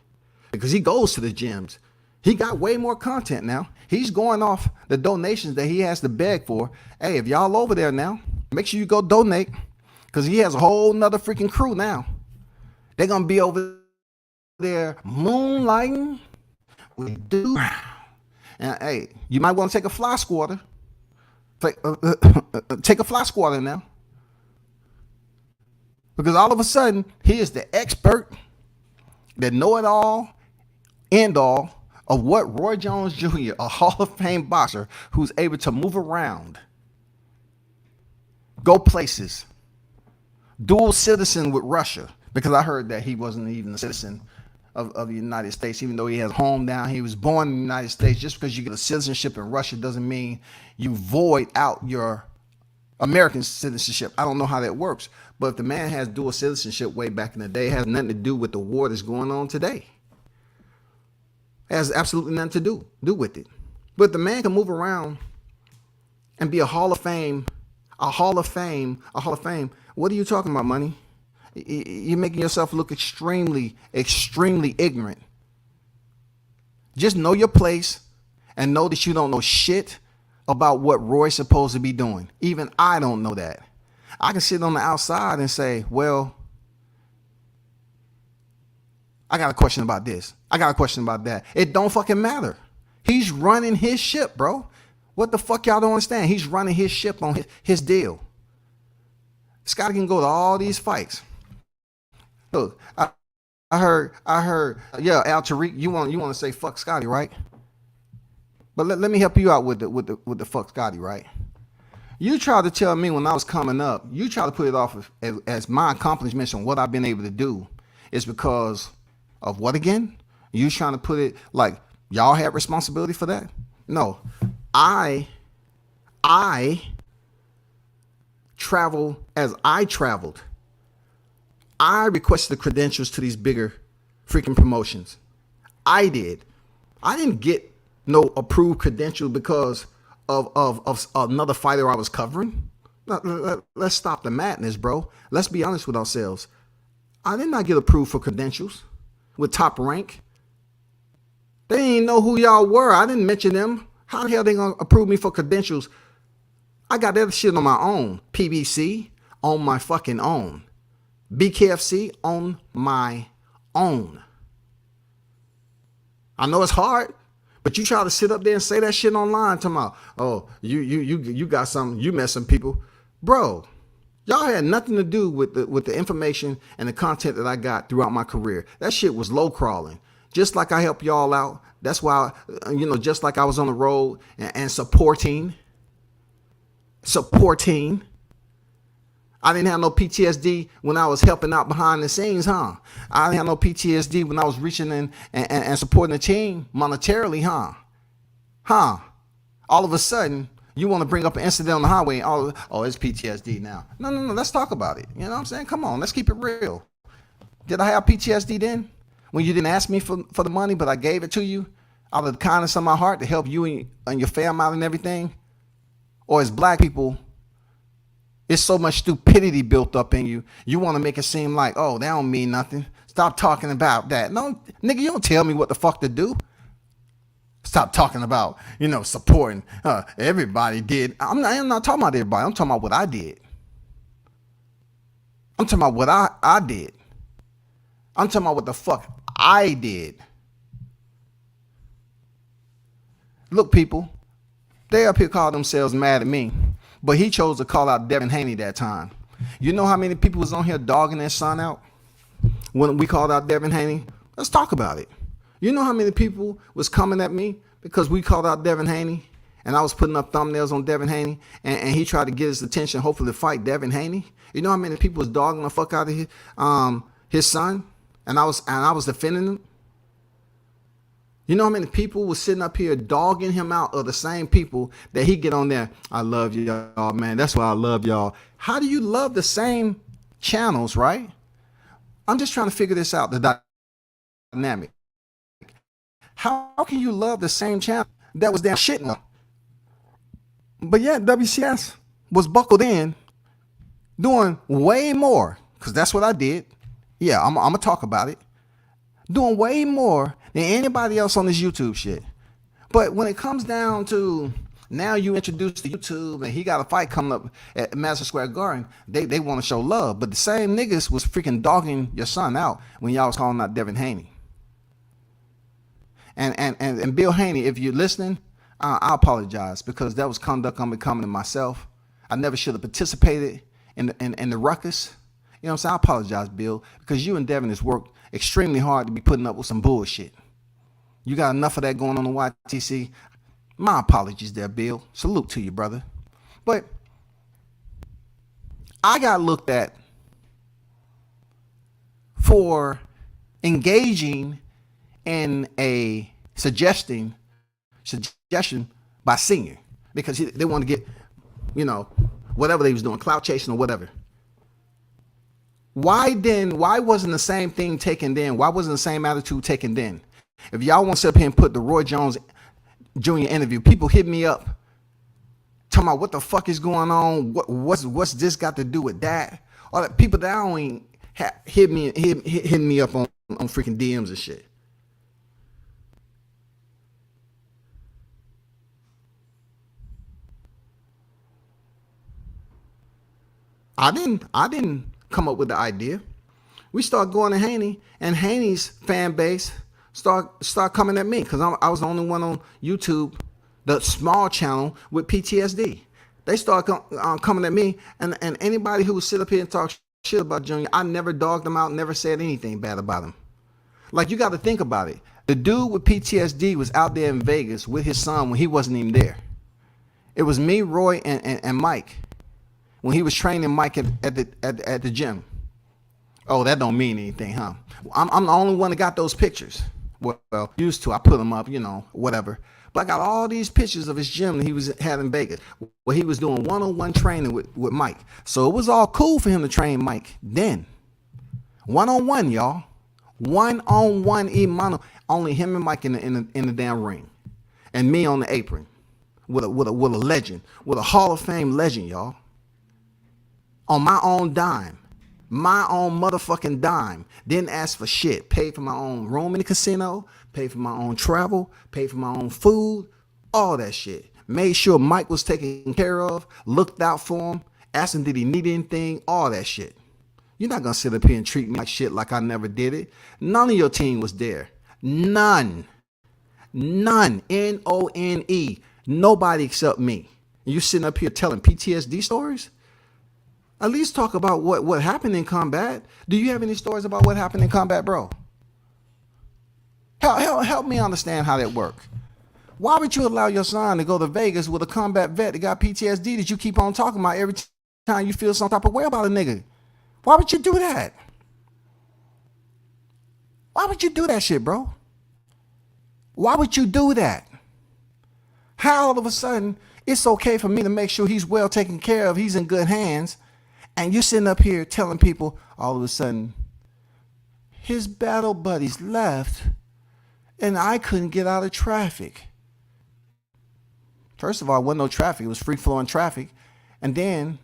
because he goes to the gyms. He got way more content now. He's going off the donations that he has to beg for. Hey, if y'all over there now, make sure you go donate, because he has a whole nother freaking crew now. They're going to be over there moonlighting with dude. And hey, you might want to take a fly squatter. Take a fly squatter now. Because all of a sudden, he is the expert, the know-it-all, end-all of what Roy Jones Jr., a Hall of Fame boxer who's able to move around, go places, dual citizen with Russia, because I heard that he wasn't even a citizen of the United States, even though he has home down. He was born in the United States. Just because you get a citizenship in Russia doesn't mean you void out your American citizenship. I don't know how that works, but if the man has dual citizenship way back in the day, it has nothing to do with the war that's going on today. It has absolutely nothing to do with it. But the man can move around and be a Hall of Fame. What are you talking about, Money? You're making yourself look extremely, extremely ignorant. Just know your place and know that you don't know shit about what Roy's supposed to be doing. Even I don't know that. I can sit on the outside and say, well, I got a question about this. I got a question about that. It don't fucking matter. He's running his ship, bro. What the fuck y'all don't understand? He's running his ship on his deal. Scotty can go to all these fights. Look, I heard, yeah, Al Tariq, you want to say fuck Scotty, right? But let me help you out with the fuck Scotty, right? You tried to tell me when I was coming up, you tried to put it off as my accomplishments and what I've been able to do is because of what again? You trying to put it like y'all had responsibility for that? No, I travel as I traveled. I requested the credentials to these bigger freaking promotions. I did. I didn't get no approved credential because of another fighter I was covering. Let's stop the madness, bro. Let's be honest with ourselves. I did not get approved for credentials with Top Rank. They didn't know who y'all were. I didn't mention them. How the hell they gonna approve me for credentials? I got that shit on my own. PBC on my fucking own. BKFC on my own. I know it's hard, but you try to sit up there and say that shit online talking about, oh, you got something, you met some people. Bro, y'all had nothing to do with the information and the content that I got throughout my career. That shit was low crawling. Just like I help y'all out. That's why, just like I was on the road and supporting. I didn't have no PTSD when I was helping out behind the scenes, huh? I didn't have no PTSD when I was reaching in and supporting the team monetarily, huh? All of a sudden, you want to bring up an incident on the highway and it's PTSD now. No, let's talk about it. You know what I'm saying? Come on, let's keep it real. Did I have PTSD then? When you didn't ask me for the money, but I gave it to you out of the kindness of my heart to help you and your family out and everything? Or as black people, it's so much stupidity built up in you. You want to make it seem like, oh, that don't mean nothing. Stop talking about that. No, nigga, you don't tell me what the fuck to do. Stop talking about, supporting. Everybody did. I'm not talking about everybody. I'm talking about what I did. I'm talking about what I did. I'm talking about what the fuck I did. Look, people, they up here call themselves mad at me, but he chose to call out Devin Haney that time. You know how many people was on here dogging that son out when we called out Devin Haney? Let's talk about it. You know how many people was coming at me because we called out Devin Haney and I was putting up thumbnails on Devin Haney and he tried to get his attention, hopefully to fight Devin Haney? You know how many people was dogging the fuck out of his son and I was defending him? You know how many people was sitting up here dogging him out of the same people that he get on there? I love y'all, man. That's why I love y'all. How do you love the same channels, right? I'm just trying to figure this out, the dynamic. How can you love the same channel that was damn shitting up? But yet WCS was buckled in doing way more, because that's what I did. Yeah, I'm going to talk about it. Doing way more than anybody else on this YouTube shit. But when it comes down to now you introduce the YouTube and he got a fight coming up at Madison Square Garden, they want to show love. But the same niggas was freaking dogging your son out when y'all was calling out Devin Haney. And Bill Haney, if you're listening, I apologize because that was conduct unbecoming to myself. I never should have participated in the ruckus. You know what I'm saying? I apologize, Bill, because you and Devin has worked extremely hard to be putting up with some bullshit. You got enough of that going on in YTC. My apologies there, Bill. Salute to you, brother. But I got looked at for engaging in a suggestion by Senior because they want to get, whatever they was doing, clout chasing or whatever. Why wasn't the same thing taken then? Why wasn't the same attitude taken then? If y'all want to sit up here and put the Roy Jones Jr. interview, people hit me up talking about what the fuck is going on, what's this got to do with that? All that people that I don't even hitting me up on freaking DMs and shit. I didn't come up with the idea. We start going to Haney, and Haney's fan base start coming at me because I was the only one on YouTube, the small channel with PTSD. They start coming at me, and anybody who would sit up here and talk shit about Junior, I never dogged them out, never said anything bad about him. Like, you got to think about it. The dude with PTSD was out there in Vegas with his son when he wasn't even there. It was me, Roy, and Mike when he was training Mike at the gym. Oh, that don't mean anything, huh? I'm the only one that got those pictures. Well, used to. I put them up, whatever. But I got all these pictures of his gym that he had in Vegas where he was doing one-on-one training with Mike. So it was all cool for him to train Mike then. One-on-one, y'all. One-on-one, Imano. Only him and Mike in the damn ring. And me on the apron with a legend, with a Hall of Fame legend, y'all. On my own dime. My own motherfucking dime. Didn't ask for shit. Paid for my own room in the casino. Paid for my own travel. Paid for my own food. All that shit. Made sure Mike was taken care of. Looked out for him. Asked him did he need anything. All that shit. You're not going to sit up here and treat me like shit like I never did it. None of your team was there. None. N-O-N-E. Nobody except me. And you sitting up here telling PTSD stories? At least talk about what happened in combat. Do you have any stories about what happened in combat, bro? Help me understand how that worked. Why would you allow your son to go to Vegas with a combat vet that got PTSD that you keep on talking about every time you feel some type of way about a nigga? Why would you do that? Why would you do that shit, bro? Why would you do that? How all of a sudden it's okay for me to make sure he's well taken care of, he's in good hands, and you're sitting up here telling people all of a sudden his battle buddies left and I couldn't get out of traffic. First of all, it wasn't no traffic. It was free-flowing traffic. And then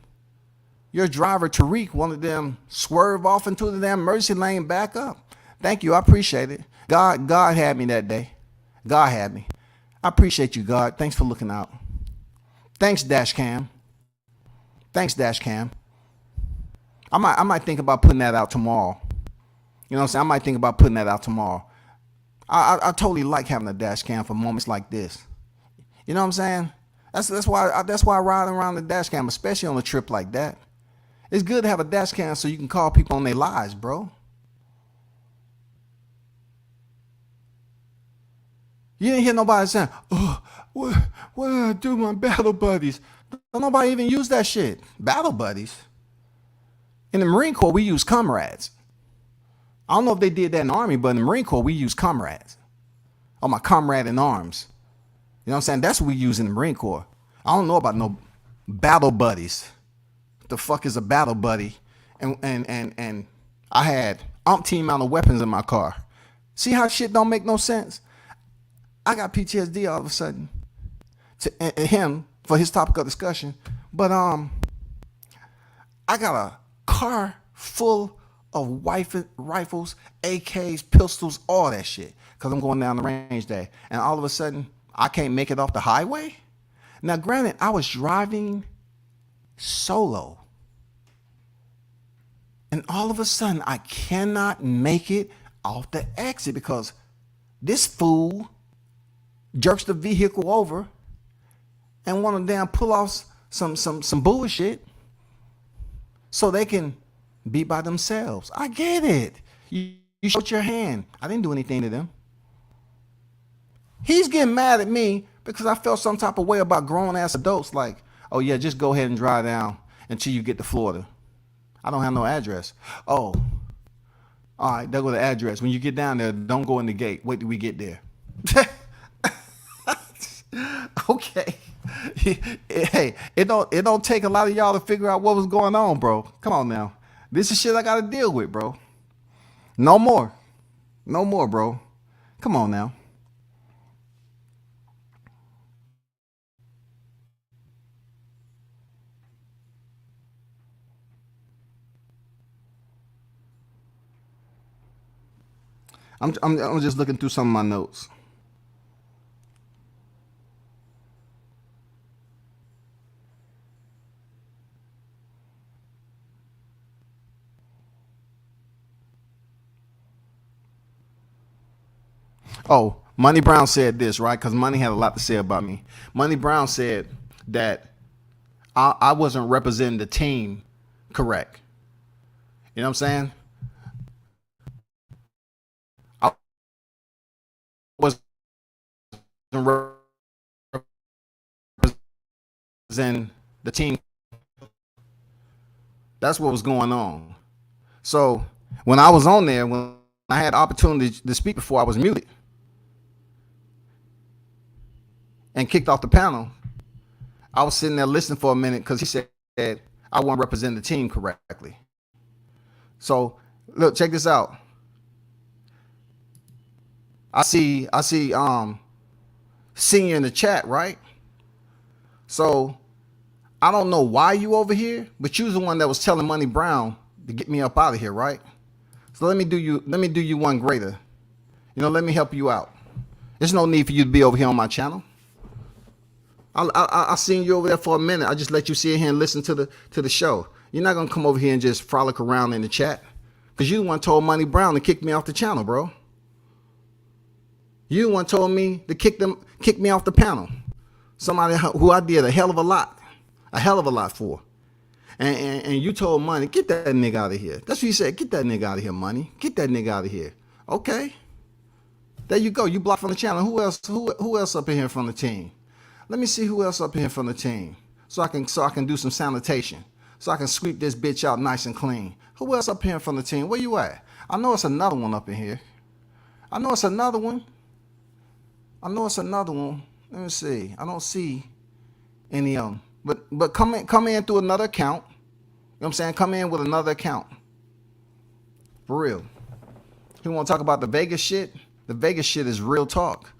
your driver, Tariq, wanted them swerve off into the damn emergency lane back up. Thank you. I appreciate it. God had me that day. God had me. I appreciate you, God. Thanks for looking out. Thanks, Dashcam. Thanks, Dashcam. I might think about putting that out tomorrow. You know what I'm saying? I might think about putting that out tomorrow. I totally like having a dash cam for moments like this. You know what I'm saying? That's why I ride around the dash cam, especially on a trip like that. It's good to have a dash cam so you can call people on their lives, bro. You didn't hear nobody saying, "Oh, what did I do with my battle buddies?" Don't nobody even use that shit. Battle buddies. In the Marine Corps, we use comrades. I don't know if they did that in the Army, but in the Marine Corps, we use comrades. Oh, my comrade in arms. You know what I'm saying? That's what we use in the Marine Corps. I don't know about no battle buddies. What the fuck is a battle buddy? And I had umpteen amount of weapons in my car. See how shit don't make no sense? I got PTSD all of a sudden to him for his topic of discussion. But I got a car full of rifles, AKs, pistols, all that shit. Because I'm going down the range day. And all of a sudden, I can't make it off the highway? Now, granted, I was driving solo. And all of a sudden, I cannot make it off the exit because this fool jerks the vehicle over and want to damn pull off some bullshit so they can be by themselves. I get it. You showed your hand. I didn't do anything to them. He's getting mad at me because I felt some type of way about grown-ass adults like, oh, yeah, just go ahead and drive down until you get to Florida. I don't have no address. Oh, all right, there go the address. When you get down there, don't go in the gate. Wait till we get there. Okay. Hey, it don't take a lot of y'all to figure out what was going on, bro. Come on now. This is shit I gotta deal with, bro. No more. No more, bro. Come on now. I'm just looking through some of my notes. Oh, Money Brown said this, right? Because Money had a lot to say about me. Money Brown said that I wasn't representing the team correct. You know what I'm saying? I wasn't representing the team. That's what was going on. So when I was on there, when I had opportunity to speak before I was muted and kicked off the panel, I was sitting there listening for a minute because he said I wasn't representing the team correctly. So look, check this out. I see Senior in the chat, right? So I don't know why you over here, but you was the one that was telling Money Brown to get me up out of here, right? So let me do you one greater. You know, let me help you out. There's no need for you to be over here on my channel. I seen you over there for a minute. I just let you sit here and listen to the show. You're not gonna come over here and just frolic around in the chat because you the one told Money Brown to kick me off the channel, bro. You the one told me to kick me off the panel. Somebody who I did a hell of a lot for. And you told Money, get that nigga out of here. That's what you said. Get that nigga out of here, Money. Get that nigga out of here. Okay. There you go. You blocked from the channel. Who else up in here from the team? Let me see who else up in here from the team. So I can do some sanitation. So I can sweep this bitch out nice and clean. Who else up here from the team? Where you at? I know it's another one up in here. I know it's another one. Let me see. I don't see any of them. But come in through another account. You know what I'm saying? Come in with another account. For real. You want to talk about the Vegas shit? The Vegas shit is real talk.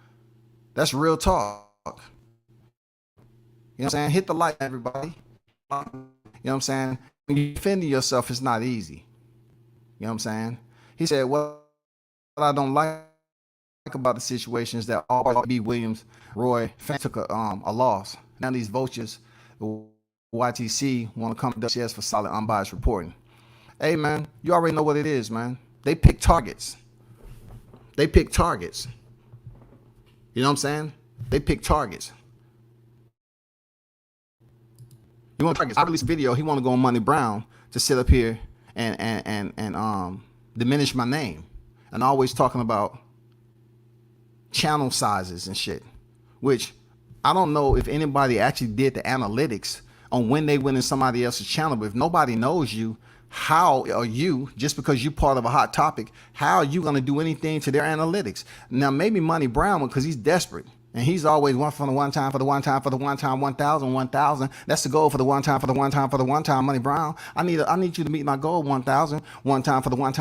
That's real talk. You know what I'm saying? Hit the like, everybody. You know what I'm saying? When you defend yourself, it's not easy. You know what I'm saying? He said, what I don't like about the situation is that all B. Williams, Roy, took a loss. Now these vultures, the YTC, want to come to WCS for solid unbiased reporting. Hey, man, you already know what it is, man. They pick targets. You know what I'm saying? They pick targets. You want targets? I released a video. He want to go on Money Brown to sit up here and diminish my name, and always talking about channel sizes and shit, which I don't know if anybody actually did the analytics on when they went in somebody else's channel. But if nobody knows you, how are you, just because you're part of a hot topic, how are you going to do anything to their analytics? Now, maybe Money Brown, because he's desperate. And he's always one for the one time, 1,000. That's the goal for the one time, Money Brown. I need you to meet my goal, 1,000, one time for the one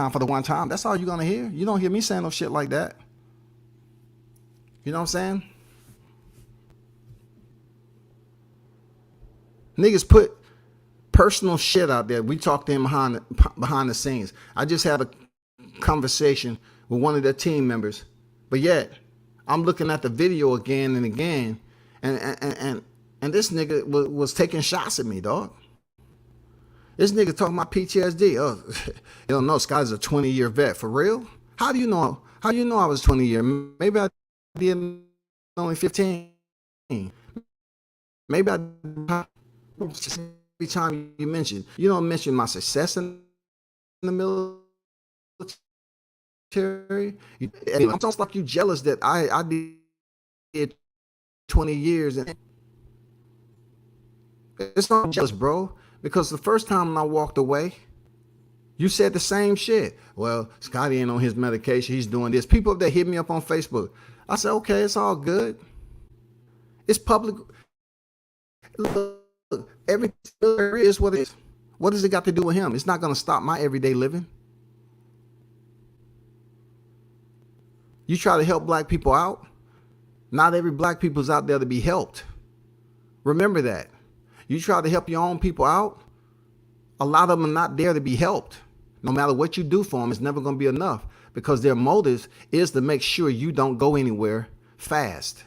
time. That's all you're going to hear. You don't hear me saying no shit like that. You know what I'm saying? Niggas put personal shit out there. We talk to him behind the scenes. I just had a conversation with one of their team members, but yet I'm looking at the video again and again, and this nigga was taking shots at me, dog. This nigga talking about PTSD. Oh, you don't know, Scotty's a 20-year vet. For real? How do you know? How do you know I was 20 years? Maybe I did only 15. Maybe I every time you don't mention my success in the military. It's almost like you jealous that I did 20 years. And it's not jealous, bro. Because the first time I walked away, you said the same shit. Well, Scotty ain't on his medication. He's doing this. People that hit me up on Facebook. I said, okay, it's all good. It's public. Look, everything is what it is. What does it got to do with him? It's not going to stop my everyday living. You try to help black people out. Not every black people's out there to be helped. Remember that. You try to help your own people out, a lot of them are not there to be helped. No matter what you do for them, it's never going to be enough because their motive is to make sure you don't go anywhere fast.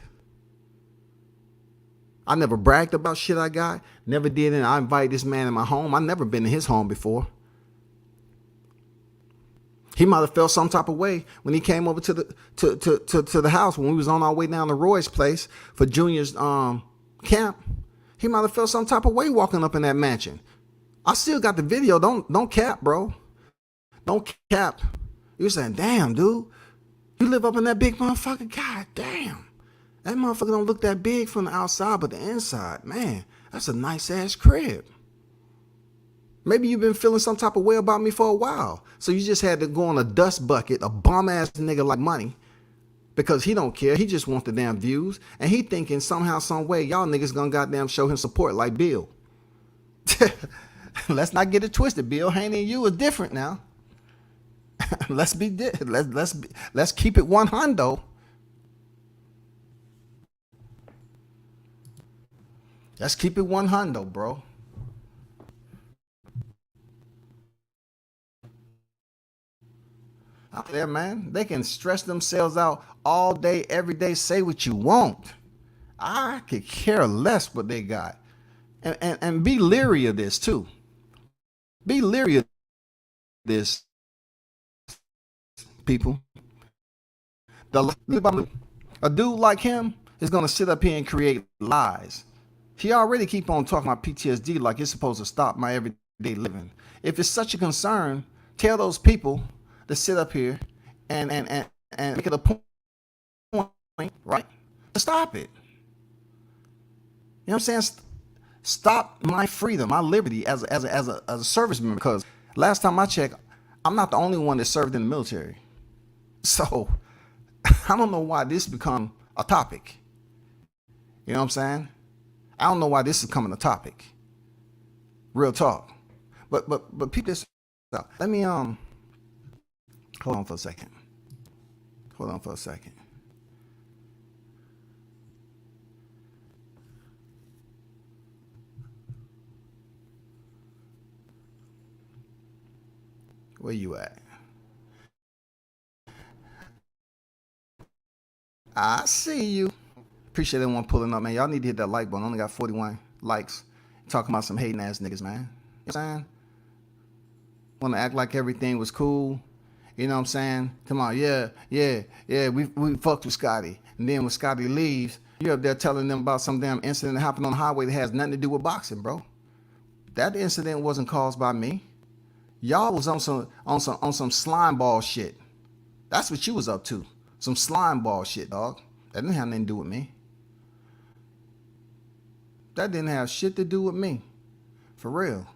I never bragged about shit I got, never did it. I invited this man in my home. I've never been in his home before. He might have felt some type of way when he came over to the house when we was on our way down to Roy's place for Junior's camp. He might have felt some type of way walking up in that mansion. I still got the video. Don't cap, bro. Don't cap. You're saying, damn, dude, you live up in that big motherfucker. God damn. That motherfucker don't look that big from the outside, but the inside, man, that's a nice ass crib. Maybe you've been feeling some type of way about me for a while. So you just had to go on a dust bucket, a bum ass nigga like Money. Because he don't care. He just wants the damn views. And he thinking somehow, some way, y'all niggas gonna goddamn show him support like Bill. Let's not get it twisted. Bill Haney and you are different now. Let's keep it 100. Let's keep it 100, bro. Out there, man, they can stress themselves out all day, every day, say what you want. I could care less what they got. And be leery of this, too. Be leery of this, people. A dude like him is going to sit up here and create lies. He already keep on talking about PTSD like it's supposed to stop my everyday living. If it's such a concern, tell those people to sit up here and make it a point, right? To stop it. You know what I'm saying? Stop my freedom, my liberty as a serviceman. Because last time I checked, I'm not the only one that served in the military. So I don't know why this become a topic. You know what I'm saying? I don't know why this is becoming a topic. Real talk. But peep this out. Let me hold on for a second. Where you at? I see you. Appreciate everyone pulling up, man. Y'all need to hit that like button. I only got 41 likes. Talking about some hating ass niggas, man. You know what I'm saying? Want to act like everything was cool. You know what I'm saying? Come on, yeah. We fucked with Scotty. And then when Scotty leaves, you're up there telling them about some damn incident that happened on the highway that has nothing to do with boxing, bro. That incident wasn't caused by me. Y'all was on some slime ball shit. That's what you was up to. Some slime ball shit, dog. That didn't have nothing to do with me. That didn't have shit to do with me. For real.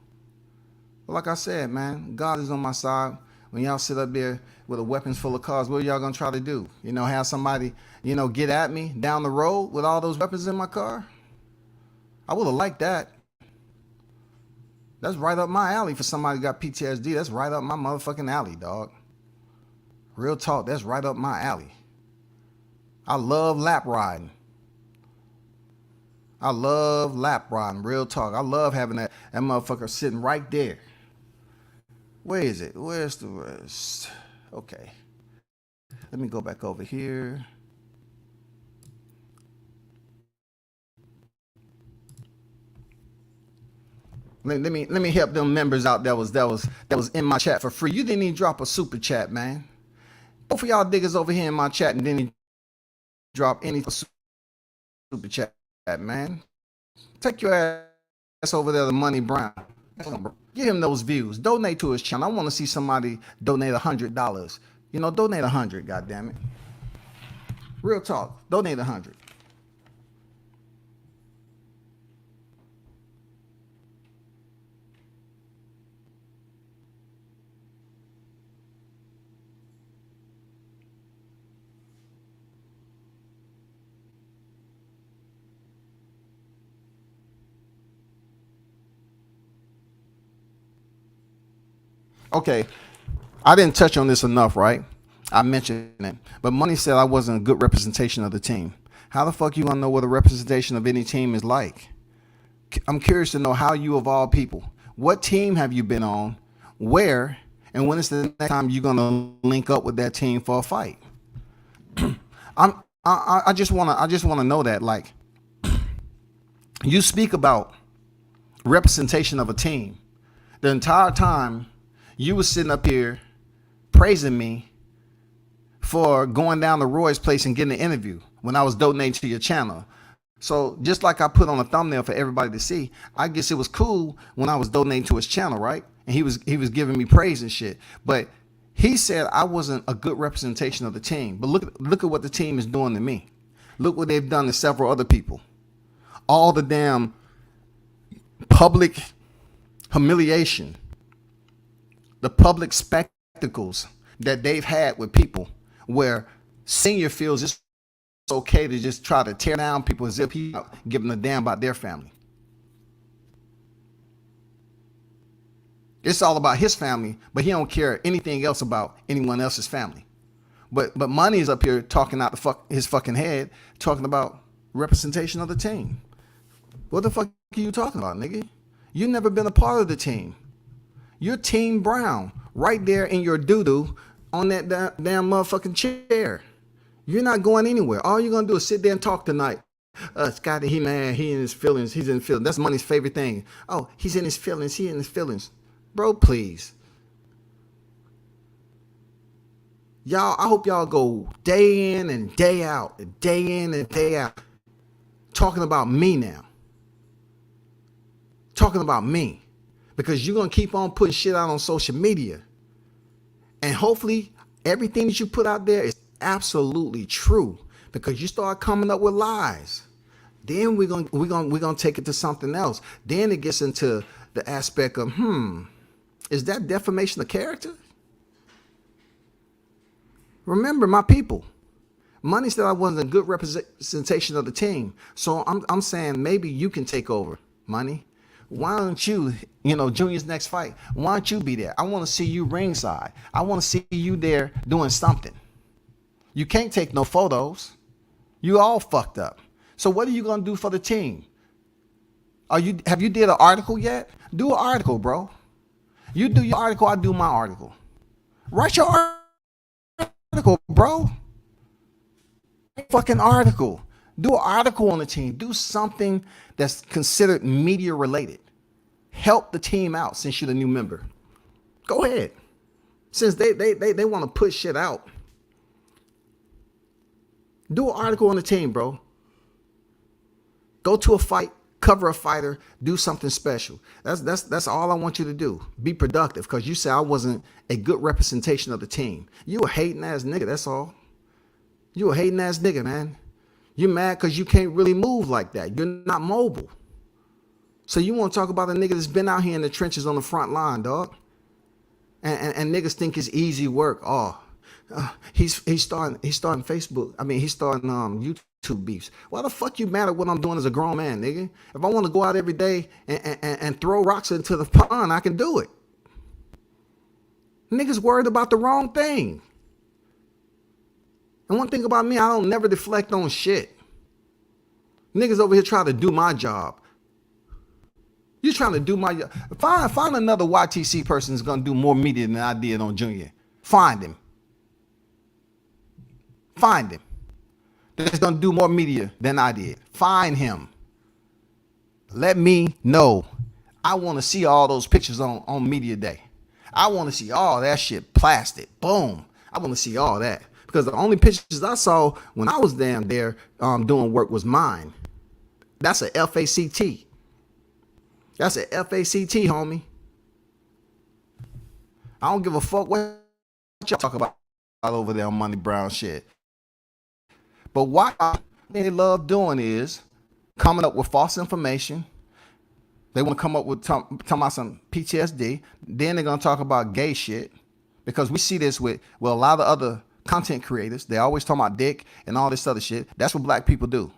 But like I said, man, God is on my side. When y'all sit up there with a weapons full of cars, what are y'all gonna try to do? You know, have somebody, get at me down the road with all those weapons in my car? I would have liked that. That's right up my alley for somebody who got PTSD. That's right up my motherfucking alley, dog. Real talk, that's right up my alley. I love lap riding. I love lap riding, real talk. I love having that motherfucker sitting right there. Where is it? Where's the rest? Okay. Let me go back over here. Let me help them members out that was in my chat for free. You didn't even drop a super chat, man. Both of y'all niggas over here in my chat and didn't drop any super chat, man. Take your ass over there to Money Brown. Give him those views. Donate to his channel. I want to see somebody donate $100. You know, donate 100. Goddamn it. Real talk. Donate 100. Okay, I didn't touch on this enough, right? I mentioned it, but Money said I wasn't a good representation of the team. How the fuck you gonna know what a representation of any team is like? I'm curious to know how you of all people, what team have you been on, where, and when is the next time you're gonna link up with that team for a fight? I just wanna know that. Like, you speak about representation of a team. The entire time you was sitting up here praising me for going down to Roy's place and getting an interview when I was donating to your channel. So just like I put on a thumbnail for everybody to see, I guess it was cool when I was donating to his channel, right? And he was giving me praise and shit. But he said I wasn't a good representation of the team. But look at what the team is doing to me. Look what they've done to several other people. All the damn public humiliation, the public spectacles that they've had with people, where Senior feels it's okay to just try to tear down people as if he's not giving a damn about their family. It's all about his family, but he don't care anything else about anyone else's family. But Money is up here talking out his fucking head, talking about representation of the team. What the fuck are you talking about, nigga? You've never been a part of the team. You're Team Brown, right there in your doo-doo on that damn motherfucking chair. You're not going anywhere. All you're gonna do is sit there and talk tonight. Scotty, he mad, he in his feelings, he's in feelings. That's Money's favorite thing. Oh, he's in his feelings, he in his feelings. Bro, please. Y'all, I hope y'all go day in and day out, talking about me now. Talking about me. Because you're going to keep on putting shit out on social media. And hopefully everything that you put out there is absolutely true. Because you start coming up with lies. Then we're gonna take it to something else. Then it gets into the aspect of, is that defamation of character? Remember, my people, Money said I wasn't a good representation of the team. So I'm saying maybe you can take over, Money. Why don't you, Junior's next fight, why don't you be there? I want to see you ringside. I want to see you there doing something. You can't take no photos. You all fucked up. So what are you going to do for the team? Have you did an article yet? Do an article, bro. You do your article, I do my article. Write your article, bro. Fucking article. Do an article on the team. Do something that's considered media related. Help the team out since you're the new member. Go ahead. Since they want to put shit out. Do an article on the team, bro. Go to a fight, cover a fighter, do something special. That's all I want you to do. Be productive, because you say I wasn't a good representation of the team. You a hating ass nigga, that's all. You a hating ass nigga, man. You mad because you can't really move like that. You're not mobile. So you want to talk about a nigga that's been out here in the trenches on the front line, dog. And niggas think it's easy work. He's starting Facebook. I mean, he's starting YouTube beefs. Why the fuck you mad at what I'm doing as a grown man, nigga? If I want to go out every day and throw rocks into the pond, I can do it. Niggas worried about the wrong thing. And one thing about me, I don't never deflect on shit. Niggas over here trying to do my job. You trying to do my job. Find another YTC person that's going to do more media than I did on Junior. Find him. Find him. That's going to do more media than I did. Find him. Let me know. I want to see all those pictures on media day. I want to see all that shit plastered. Boom. I want to see all that. Because the only pictures I saw when I was down there doing work was mine. That's a FACT. That's a FACT, homie. I don't give a fuck what y'all talk about over there on Money Brown shit. But what they love doing is coming up with false information. They want to come up with talking about some PTSD. Then they're going to talk about gay shit. Because we see this with, well, a lot of other content creators. They always talk about dick and all this other shit. That's what black people do.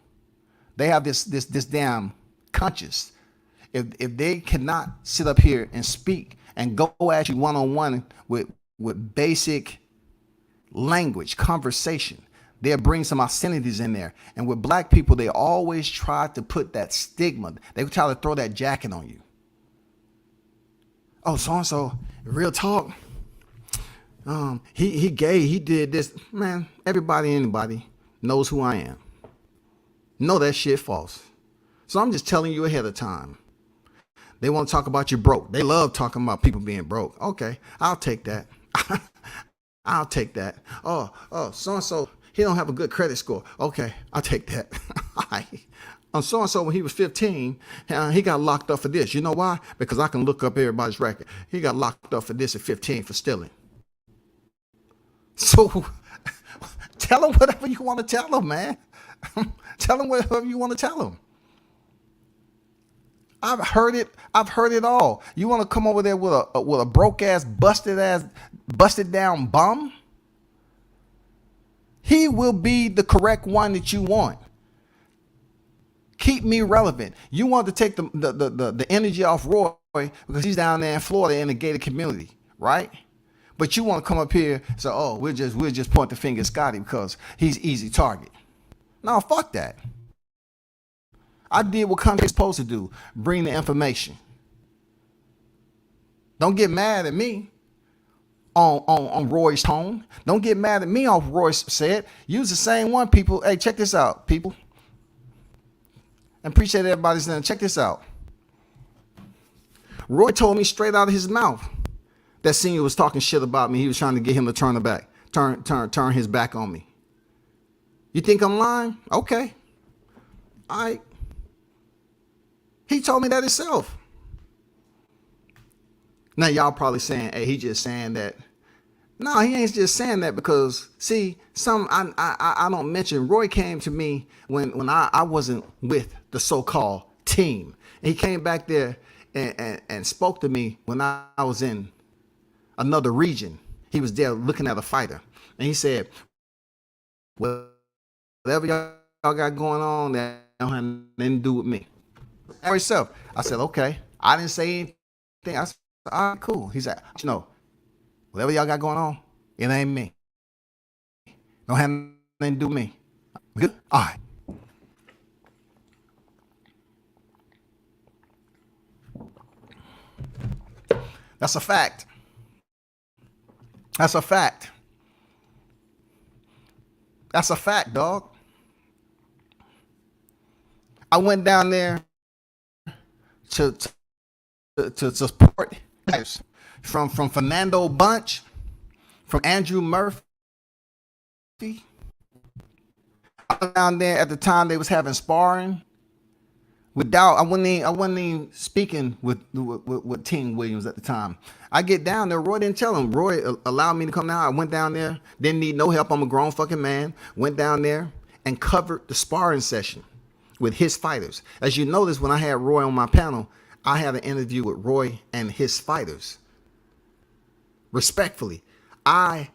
They have this damn conscience. If they cannot sit up here and speak and go at you one-on-one with basic language, conversation, they'll bring some obscenities in there. And with black people, they always try to put that stigma. They try to throw that jacket on you. Oh, so-and-so, real talk. He gay, he did this. Man, anybody knows who I am. Know that shit false. So I'm just telling you ahead of time. They want to talk about you broke. They love talking about people being broke. Okay, I'll take that. I'll take that. Oh, so-and-so, he don't have a good credit score. Okay, I'll take that. So-and-so, when he was 15, he got locked up for this. You know why? Because I can look up everybody's record. He got locked up for this at 15 for stealing. So tell him whatever you want to tell him, man. Tell him whatever you want to tell him. I've heard it all. You want to come over there with a broke ass, busted down bum? He will be the correct one that you want. Keep me relevant. You want to take the energy off Roy because he's down there in Florida in a gated community, right? But you want to come up here and say, oh, we'll just point the finger at Scotty because he's easy target. No, fuck that. I did what country's supposed to do. Bring the information. Don't get mad at me on Roy's tone. Don't get mad at me off Roy's said. Use the same one, people. Hey, check this out, people. I appreciate everybody's saying, check this out. Roy told me straight out of his mouth that senior was talking shit about me. He was trying to get him to turn his back on me. You think I'm lying? Okay. All right. He told me that himself. Now y'all probably saying, hey, he just saying that. No, he ain't just saying that because see, I don't mention. Roy came to me when I wasn't with the so-called team. And he came back there and spoke to me when I was in another region. He was there looking at a fighter. And he said, whatever y'all got going on, that don't have nothing to do with me. For himself. I said, okay. I didn't say anything. I said, all right, cool. He said, you know, whatever y'all got going on, it ain't me. Don't have nothing to do with me. Good? All right. That's a fact. That's a fact. That's a fact, dog. I went down there to support from Fernando Bunch, from Andrew Murphy. I was down there at the time they was having sparring. Without, I wasn't even speaking with Team Williams at the time. I get down there. Roy didn't tell him. Roy allowed me to come down. I went down there. Didn't need no help. I'm a grown fucking man. Went down there and covered the sparring session with his fighters. As you notice, when I had Roy on my panel, I had an interview with Roy and his fighters. Respectfully, I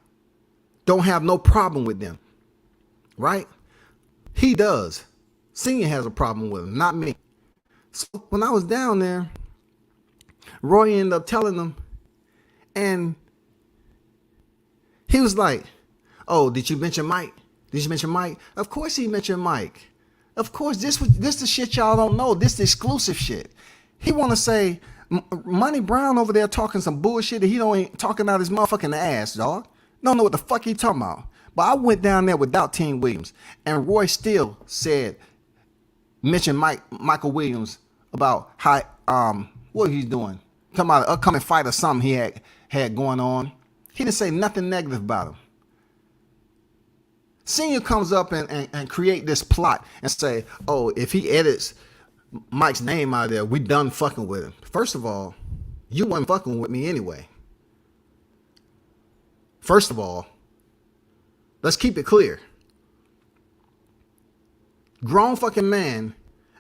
don't have no problem with them. Right? He does. Senior has a problem with him, not me. So when I was down there, Roy ended up telling them, and he was like, oh, did you mention Mike? Did you mention Mike? Of course he mentioned Mike. Of course, this the shit y'all don't know. This the exclusive shit. He want to say Money Brown over there talking some bullshit that he don't ain't talking out his motherfucking ass, dog. Don't know what the fuck he talking about. But I went down there without Team Williams, and Roy still mentioned Michael Williams about how what he's doing, talking about an upcoming fight or something he had going on. He didn't say nothing negative about him. Senior comes up and create this plot and say, oh, if he edits Mike's name out of there, we done fucking with him. First of all, you wasn't fucking with me anyway. First of all, let's keep it clear. Grown fucking man,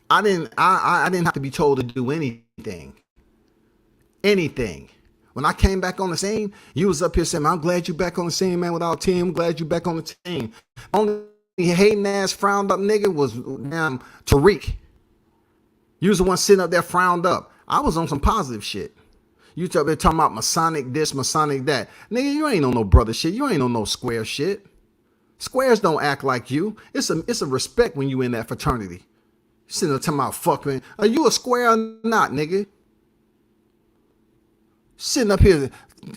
I didn't have to be told to do anything. Anything. When I came back on the scene, you was up here saying, I'm glad you back on the scene, man, with our team. I'm glad you back on the team. Only hating ass frowned up nigga was damn Tariq. You was the one sitting up there frowned up. I was on some positive shit. You up there talking about Masonic this, Masonic that. Nigga, you ain't on no brother shit. You ain't on no square shit. Squares don't act like you. It's a respect when you in that fraternity. Sitting there talking about fucking, are you a square or not, nigga? Sitting up here,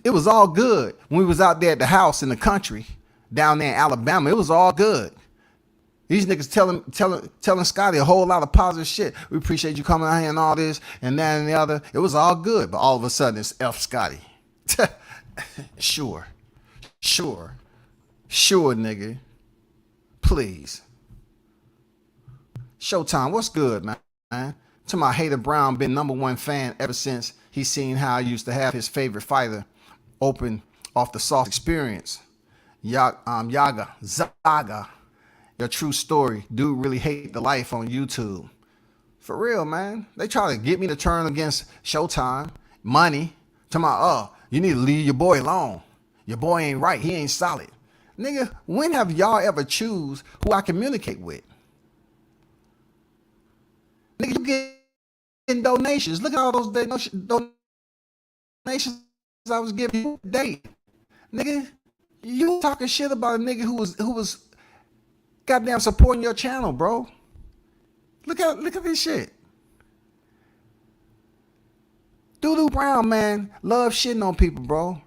it was all good when we was out there at the house in the country down there in Alabama. It was all good. These niggas telling Scotty a whole lot of positive shit. We appreciate you coming out here and all this and that and the other. It was all good, but all of a sudden it's F Scotty. Sure, nigga. Please. Showtime, what's good, man? To my Hater Brown, been #1 fan ever since he seen how I used to have his favorite fighter open off the Sauce Experience. Zaga, your true story. Dude really hate the life on YouTube. For real, man. They try to get me to turn against Showtime, Money. To my, you need to leave your boy alone. Your boy ain't right. He ain't solid. Nigga, when have y'all ever choose who I communicate with? Nigga, you getting donations. Look at all those donations I was giving you today. Nigga, you talking shit about a nigga who was goddamn supporting your channel, bro. Look at this shit. Doodoo Brown, man, love shitting on people, bro.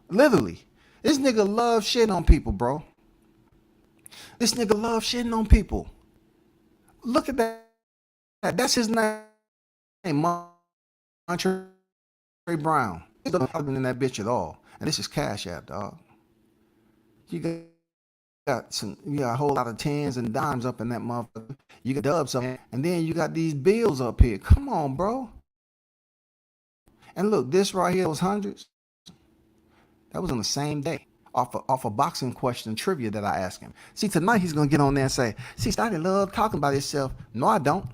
Literally. This nigga love shitting on people, bro. This nigga love shitting on people. Look at that. That's his name, Montre Brown. He doesn't have in that bitch at all. And this is Cash App, dog. You got a whole lot of tens and dimes up in that motherfucker. You got dubs up, and then you got these bills up here. Come on, bro. And look, this right here was hundreds. That was on the same day. Off a boxing question trivia that I asked him. See, tonight he's gonna get on there and say, see, Scotty love talking about himself. No, I don't.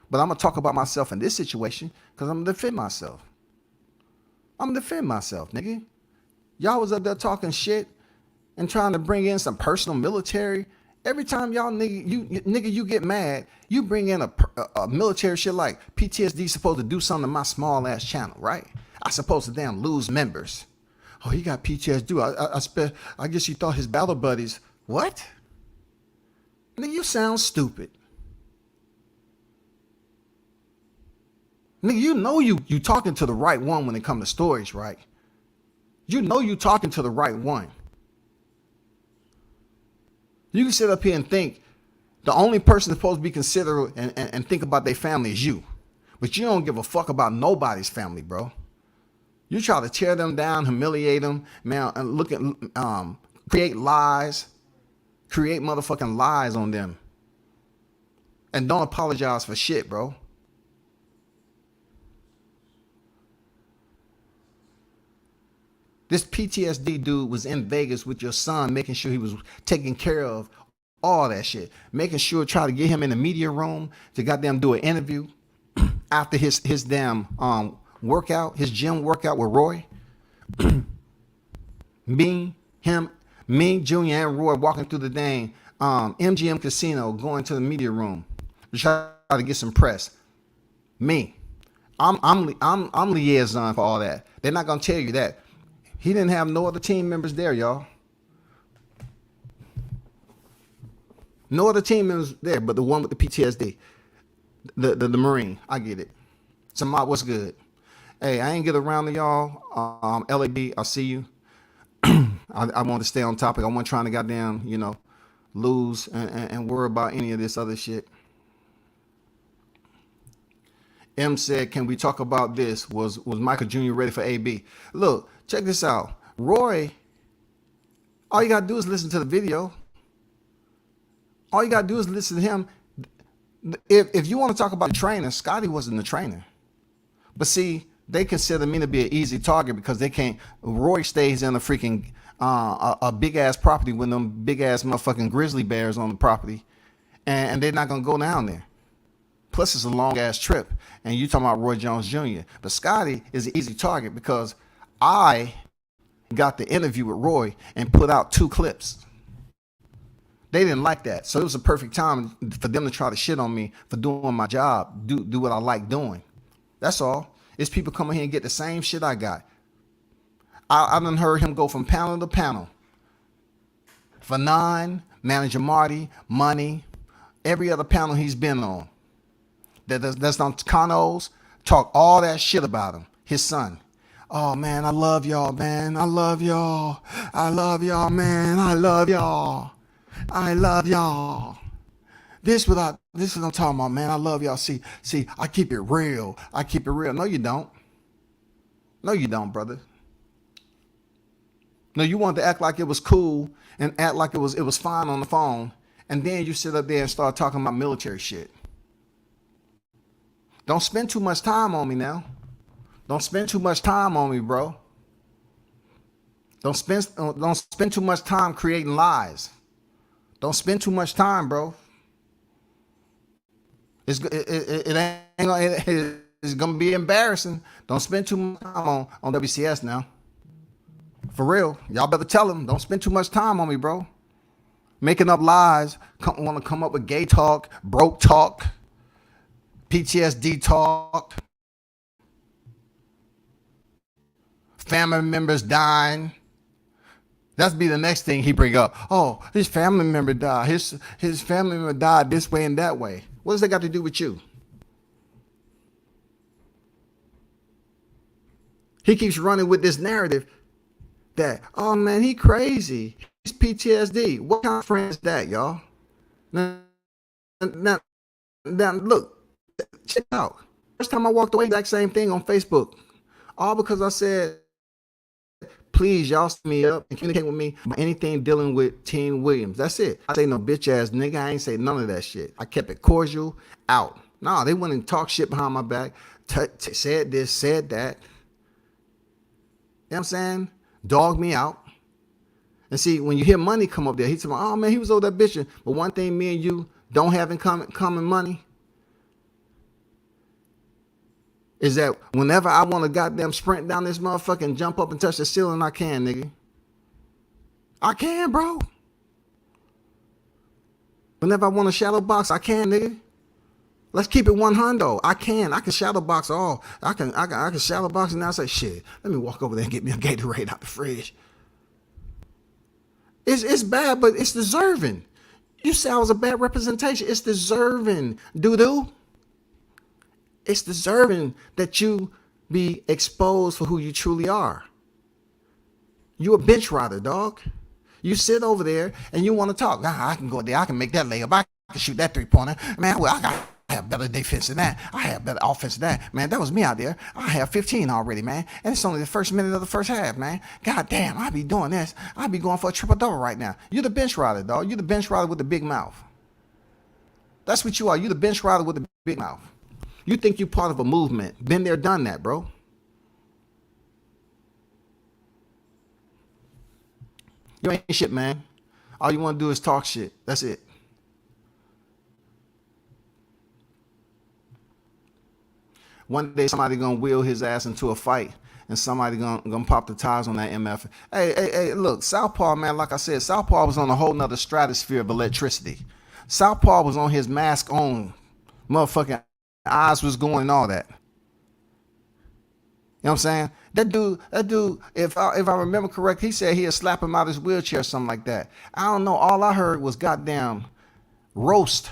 But I'm gonna talk about myself in this situation because I'm gonna defend myself. Nigga. Y'all was up there talking shit and trying to bring in some personal military. Every time y'all you get mad, you bring in a military shit like PTSD supposed to do something to my small ass channel, right? I supposed to damn lose members. Oh, he got PTSD. I guess he thought his battle buddies. What? Nigga, you sound stupid. Nigga, you know you talking to the right one when it comes to stories, right? You know you talking to the right one. You can sit up here and think the only person supposed to be considerate and think about their family is you. But you don't give a fuck about nobody's family, bro. You try to tear them down, humiliate them, man, and create lies, create motherfucking lies on them. And don't apologize for shit, bro. This PTSD dude was in Vegas with your son, making sure he was taking care of all that shit. Making sure, try to get him in the media room to goddamn do an interview after his damn workout, his gym workout with Roy. me, Junior, and Roy walking through the dang MGM casino, going to the media room to try to get some press. Me, I'm liaison for all that. They're not gonna tell you that. He didn't have no other team members there, y'all. No other team was there but the one with the PTSD. The Marine. I get it. Samad, what's good? Hey, I ain't get around to y'all. LAB, I see you. I want to stay on topic. I wasn't trying to goddamn, lose and worry about any of this other shit. M said, can we talk about this? Was Michael Jr. ready for AB? Look, check this out. Roy, all you got to do is listen to the video. All you got to do is listen to him. If you want to talk about the trainer, Scotty wasn't the trainer. But see, they consider me to be an easy target because they can't. Roy stays in a freaking a big ass property with them big ass motherfucking grizzly bears on the property, and they're not gonna go down there. Plus, it's a long ass trip, and you talking about Roy Jones Jr. But Scotty is an easy target because I got the interview with Roy and put out 2 clips. They didn't like that, so it was a perfect time for them to try to shit on me for doing my job, do what I like doing. That's all. It's people coming here and get the same shit I got. I done heard him go from panel to panel. Fanon, Manager Marty, Monnie, every other panel he's been on. That's on Conos, talk all that shit about him, his son. Oh man, I love y'all, man. I love y'all. I love y'all, man. I love y'all. I love y'all. This is what I'm talking about, man. I love y'all. See, I keep it real. I keep it real. No, you don't. No, you don't, brother. No, you wanted to act like it was cool and act like it was fine on the phone, and then you sit up there and start talking about military shit. Don't spend too much time on me now. Don't spend too much time on me, bro. Don't spend too much time creating lies. Don't spend too much time, bro. It's gonna be embarrassing. Don't spend too much time on WCS now. For real, y'all better tell them. Don't spend too much time on me, bro. Making up lies. Want to come up with gay talk, broke talk, PTSD talk, family members dying. That'd be the next thing he bring up. Oh, his family member died. His family member died this way and that way. What does that got to do with you? He keeps running with this narrative that, oh man, he crazy. He's PTSD. What kind of friend is that, y'all? Now look, check it out. First time I walked away, exact same thing on Facebook. All because I said, please, y'all send me up and communicate with me about anything dealing with Team Williams. That's it. I say no bitch ass nigga. I ain't say none of that shit. I kept it cordial out. Nah, they wouldn't talk shit behind my back. Said this, said that. You know what I'm saying? Dog me out. And see, when you hear Money come up there, he's saying, oh man, he was over there bitching. But one thing me and you don't have in common, Money, is that whenever I want to goddamn sprint down this motherfucker and jump up and touch the ceiling, I can, nigga. I can, bro. Whenever I want to shadow box, I can, nigga. Let's keep it 100. I can shadow box all. I can shadow box and now say, shit, let me walk over there and get me a Gatorade out the fridge. It's bad, but it's deserving. You say I was a bad representation. It's deserving, doo-doo. It's deserving that you be exposed for who you truly are. You a bench rider, dog. You sit over there and you want to talk. Nah, I can go there. I can make that layup. I can shoot that 3-pointer. Man, well, I have better defense than that. I have better offense than that. Man, that was me out there. I have 15 already, man. And it's only the first minute of the first half, man. God damn, I be doing this. I be going for a triple-double right now. You're the bench rider, dog. You're the bench rider with the big mouth. That's what you are. You're the bench rider with the big mouth. You think you're part of a movement. Been there, done that, bro. You ain't shit, man. All you want to do is talk shit. That's it. One day somebody gonna wheel his ass into a fight and somebody gonna pop the tires on that MF. Hey, look, Southpaw, man, like I said, Southpaw was on a whole nother stratosphere of electricity. Southpaw was on his mask on. Motherfucking eyes was going and all that. You know what I'm saying? That dude, if I remember correct, he said he'd slap him out of his wheelchair or something like that. I don't know. All I heard was goddamn, Roast,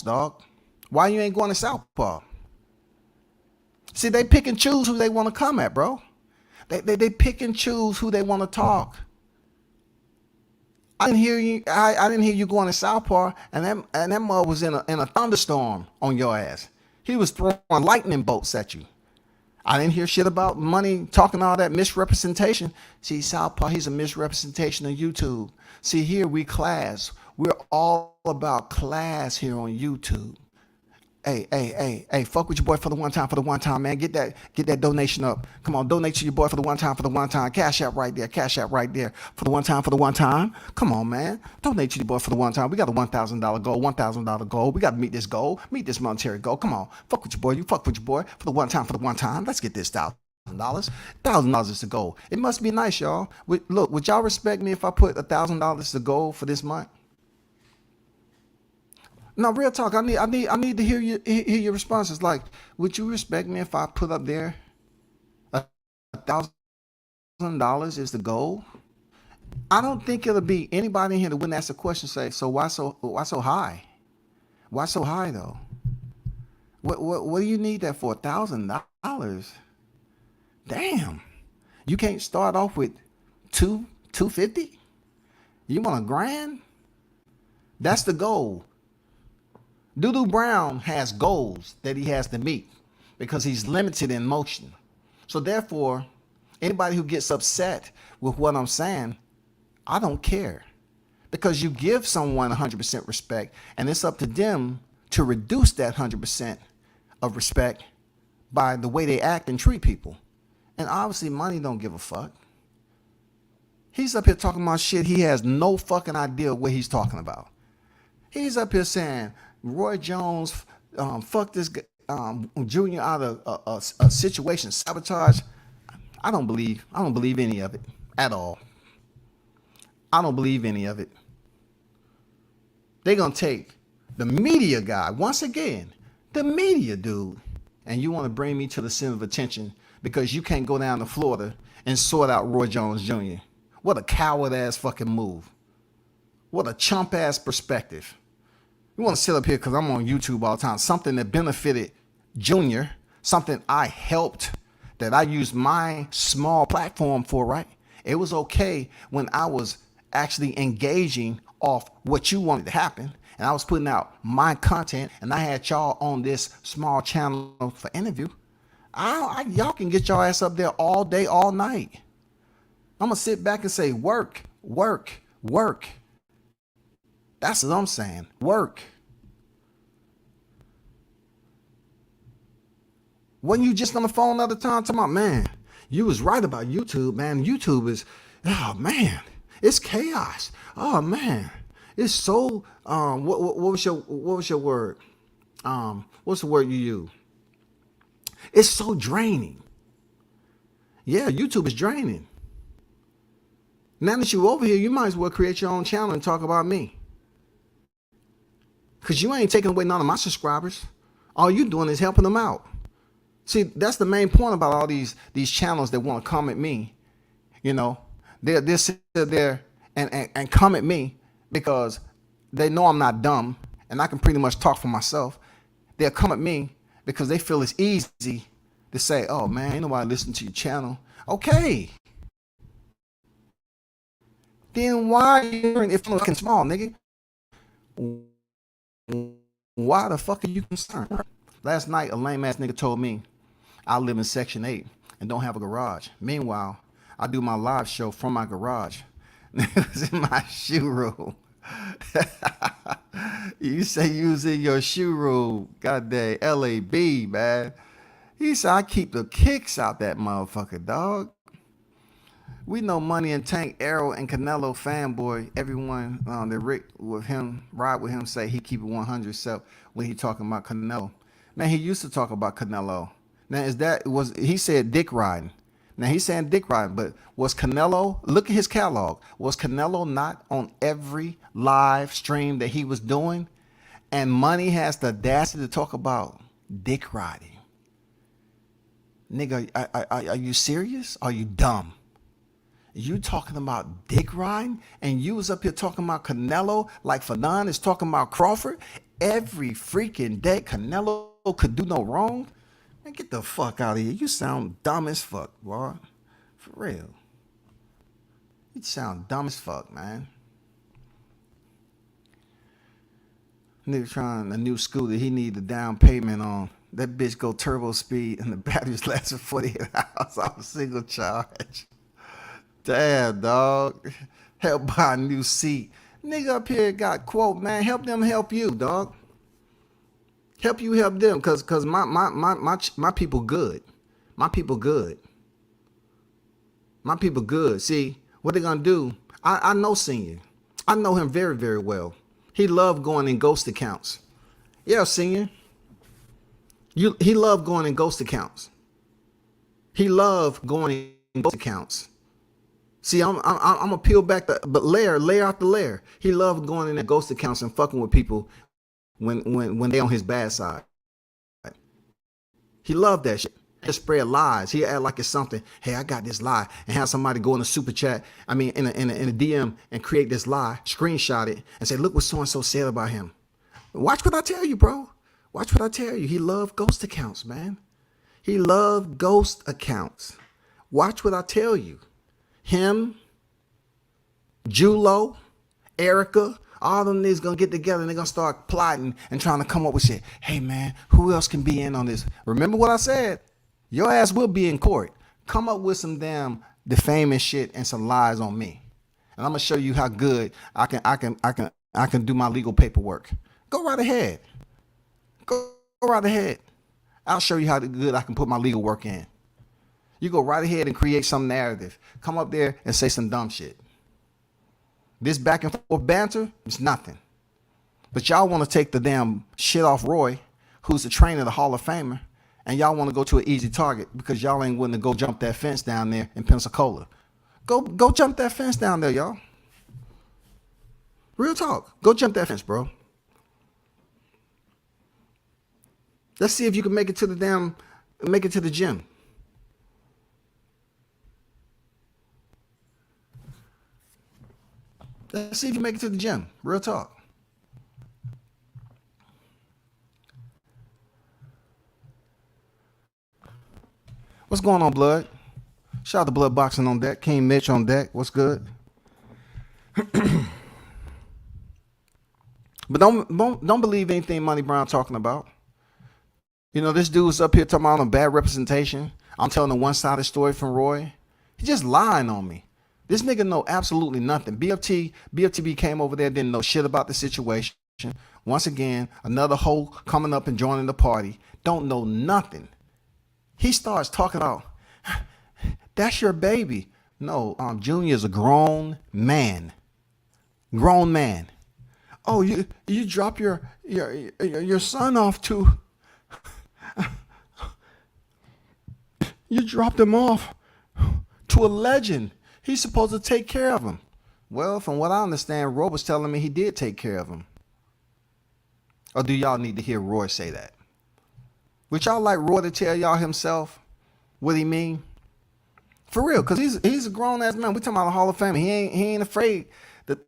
dog. Why you ain't going to Southpaw? See, they pick and choose who they want to come at, bro. They pick and choose who they want to talk. I didn't hear you. I didn't hear you going to Southpaw, and that mother was in a thunderstorm on your ass. He was throwing lightning bolts at you. I didn't hear shit about Money talking all that misrepresentation. See, Southpaw, he's a misrepresentation of YouTube. See, here we class. We're all about class here on YouTube. Hey, fuck with your boy for the one time, man. Get that donation up. Come on, donate to your boy for the one time. Cash app right there. For the one time. Come on, man. Donate to your boy for the one time. We got a $1,000 goal. We got to meet this goal, meet this monetary goal. Come on, fuck with your boy. You fuck with your boy for the one time. Let's get this $1,000. $1,000 is the goal. It must be nice, y'all. Look, would y'all respect me if I put $1,000 the goal for this month? No, real talk. I need to hear your responses. Like, would you respect me if I put up there $1,000 is the goal? I don't think it'll be anybody in here that wouldn't ask the question. Say, so why so high? Why so high though? What do you need that for? $1,000? Damn, you can't start off with $250. You want $1,000? That's the goal. Doodoo Brown has goals that he has to meet because he's limited in motion. So therefore, anybody who gets upset with what I'm saying, I don't care. Because you give someone 100% respect, and it's up to them to reduce that 100% of respect by the way they act and treat people. And obviously, Money don't give a fuck. He's up here talking about shit he has no fucking idea what he's talking about. He's up here saying Roy Jones fucked this Junior out of a situation, sabotage. I don't believe any of it at all. I don't believe any of it. They're gonna take the media guy, once again, the media dude, and you want to bring me to the center of attention because you can't go down to Florida and sort out Roy Jones Jr. What a coward ass fucking move. What a chump ass perspective. You want to sit up here because I'm on YouTube all the time. Something that benefited Junior, something I helped, that I used my small platform for, right? It was okay when I was actually engaging off what you wanted to happen, and I was putting out my content, and I had y'all on this small channel for interview. Y'all can get your ass up there all day, all night. I'm going to sit back and say, work. That's what I'm saying. Work. Wasn't you just on the phone the other time talking about, man, you was right about YouTube, man. YouTube is, oh man, it's chaos. Oh man, it's so what was your word? What's the word you use? It's so draining. Yeah, YouTube is draining. Now that you over here, you might as well create your own channel and talk about me. Because you ain't taking away none of my subscribers. All you doing is helping them out. See, that's the main point about all these channels that want to come at me. You know, they'll sit there and come at me because they know I'm not dumb and I can pretty much talk for myself. They'll come at me because they feel it's easy to say, oh man, ain't nobody listening to your channel. Okay. Then why are you if I'm looking small, nigga? Why the fuck are you concerned? Last night, a lame ass nigga told me I live in Section 8 and don't have a garage. Meanwhile, I do my live show from my garage. It was in my shoe room. You say you was in your shoe room. Goddamn LAB, man. He said, I keep the kicks out that motherfucker, dog. We know Money and Tank, Arrow, and Canelo fanboy. Everyone that ride with him, say he keep it 100 self when he talking about Canelo. Man, he used to talk about Canelo. Now, he said dick riding. Now, he's saying dick riding, but was Canelo, look at his catalog. Was Canelo not on every live stream that he was doing? And Money has the audacity to talk about dick riding. Nigga, are you serious? Are you dumb? You talking about dick riding, and you was up here talking about Canelo like Fanon is talking about Crawford every freaking day. Canelo could do no wrong. Man, get the fuck out of here. You sound dumb as fuck, boy. For real. You sound dumb as fuck, man. Nigga trying a new scooter, he need the down payment on. That bitch go turbo speed and the batteries last for 48 hours off a single charge. Damn, dog. Help buy a new seat. Nigga up here got quote, man. Help them help you, dog. Help you help them, cause my people good. My people good. My people good. See, what they gonna do? I know Senior. I know him very, very well. He loved going in ghost accounts. Yeah, Senior. He loved going in ghost accounts. He loved going in ghost accounts. See, I'm gonna peel back but layer after layer. He loved going in the ghost accounts and fucking with people when they on his bad side. He loved that shit. He spread lies. He act like it's something. Hey, I got this lie, and have somebody go in a super chat. I mean, in a DM and create this lie, screenshot it, and say, look what so and so said about him. Watch what I tell you, bro. Watch what I tell you. He loved ghost accounts, man. He loved ghost accounts. Watch what I tell you. Him, Julo, Erica, all them niggas gonna get together and they're gonna start plotting and trying to come up with shit. Hey man, who else can be in on this? Remember what I said? Your ass will be in court. Come up with some damn defaming shit and some lies on me. And I'm gonna show you how good I can do my legal paperwork. Go right ahead. Go right ahead. I'll show you how good I can put my legal work in. You go right ahead and create some narrative. Come up there and say some dumb shit. This back and forth banter is nothing. But y'all want to take the damn shit off Roy, who's the trainer, the Hall of Famer, and y'all want to go to an easy target because y'all ain't willing to go jump that fence down there in Pensacola. Go jump that fence down there, y'all. Real talk. Go jump that fence, bro. Let's see if you can make it to the gym. Let's see if you make it to the gym. Real talk. What's going on, Blood? Shout out to Blood Boxing on deck. King Mitch on deck. What's good? But don't believe anything Money Brown talking about. You know, this dude's up here talking about a bad representation. I'm telling a one-sided story from Roy. He's just lying on me. This nigga know absolutely nothing. BFTB came over there, didn't know shit about the situation. Once again, another hoe coming up and joining the party. Don't know nothing. He starts talking about, that's your baby. No, Junior's a grown man. Grown man. Oh, you drop your son off to. You dropped him off to a legend. He's supposed to take care of him. Well, from what I understand, Roy was telling me he did take care of him. Or do y'all need to hear Roy say that? Would y'all like Roy to tell y'all himself what he mean? For real, because he's a grown-ass man. We talking about the Hall of Fame. He ain't afraid to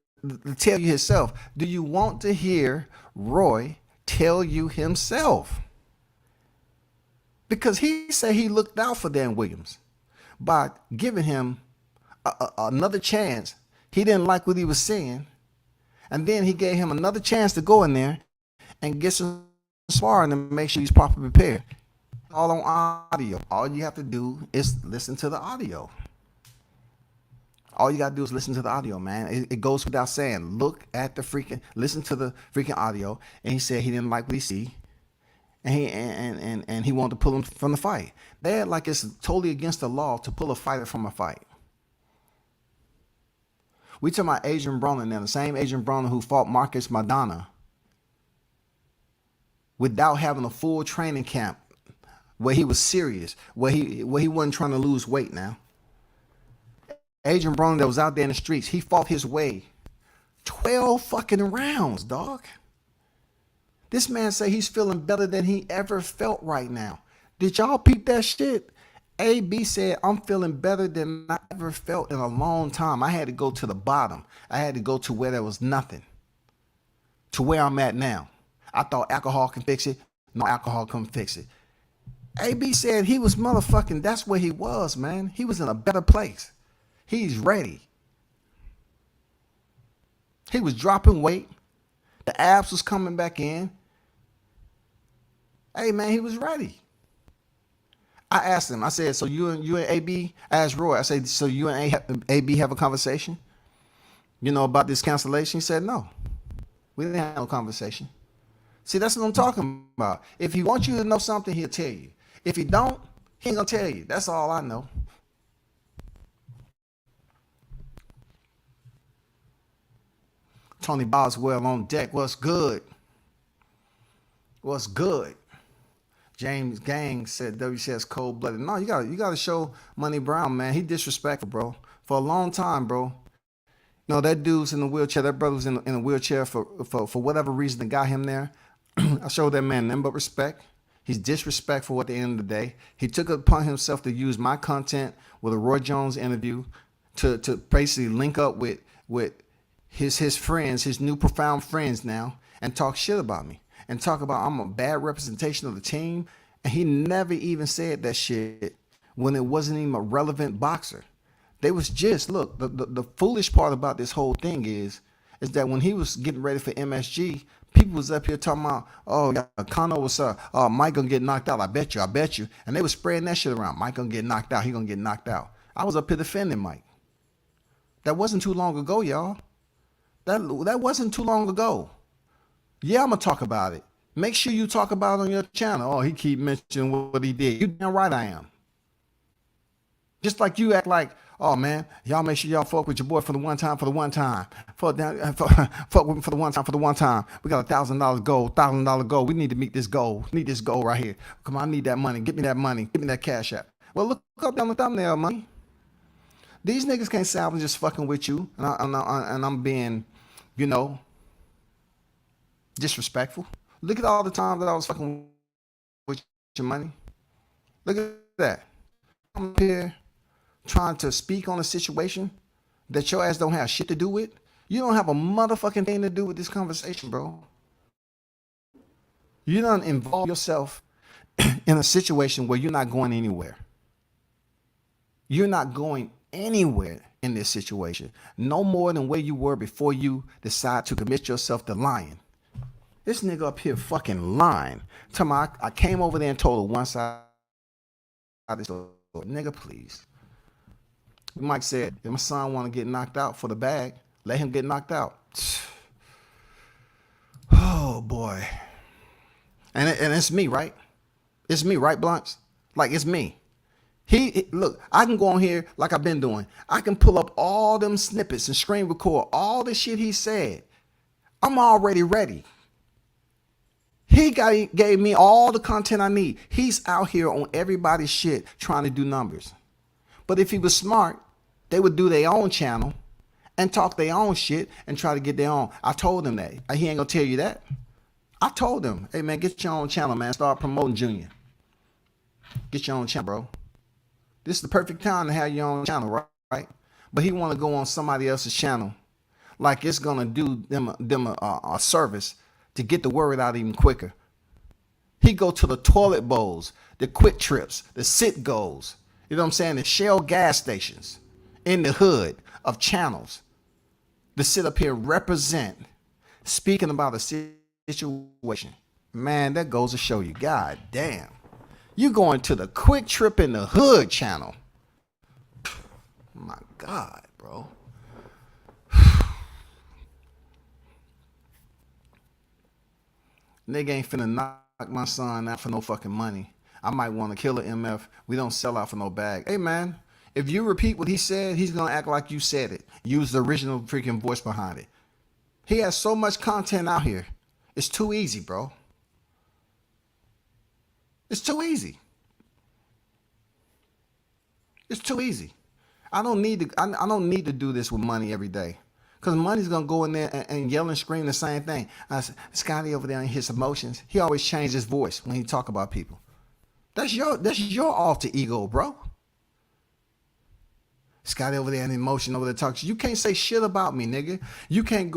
tell you himself. Do you want to hear Roy tell you himself? Because he said he looked out for Dan Williams by giving him another chance. He didn't like what he was seeing. And then he gave him another chance to go in there and get some sparring and make sure he's properly prepared. All on audio. All you have to do is listen to the audio. All you gotta do is listen to the audio, man. It goes without saying. Listen to the freaking audio. And he said he didn't like what he see. And he wanted to pull him from the fight. They act like it's totally against the law to pull a fighter from a fight. We talking about Adrian Broner now, the same Adrian Broner who fought Marcus Madonna without having a full training camp where he was serious, where he wasn't trying to lose weight now. Adrian Broner that was out there in the streets, he fought his way 12 fucking rounds, dog. This man say he's feeling better than he ever felt right now. Did y'all peep that shit? AB said, I'm feeling better than I ever felt in a long time. I had to go to the bottom. I had to go to where there was nothing, to where I'm at now. I thought alcohol can fix it. No, alcohol couldn't fix it. AB said he was motherfucking, that's where he was, man. He was in a better place. He's ready. He was dropping weight. The abs was coming back in. Hey, man, he was ready. I asked him, I said, so you and AB, I asked Roy, I said, so you and AB have a conversation, about this cancellation? He said, no, we didn't have no conversation. See, that's what I'm talking about. If he wants you to know something, he'll tell you. If he don't, he ain't gonna tell you. That's all I know. Tony Boswell on deck. What's good? What's good? James Gang said WCS cold-blooded. No, you gotta show Money Brown, man. He disrespectful, bro. For a long time, bro. That dude's in the wheelchair. That brother was in a wheelchair for whatever reason that got him there. I showed that man nothing but respect. He's disrespectful at the end of the day. He took it upon himself to use my content with a Roy Jones interview to basically link up with his friends, his new profound friends now, and talk shit about me. And talk about I'm a bad representation of the team. And he never even said that shit when it wasn't even a relevant boxer. They was just, look, the foolish part about this whole thing is that when he was getting ready for MSG, people was up here talking about, oh, yeah, Conor was, Mike gonna get knocked out. I bet you. And they was spreading that shit around. Mike gonna get knocked out. He gonna get knocked out. I was up here defending Mike. That wasn't too long ago, y'all. That wasn't too long ago. Yeah, I'm gonna talk about it. Make sure you talk about it on your channel. Oh, he keep mentioning what he did. You damn right I am. Just like you act like, oh man, y'all make sure y'all fuck with your boy for the one time. Fuck with him for the one time. We got $1,000 goal, $1,000 goal. We need to meet this goal. Need this goal right here. Come on, I need that money. Get me that money. Give me that cash app. Well, look up down the thumbnail, money. These niggas can't say I was just fucking with you, and I'm being, disrespectful. Look at all the time that I was fucking with your money. Look at that. I'm here trying to speak on a situation that your ass don't have shit to do with. You don't have a motherfucking thing to do with this conversation, bro. You don't involve yourself in a situation where you're not going anywhere. You're not going anywhere in this situation. No more than where you were before you decide to commit yourself to lying. This nigga up here fucking lying. Tell me I came over there and told her one side of the story. Nigga, please. Mike said, if my son want to get knocked out for the bag, let him get knocked out. Oh, boy. And it's me, right? It's me, right, Blunts? Like, it's me. Look, I can go on here like I've been doing. I can pull up all them snippets and screen record all the shit he said. I'm already ready. He gave me all the content I need. He's out here on everybody's shit trying to do numbers. But if he was smart, they would do their own channel and talk their own shit and try to get their own. I told him that. He ain't gonna tell you that. I told him, hey man, get your own channel, man. Start promoting Junior. Get your own channel, bro. This is the perfect time to have your own channel, right? But he want to go on somebody else's channel like it's gonna do them a service to get the word out even quicker. He go to the toilet bowls, the quick trips, the sit goes, you know what I'm saying, the Shell gas stations in the hood of channels to sit up here represent, speaking about a situation. Man, that goes to show you, god damn. You going to the quick trip in the hood channel. My God, bro. Nigga ain't finna knock my son out for no fucking money. I might want to kill an MF. We don't sell out for no bag. Hey, man, if you repeat what he said, he's going to act like you said it. Use the original freaking voice behind it. He has so much content out here. It's too easy, bro. It's too easy. It's too easy. I don't need to do this with Money every day. Because Money's going to go in there and yell and scream the same thing. Scotty over there in his emotions, he always changes his voice when he talk about people. That's your alter ego, bro. Scotty over there in emotion over there talking. You can't say shit about me, nigga. You can't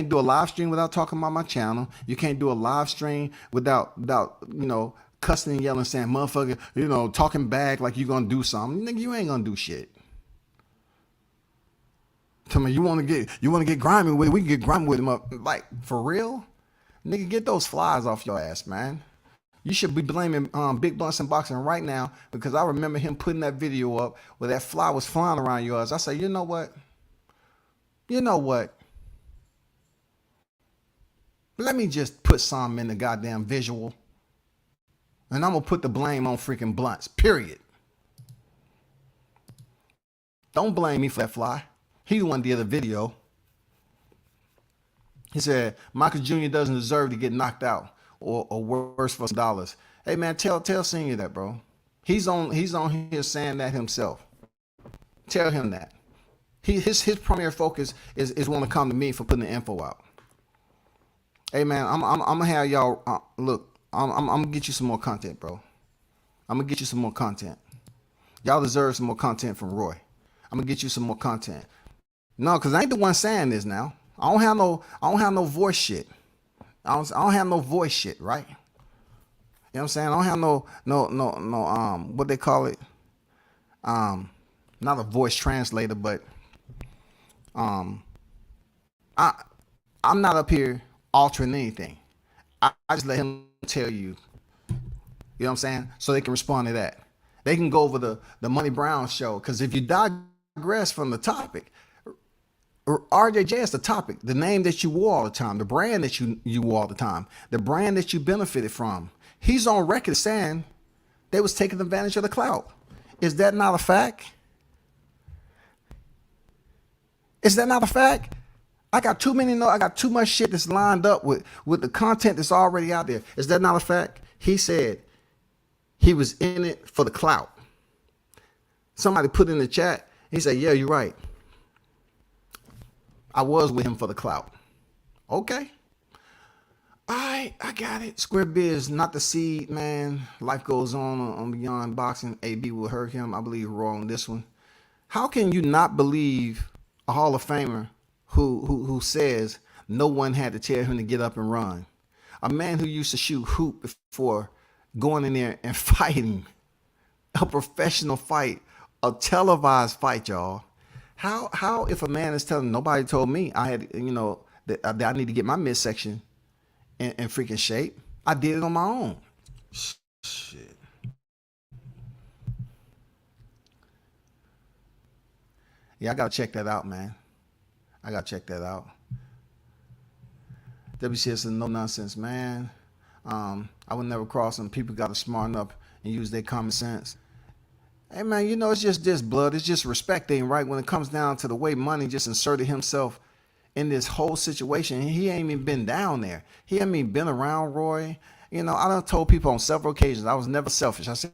do a live stream without talking about my channel. You can't do a live stream without cussing and yelling, saying motherfucker, talking back like you gonna do something. Nigga, you ain't gonna do shit. Tell me you wanna get grimy with it, we can get grimy with him up. Like, for real? Nigga, get those flies off your ass, man. You should be blaming Big Blunts and Boxing right now, because I remember him putting that video up where that fly was flying around yours. I say, you know what? Let me just put something in the goddamn visual, and I'm gonna put the blame on freaking Blunts, period. Don't blame me for that fly. He the one did the video. He said Michael Jr. doesn't deserve to get knocked out or worse for $. Hey man, tell Senior that, bro. He's on here saying that himself. Tell him that. His primary focus is want to come to me for putting the info out. Hey man, I'm gonna have y'all look. I'm gonna get you some more content, bro. I'm gonna get you some more content. Y'all deserve some more content from Roy. I'm gonna get you some more content. No, cause I ain't the one saying this now. I don't have no voice shit. I don't have no voice shit, right? You know what I'm saying? I don't have no what they call it? Not a voice translator, but I'm not up here altering anything. I just let him tell you. You know what I'm saying? So they can respond to that. They can go over the Money Brown show, because if you digress from the topic, RJJ is the topic, the name that you wore all the time, the brand that you wore all the time, the brand that you benefited from. He's on record saying they was taking advantage of the clout. Is that not a fact? Is that not a fact? I got too much shit that's lined up with the content that's already out there. Is that not a fact? He said he was in it for the clout. Somebody put in the chat, he said, yeah, you're right. I was with him for the clout. Okay. All right, I got it. Square Biz, not the seed, man. Life goes on Beyond Boxing. AB will hurt him. I believe Raw on this one. How can you not believe a Hall of Famer who says no one had to tell him to get up and run? A man who used to shoot hoop before going in there and fighting a professional fight, a televised fight, y'all. How if a man is telling, nobody told me I had, that I need to get my midsection in freaking shape. I did it on my own. Shit. Yeah, I gotta check that out, man. I gotta check that out. WCS is no nonsense, man. I would never cross them. People gotta smarten up and use their common sense. Hey man, it's just this blood. It's just respecting, right? When it comes down to the way Money just inserted himself in this whole situation, he ain't even been down there. He ain't even been around Roy. I done told people on several occasions I was never selfish. I said,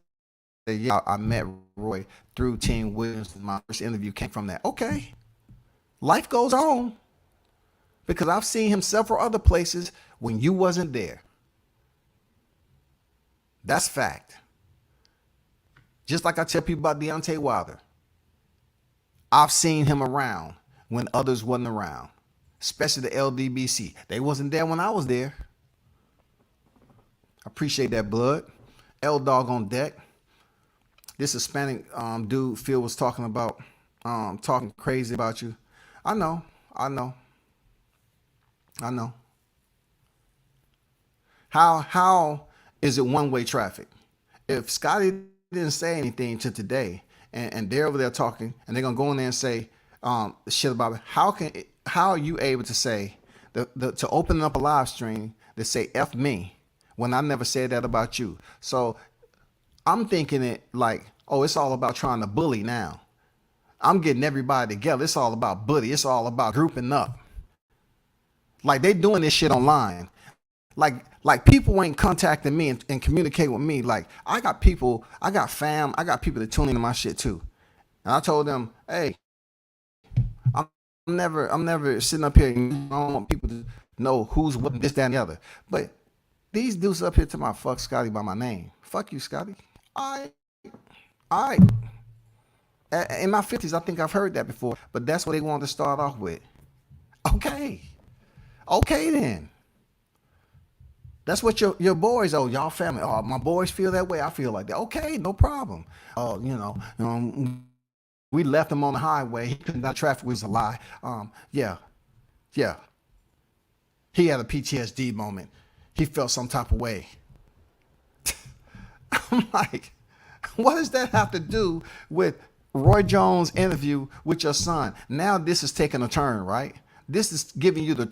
yeah, I met Roy through Team Williams. My first interview came from that. Okay. Life goes on. Because I've seen him several other places when you wasn't there. That's fact. Just like I tell people about Deontay Wilder. I've seen him around when others wasn't around. Especially the LDBC. They wasn't there when I was there. I appreciate that, blood. L-Dog on deck. This Hispanic dude Phil was talking about, talking crazy about you. I know. How is it one-way traffic? If Scotty didn't say anything to today, and they're over there talking, and they're gonna go in there and say shit about it, how are you able to say to open up a live stream that say F me when I never said that about you? So I'm thinking it like, oh, it's all about trying to bully now. I'm getting everybody together. It's all about bully. It's all about grouping up. Like they doing this shit online. Like people ain't contacting me and communicate with me. Like I got people, I got fam, I got people that tune into my shit too. And I told them, hey, I'm never sitting up here and I don't want people to know who's what, this, that, and the other. But these dudes up here to my fuck Scotty by my name. Fuck you, Scotty. All right. In my 50s, I think I've heard that before, but that's what they wanted to start off with. Okay. Okay, then. That's what your boys, oh, y'all family, oh, my boys feel that way. I feel like that. Okay, no problem. Oh, we left him on the highway. He couldn't, that traffic was a lie. Yeah, yeah. He had a PTSD moment. He felt some type of way. I'm like, what does that have to do with Roy Jones' interview with your son? Now this is taking a turn, right? This is giving you the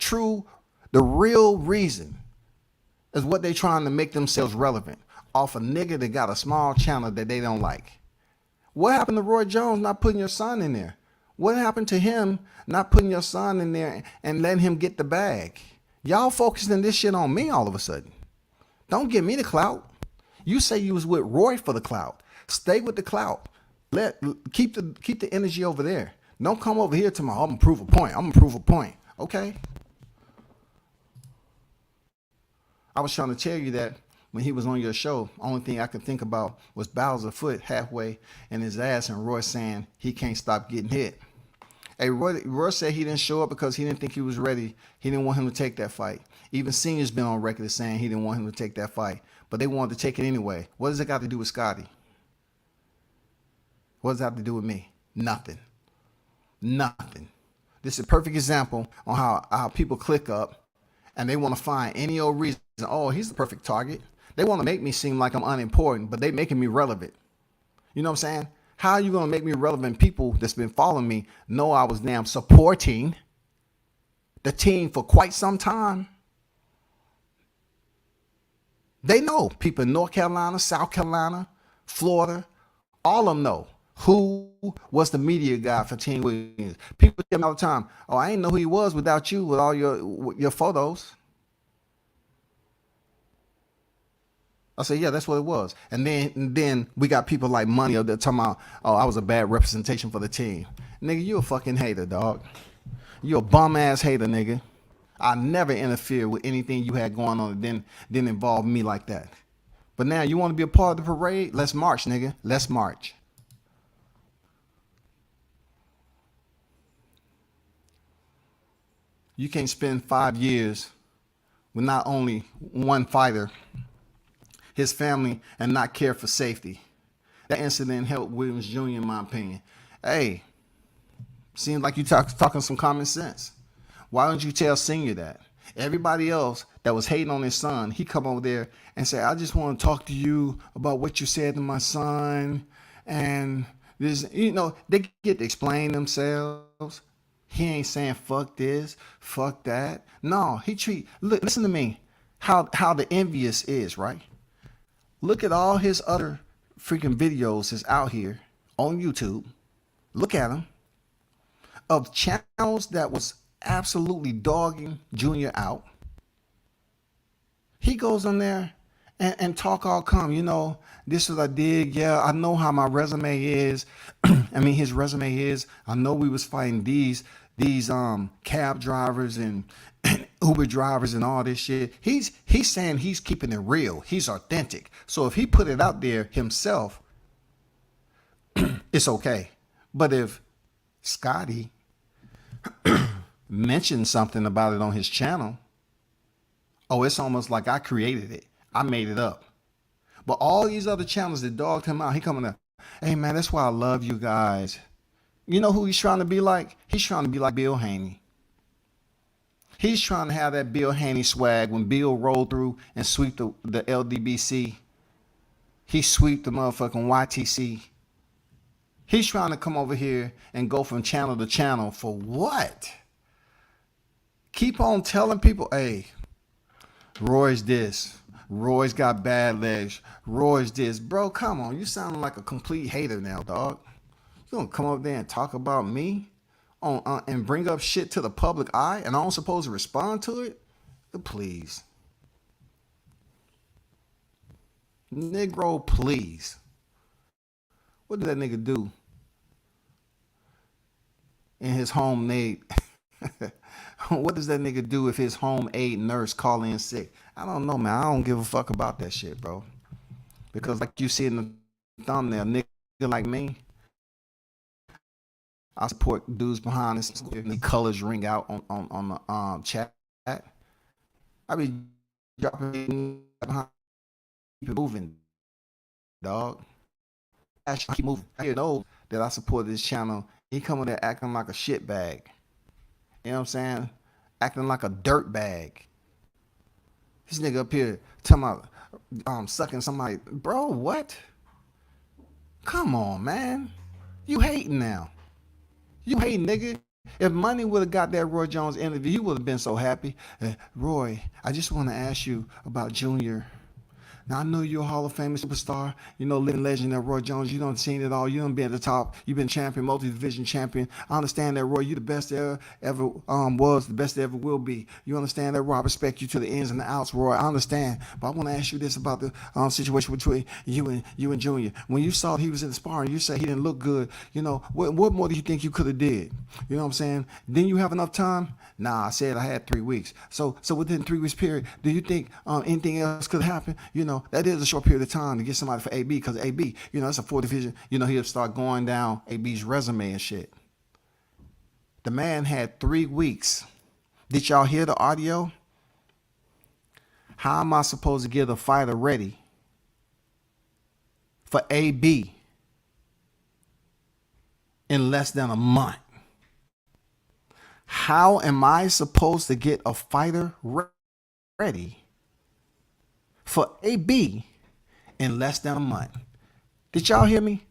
real reason is what they trying to make themselves relevant off a nigga that got a small channel that they don't like. What happened to Roy Jones not putting your son in there? What happened to him not putting your son in there and letting him get the bag? Y'all focusing this shit on me all of a sudden. Don't give me the clout. You say you was with Roy for the clout. Stay with the clout. Keep the energy over there. Don't come over here to my, I'm gonna prove a point. I'm gonna prove a point. Okay. I was trying to tell you that when he was on your show, only thing I could think about was Bowser's foot halfway in his ass and Roy saying he can't stop getting hit. Hey, Roy said he didn't show up because he didn't think he was ready. He didn't want him to take that fight. Even Senior's been on record as saying he didn't want him to take that fight. But they wanted to take it anyway. What does it got to do with Scotty? What does that have to do with me? Nothing. Nothing. This is a perfect example on how people click up and they want to find any old reason. Oh, he's the perfect target. They want to make me seem like I'm unimportant, but they making me relevant. You know what I'm saying? How are you going to make me relevant? People that's been following me know I was damn supporting the team for quite some time. They know. People in North Carolina, South Carolina, Florida, all of them know who was the media guy for Team Williams. People tell me all the time, oh, I didn't know who he was without you with all your photos. I say, yeah, that's what it was. And then we got people like Monnie that talking about, oh, I was a bad representation for the team. Nigga, you a fucking hater, dog. You a bum ass hater, nigga. I never interfere with anything you had going on that didn't involve me like that. But now you want to be a part of the parade? Let's march, nigga. Let's march. You can't spend 5 years with not only one fighter, his family, and not care for safety. That incident helped Williams Jr. in my opinion. Hey, seems like you talking some common sense. Why don't you tell Senior that? Everybody else that was hating on his son, he come over there and say, I just want to talk to you about what you said to my son. And this, they get to explain themselves. He ain't saying fuck this, fuck that. No, listen to me, how the envious is, right? Look at all his other freaking videos that's out here on YouTube. Look at them. Of channels that was absolutely dogging Junior out. He goes on there and talk all calm. This is what I did. Yeah, I know how my resume is. I mean, his resume is, I know we was fighting these cab drivers and Uber drivers and all this shit. He's saying he's keeping it real. He's authentic. So if he put it out there himself, it's okay. But if Scotty mentioned something about it on his channel, oh, it's almost like I created it. I made it up. But all these other channels that dogged him out, he coming up, hey man, that's why I love you guys. You know who he's trying to be like? He's trying to be like Bill Haney. He's trying to have that Bill Haney swag when Bill rolled through and sweep the LDBC. He sweep the motherfucking YTC. He's trying to come over here and go from channel to channel for what? Keep on telling people, hey, Roy's this. Roy's got bad legs. Roy's this. Bro, come on. You sound like a complete hater now, dog. You gonna come up there and talk about me and bring up shit to the public eye and I'm supposed to respond to it? Please. Negro, please. What did that nigga do in his homemade? What does that nigga do if his home aide nurse call in sick? I don't know, man. I don't give a fuck about that shit, bro. Because like you see in the thumbnail, nigga like me, I support dudes behind this. The colors ring out on the chat. I be dropping behind, keep it moving, dog. I keep moving. I know that I support this channel. He coming there acting like a shit bag. You know what I'm saying? Acting like a dirt bag. This nigga up here talking about sucking somebody. Bro, what? Come on, man. You hating now. You hating, nigga. If Money would have got that Roy Jones interview, he would have been so happy. Roy, I just want to ask you about Junior. Now, I know you're a Hall of Fame superstar, living legend that Roy Jones. You done seen it all. You done been at the top. You've been champion, multi-division champion. I understand that, Roy. You the best there ever was, the best there ever will be. You understand that, Roy? I respect you to the ins and the outs, Roy. I understand. But I want to ask you this about the situation between you and Junior. When you saw he was in the sparring, you said he didn't look good. What more do you think you could have did? You know what I'm saying? Didn't you have enough time? Nah, I said I had 3 weeks. So within 3 weeks period, do you think anything else could happen? That is a short period of time to get somebody for AB, because AB, it's a 4 division. He'll start going down AB's resume and shit. The man had 3 weeks. Did y'all hear the audio? How am I supposed to get a fighter ready for AB in less than a month? How am I supposed to get a fighter ready for AB in less than a month? Did y'all hear me?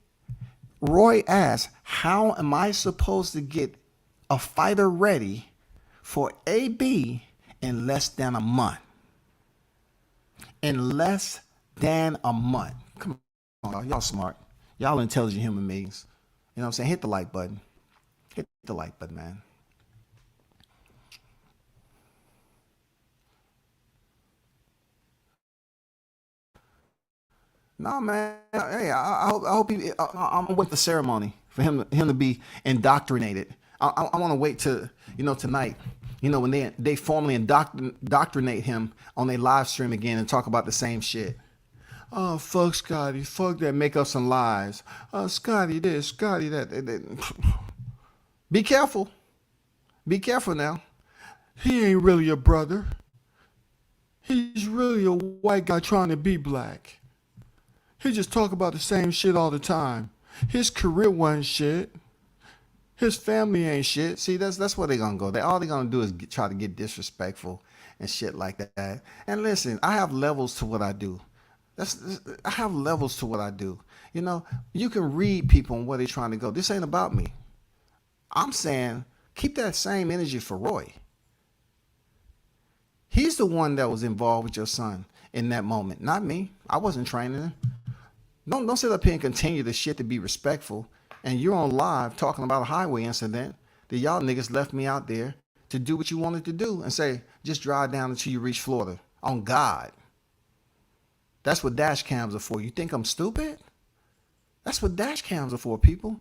Roy asked, how am I supposed to get a fighter ready for AB in less than a month? In less than a month. Come on, y'all smart. Y'all intelligent human beings. You know what I'm saying? Hit the like button. Hit the like button, man. No, man. Hey, I hope he. I'm with the ceremony for him to be indoctrinated. I want to wait till tonight. When they formally indoctrinate him on their live stream again and talk about the same shit. Oh, fuck Scotty. Fuck that. Make up some lies. Scotty this, Scotty that. Be careful. Be careful now. He ain't really a brother. He's really a white guy trying to be black. He just talk about the same shit all the time. His career wasn't shit. His family ain't shit. See, that's where they gonna go. All they gonna do is try to get disrespectful and shit like that. And listen, I have levels to what I do. I have levels to what I do. You can read people and where they're trying to go. This ain't about me. I'm saying keep that same energy for Roy. He's the one that was involved with your son in that moment, not me. I wasn't training him. Don't sit up here and continue the shit to be respectful. And you're on live talking about a highway incident that y'all niggas left me out there to do what you wanted to do and say, just drive down until you reach Florida. On God. That's what dash cams are for. You think I'm stupid? That's what dash cams are for, people.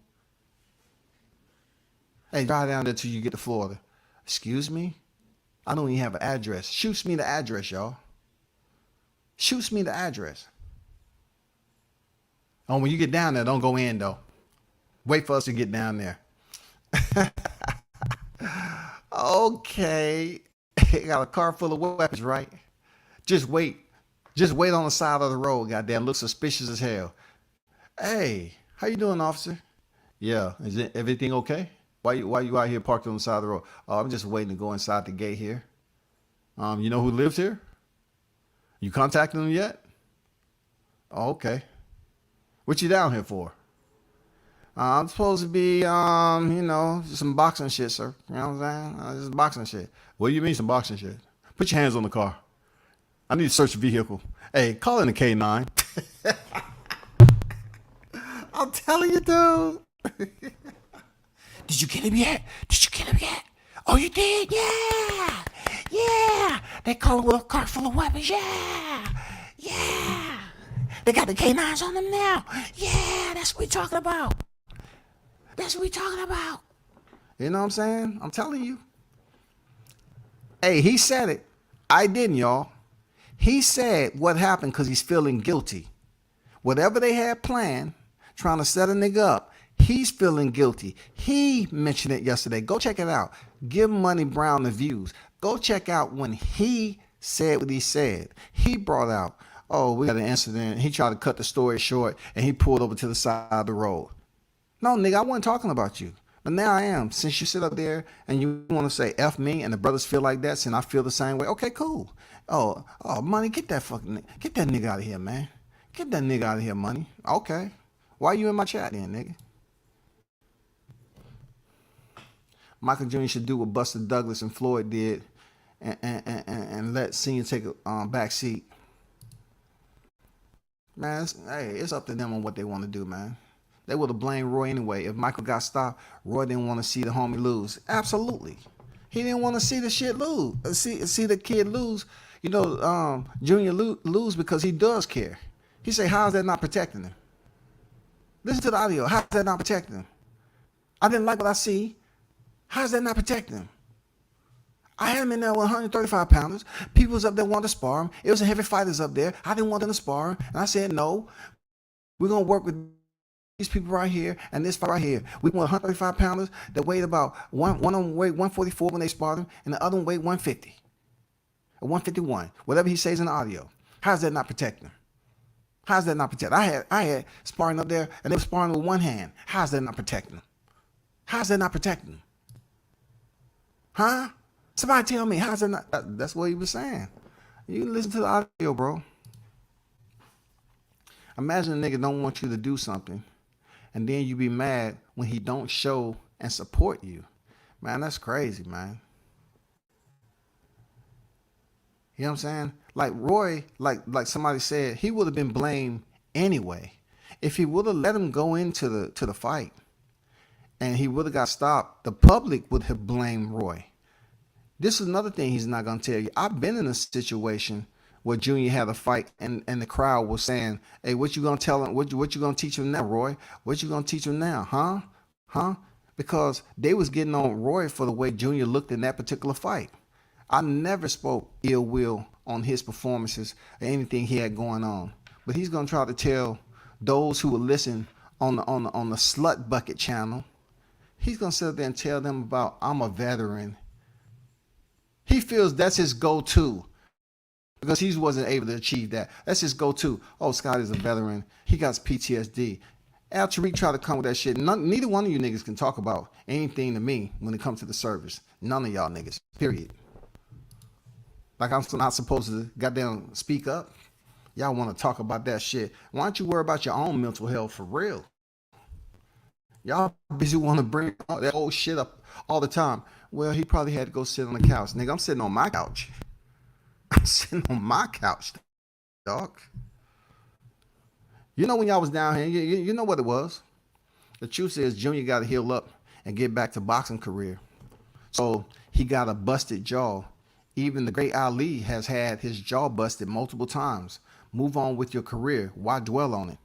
Hey, drive down there until you get to Florida. Excuse me? I don't even have an address. Shoots me the address, y'all. Shoots me the address. Oh, when you get down there, don't go in, though. Wait for us to get down there. Okay. Got a car full of weapons, right? Just wait. Just wait on the side of the road, goddamn. Look suspicious as hell. Hey, how you doing, officer? Yeah, is everything okay? Why you out here parked on the side of the road? Oh, I'm just waiting to go inside the gate here. You know who lives here? You contacted them yet? Oh, okay. What you down here for? I'm supposed to be, some boxing shit, sir. You know what I'm saying? Just boxing shit. What do you mean some boxing shit? Put your hands on the car. I need to search the vehicle. Hey, call in the K9. I'm telling you, dude. Did you get him yet? Oh, you did? Yeah. Yeah. They call him with a car full of weapons. Yeah. Yeah. They got the K9s on them now. Yeah, that's what we talking about. You know what I'm saying? I'm telling you. Hey, he said it. I didn't, y'all. He said what happened because he's feeling guilty. Whatever they had planned, trying to set a nigga up, He's feeling guilty. He mentioned it yesterday. Go check it out. Give Money Brown the views. Go check out when he said what he said. He brought out, oh, we got an incident. He tried to cut the story short and he pulled over to the side of the road. No, nigga, I wasn't talking about you. But now I am. Since you sit up there and you want to say F me and the brothers feel like that, and I feel the same way, okay, cool. Oh, Money, get that nigga out of here, man. Get that nigga out of here, Money. Okay. Why you in my chat then, nigga? Michael Jr. should do what Buster Douglas and Floyd did and let Senior take a back seat. Man, it's up to them on what they want to do, man. They would have blamed Roy anyway. If Michael got stopped, Roy didn't want to see the homie lose. Absolutely. He didn't want to see the shit lose. See the kid lose. You know, Junior lose because he does care. He say, how's that not protecting him? Listen to the audio. How's that not protecting him? I didn't like what I see. How's that not protecting him? I had him in there with 135 pounders. People was up there wanting to spar him. It was the heavy fighters up there. I didn't want them to spar him. And I said, no, we're going to work with these people right here and this fight right here. We want 135 pounders that weighed about one of them weighed 144 when they sparred him, and the other one weighed 150 or 151, whatever he says in the audio. How's that not protecting him? How's that not protecting? I had sparring up there and they were sparring with one hand. How's that not protecting him? How's that not protecting him? Huh? Somebody tell me, how's that not? That's what he was saying. You listen to the audio, bro. Imagine a nigga don't want you to do something, and then you be mad when he don't show and support you. Man, that's crazy, man. You know what I'm saying? Like Roy, like somebody said, he would have been blamed anyway. If he would have let him go into the fight and he would have got stopped, the public would have blamed Roy. This is another thing he's not going to tell you. I've been in a situation where Junior had a fight and the crowd was saying, hey, what you going to tell him? What you going to teach him now, Roy? What you going to teach him now? Huh? Because they was getting on Roy for the way Junior looked in that particular fight. I never spoke ill will on his performances or anything he had going on. But he's going to try to tell those who will listen on the Slut Bucket channel, he's going to sit there and tell them about, I'm a veteran. He feels that's his go-to because he wasn't able to achieve that. That's his go-to. Oh, Scott is a veteran. He got PTSD. Al Tariq tried to come with that shit. Neither one of you niggas can talk about anything to me when it comes to the service. None of y'all niggas, period. Like I'm not supposed to goddamn speak up. Y'all want to talk about that shit. Why don't you worry about your own mental health for real? Y'all busy want to bring all that old shit up all the time. Well, he probably had to go sit on the couch. Nigga, I'm sitting on my couch. I'm sitting on my couch, dog. You know when y'all was down here, you know what it was. The truth is Junior got to heal up and get back to boxing career. So he got a busted jaw. Even the great Ali has had his jaw busted multiple times. Move on with your career. Why dwell on it?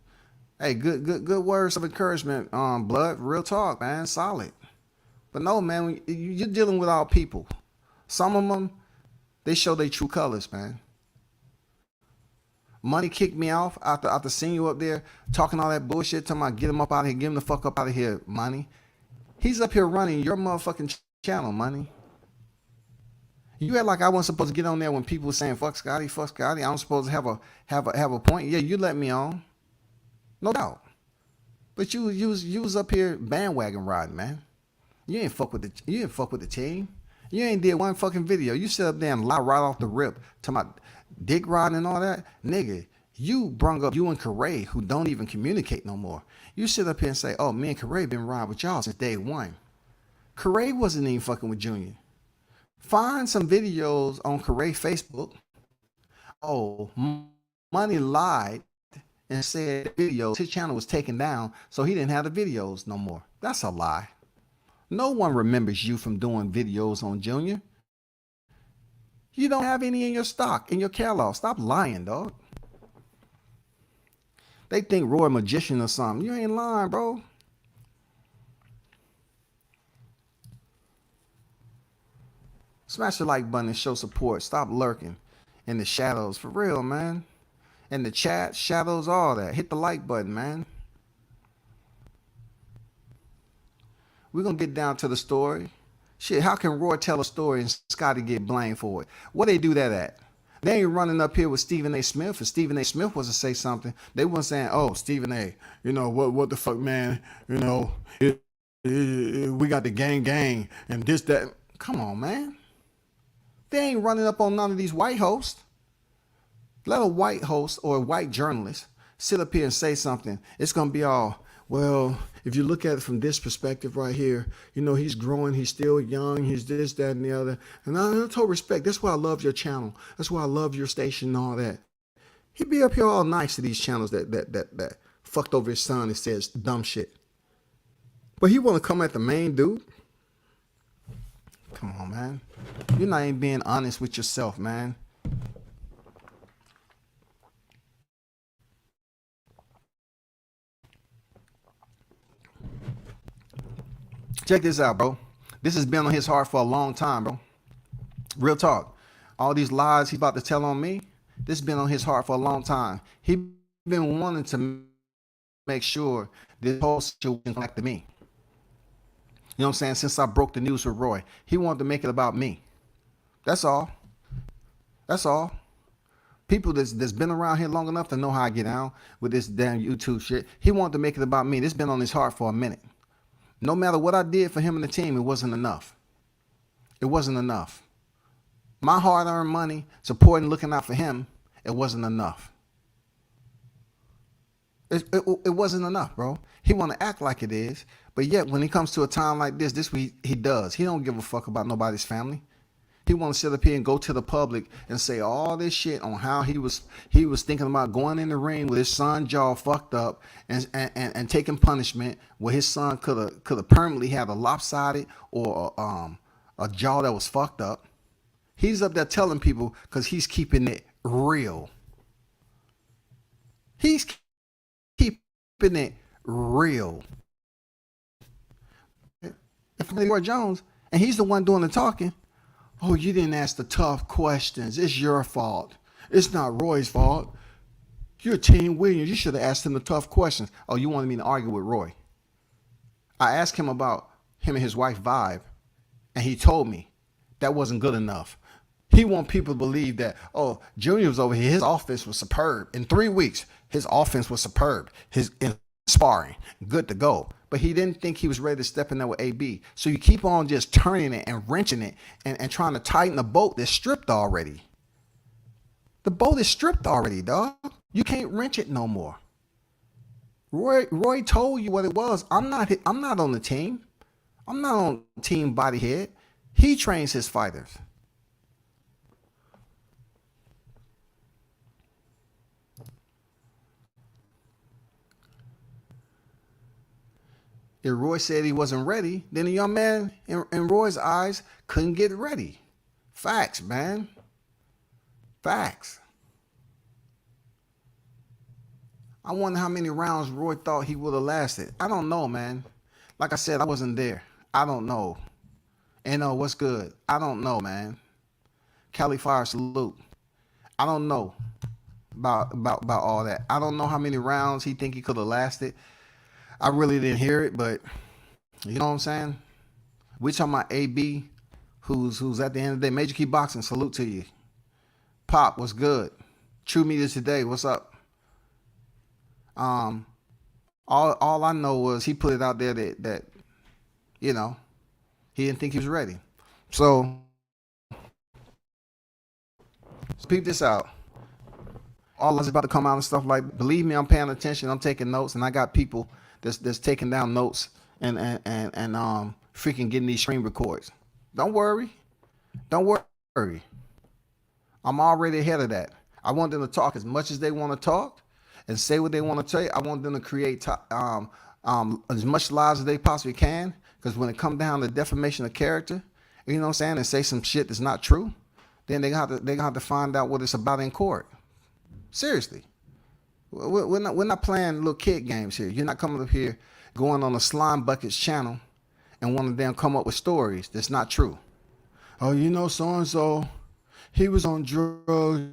Hey, good words of encouragement, Blood. Real talk, man. Solid. But no, man, you're dealing with all people. Some of them, they show their true colors, man. Money kicked me off after seeing you up there talking all that bullshit, talking about get him up out of here, get him the fuck up out of here, Money. He's up here running your motherfucking channel, Money. You act like I wasn't supposed to get on there when people were saying fuck Scotty. I'm supposed to have a point. Yeah, you let me on. No doubt. But you was up here bandwagon riding, man. You ain't fuck with the team. You ain't did one fucking video. You sit up there and lie right off the rip to my dick riding and all that. Nigga, you brung up you and Corey, who don't even communicate no more. You sit up here and say, oh, me and Corey been riding with y'all since day one. Corey wasn't even fucking with Junior. Find some videos on Corey Facebook. Oh, Money lied and said videos, his channel was taken down, so he didn't have the videos no more. That's a lie. No one remembers you from doing videos on Junior. You don't have any in your stock, in your catalog. Stop lying, dog. They think Roy a magician or something. You ain't lying, bro. Smash the like button and show support. Stop lurking in the shadows. For real, man. In the chat, shadows, all that. Hit the like button, man. We're going to get down to the story. Shit, how can Roy tell a story and Scotty get blamed for it? Where they do that at? They ain't running up here with Stephen A. Smith. If Stephen A. Smith was to say something, they weren't saying, oh, Stephen A., what the fuck, man, we got the gang, and this, that. Come on, man. They ain't running up on none of these white hosts. Let a white host or a white journalist sit up here and say something. It's going to be all, well, if you look at it from this perspective right here, he's growing, he's still young, he's this, that, and the other. And I total respect. That's why I love your channel. That's why I love your station and all that. He'd be up here all nice to these channels that fucked over his son and says dumb shit. But he want to come at the main dude? Come on, man. You're not even being honest with yourself, man. Check this out, bro. This has been on his heart for a long time, bro. Real talk. All these lies he's about to tell on me, this has been on his heart for a long time. He been wanting to make sure this whole situation comes back to me. You know what I'm saying? Since I broke the news with Roy, he wanted to make it about me. That's all. That's all. People that's been around here long enough to know how I get down with this damn YouTube shit. He wanted to make it about me. This been on his heart for a minute. No matter what I did for him and the team, it wasn't enough. It wasn't enough. My hard-earned money, supporting, looking out for him, it wasn't enough. It wasn't enough, bro. He want to act like it is, but yet when he comes to a time like this what he does. He don't give a fuck about nobody's family. He want to sit up here and go to the public and say all this shit on how he was thinking about going in the ring with his son jaw fucked up and taking punishment where his son could have permanently had a lopsided or a jaw that was fucked up. He's up there telling people because he's keeping it real. He's keeping it real. If Roy Jones and he's the one doing the talking. Oh, you didn't ask the tough questions. It's your fault. It's not Roy's fault. You're Team Williams. You should have asked him the tough questions. Oh, you wanted me to argue with Roy. I asked him about him and his wife vibe, and he told me that wasn't good enough. He wants people to believe that, oh, Junior was over here. His offense was superb. In 3 weeks, his offense was superb. His sparring, good to go. But he didn't think he was ready to step in there with AB. So you keep on just turning it and wrenching it and trying to tighten a boat that's stripped already. The boat is stripped already, dog. You can't wrench it no more. Roy told you what it was. I'm not on the team. I'm not on Team Bodyhead. He trains his fighters. If Roy said he wasn't ready, then the young man in Roy's eyes couldn't get ready. Facts, man. Facts. I wonder how many rounds Roy thought he would have lasted. I don't know, man. Like I said, I wasn't there. I don't know. What's good? I don't know, man. Cali Fire salute. I don't know about all that. I don't know how many rounds he think he could have lasted. I really didn't hear it, but you know what I'm saying? We talking about AB, who's at the end of the day, Major Key Boxing, salute to you. Pop, what's good? True Media Today, what's up? All I know was he put it out there that he didn't think he was ready. So peep this out. All that's about to come out and stuff like, believe me, I'm paying attention, I'm taking notes, and I got people that's taking down notes and freaking getting these screen records. Don't worry. I'm already ahead of that. I want them to talk as much as they want to talk and say what they want to say. I want them to create as much lies as they possibly can, because when it comes down to defamation of character, you know what I'm saying, and say some shit that's not true, then they're gonna have to find out what it's about in court. Seriously. We're not playing little kid games here. You're not coming up here going on a Slime Buckets channel and wanting them come up with stories that's not true. Oh, so-and-so, he was on drugs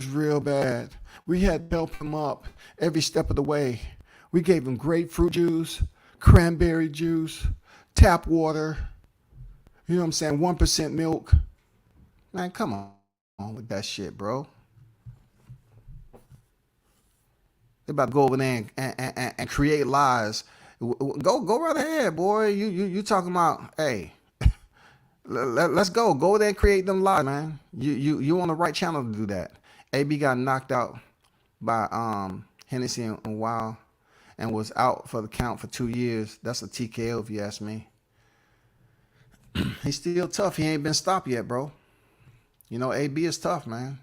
real bad. We had to help him up every step of the way. We gave him grapefruit juice, cranberry juice, tap water. You know what I'm saying? 1% milk. Man, come on with that shit, bro. They about to go over there and create lies. Go right ahead, boy. You talking about, hey, let's go. Go there and create them lies, man. You on the right channel to do that. AB got knocked out by Hennessy and Wild and was out for the count for 2 years. That's a TKO if you ask me. He's still tough. He ain't been stopped yet, bro. You know, AB is tough, man.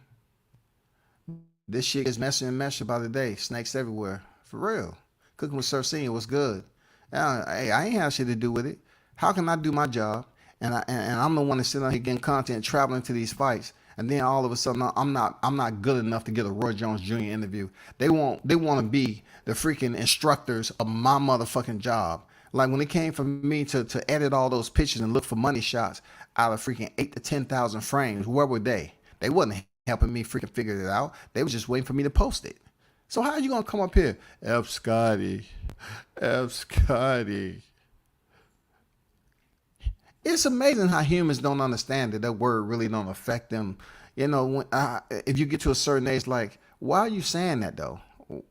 This shit gets messier and messier by the day. Snakes everywhere. For real. Cooking with Sir Senior was good. Hey, I ain't have shit to do with it. How can I do my job and I'm the one that's sitting out here getting content, traveling to these fights, and then all of a sudden I'm not good enough to get a Roy Jones Jr. interview. They want to be the freaking instructors of my motherfucking job. Like when it came for me to edit all those pictures and look for money shots out of freaking 8,000 to 10,000 frames, where were they? They wasn't helping me freaking figure it out. They was just waiting for me to post it. So how are you gonna come up here? F. Scotty. It's amazing how humans don't understand that word really don't affect them. You know, if you get to a certain age, like, why are you saying that though?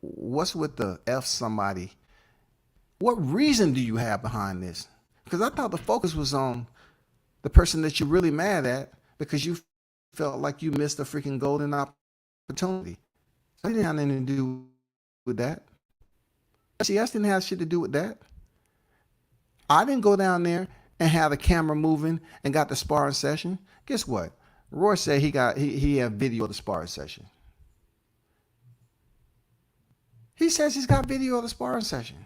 What's with the F somebody? What reason do you have behind this? Because I thought the focus was on the person that you're really mad at because you felt like you missed a freaking golden opportunity. I didn't have anything to do with that. CS didn't have shit to do with that. I didn't go down there and have the camera moving and got the sparring session. Guess what? Roy said he had video of the sparring session. He says he's got video of the sparring session.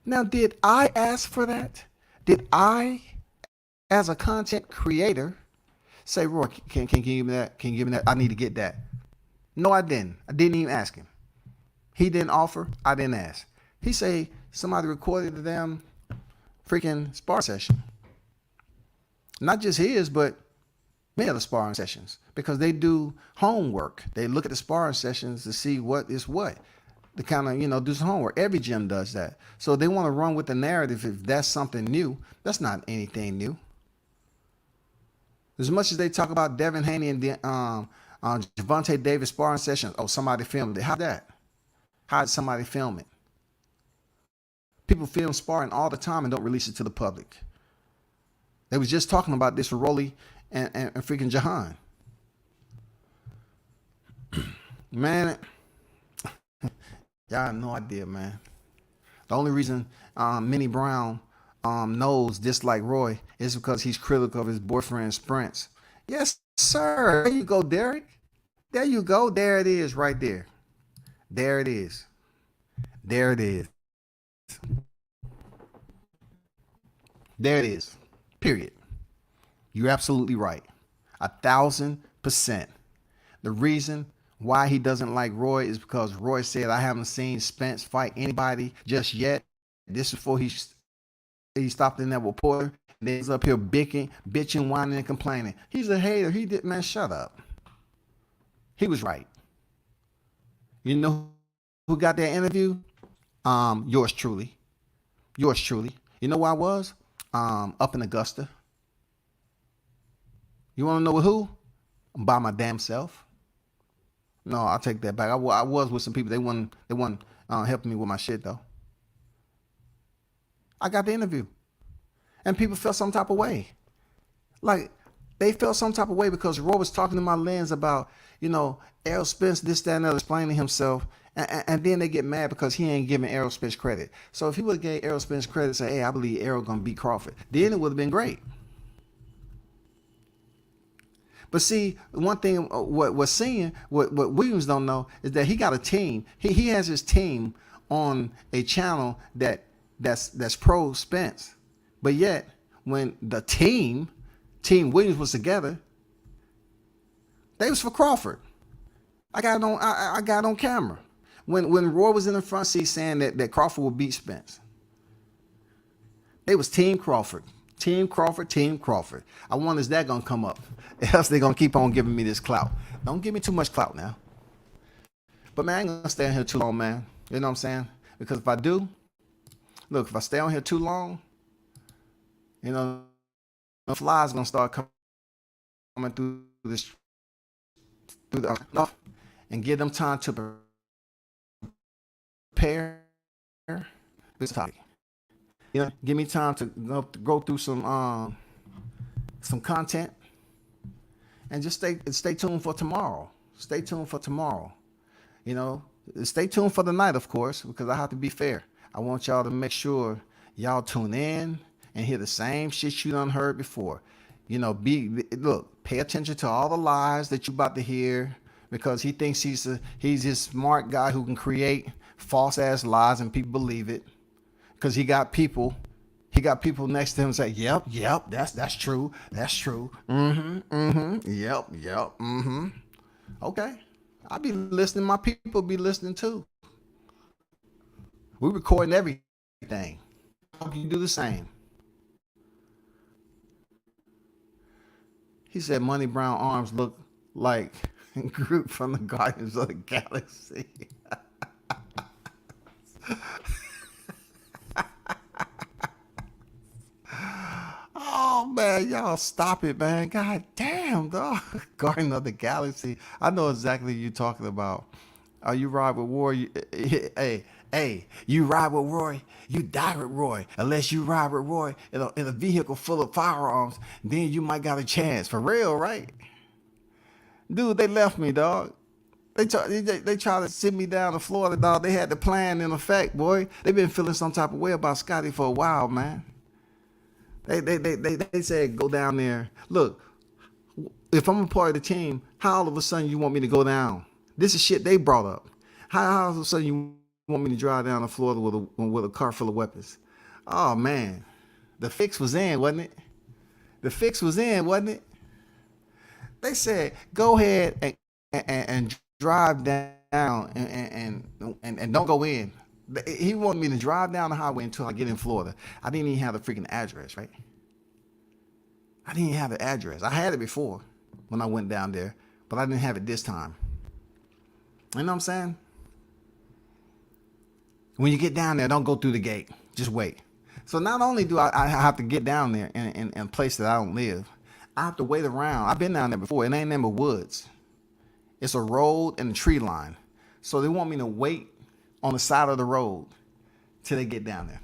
Now, did I ask for that? Did I, as a content creator, say, Roy, can you give me that? Can you give me that? I need to get that. No, I didn't. I didn't even ask him. He didn't offer. I didn't ask. He say somebody recorded the damn freaking sparring session. Not just his, but many other sparring sessions, because they do homework. They look at the sparring sessions to see what is what. To kind of, do some homework. Every gym does that. So they want to run with the narrative. If that's something new, that's not anything new. As much as they talk about Devin Haney and Gervonta Davis sparring sessions, oh, somebody filmed it. How that? How did somebody film it? People film sparring all the time and don't release it to the public. They was just talking about this with Rolly and freaking Jahan. Man, y'all have no idea, man. The only reason Minnie Brown knows dislike Roy is because he's critical of his boyfriend Sprints. Yes, sir. There you go, Derek. There you go. There it is right there. There it is. There it is. There it is. Period. You're absolutely right. 1,000%. The reason why he doesn't like Roy is because Roy said, I haven't seen Spence fight anybody just yet. This is before he stopped in that reporter. And then he's up here bitching, whining, and complaining. He's a hater. He did, man, shut up. He was right. You know who got that interview? Yours truly. Yours truly. You know where I was? Up in Augusta. You want to know with who? By my damn self. No, I'll take that back. I was with some people. They weren't helping me with my shit though. I got the interview, and people felt some type of way. Like they felt some type of way because Roy was talking to my lens about, Errol Spence, this, that, and other, explaining himself. And then they get mad because he ain't giving Errol Spence credit. So if he would have gave Errol Spence credit and say, hey, I believe Errol gonna beat Crawford, then it would have been great. But see, one thing what Williams don't know is that he got a team. He has his team on a channel that's pro Spence. But yet when the team Williams was together, they was for Crawford. I got it on camera. When Roy was in the front seat saying that Crawford would beat Spence. They was Team Crawford. Team Crawford. I wonder, is that going to come up? Else they're going to keep on giving me this clout. Don't give me too much clout now. But, man, I ain't going to stay in here too long, man. You know what I'm saying? Because if I do, Look, if I stay on here too long, you know, the flies gonna start coming through this, through the, and give them time to prepare this topic. You know, give me time to go through some content, and just stay tuned for tomorrow. Stay tuned for tomorrow. You know, stay tuned for the night, of course, because I have to be fair. I want y'all to make sure y'all tune in and hear the same shit you done heard before. You know, look, pay attention to all the lies that you about to hear, because he thinks he's this smart guy who can create false ass lies and people believe it. Because he got people next to him say, yep, that's true. That's true. Yep. Okay. I be listening, my people be listening too. We recording everything. Hope you do the same. He said Money Brown arms look like Groot from the Guardians of the Galaxy. Oh man, y'all stop it, man. God damn, dog. Guardian of the Galaxy. I know exactly what you're talking about. You ride with Roy. Hey, you ride with Roy, you die with Roy. Unless you ride with Roy in a vehicle full of firearms, then you might got a chance. For real, right? Dude, they left me, dog. They tried to sit me down to Florida, dog. They had the plan in effect, boy. They been feeling some type of way about Scotty for a while, man. They said go down there. Look, if I'm a part of the team, how all of a sudden you want me to go down? This is shit they brought up. How all of a sudden you want me to drive down to Florida with a car full of weapons? Oh man, the fix was in, wasn't it? The fix was in, wasn't it? They said go ahead and drive down and don't go in. He wanted me to drive down the highway until I get in Florida. I didn't even have the freaking address, right? I didn't even have the address. I had it before when I went down there, but I didn't have it this time. You know what I'm saying? When you get down there, don't go through the gate. Just wait. So not only do I have to get down there in a place that I don't live, I have to wait around. I've been down there before. It ain't nothing but woods. It's a road and a tree line. So they want me to wait on the side of the road till they get down there.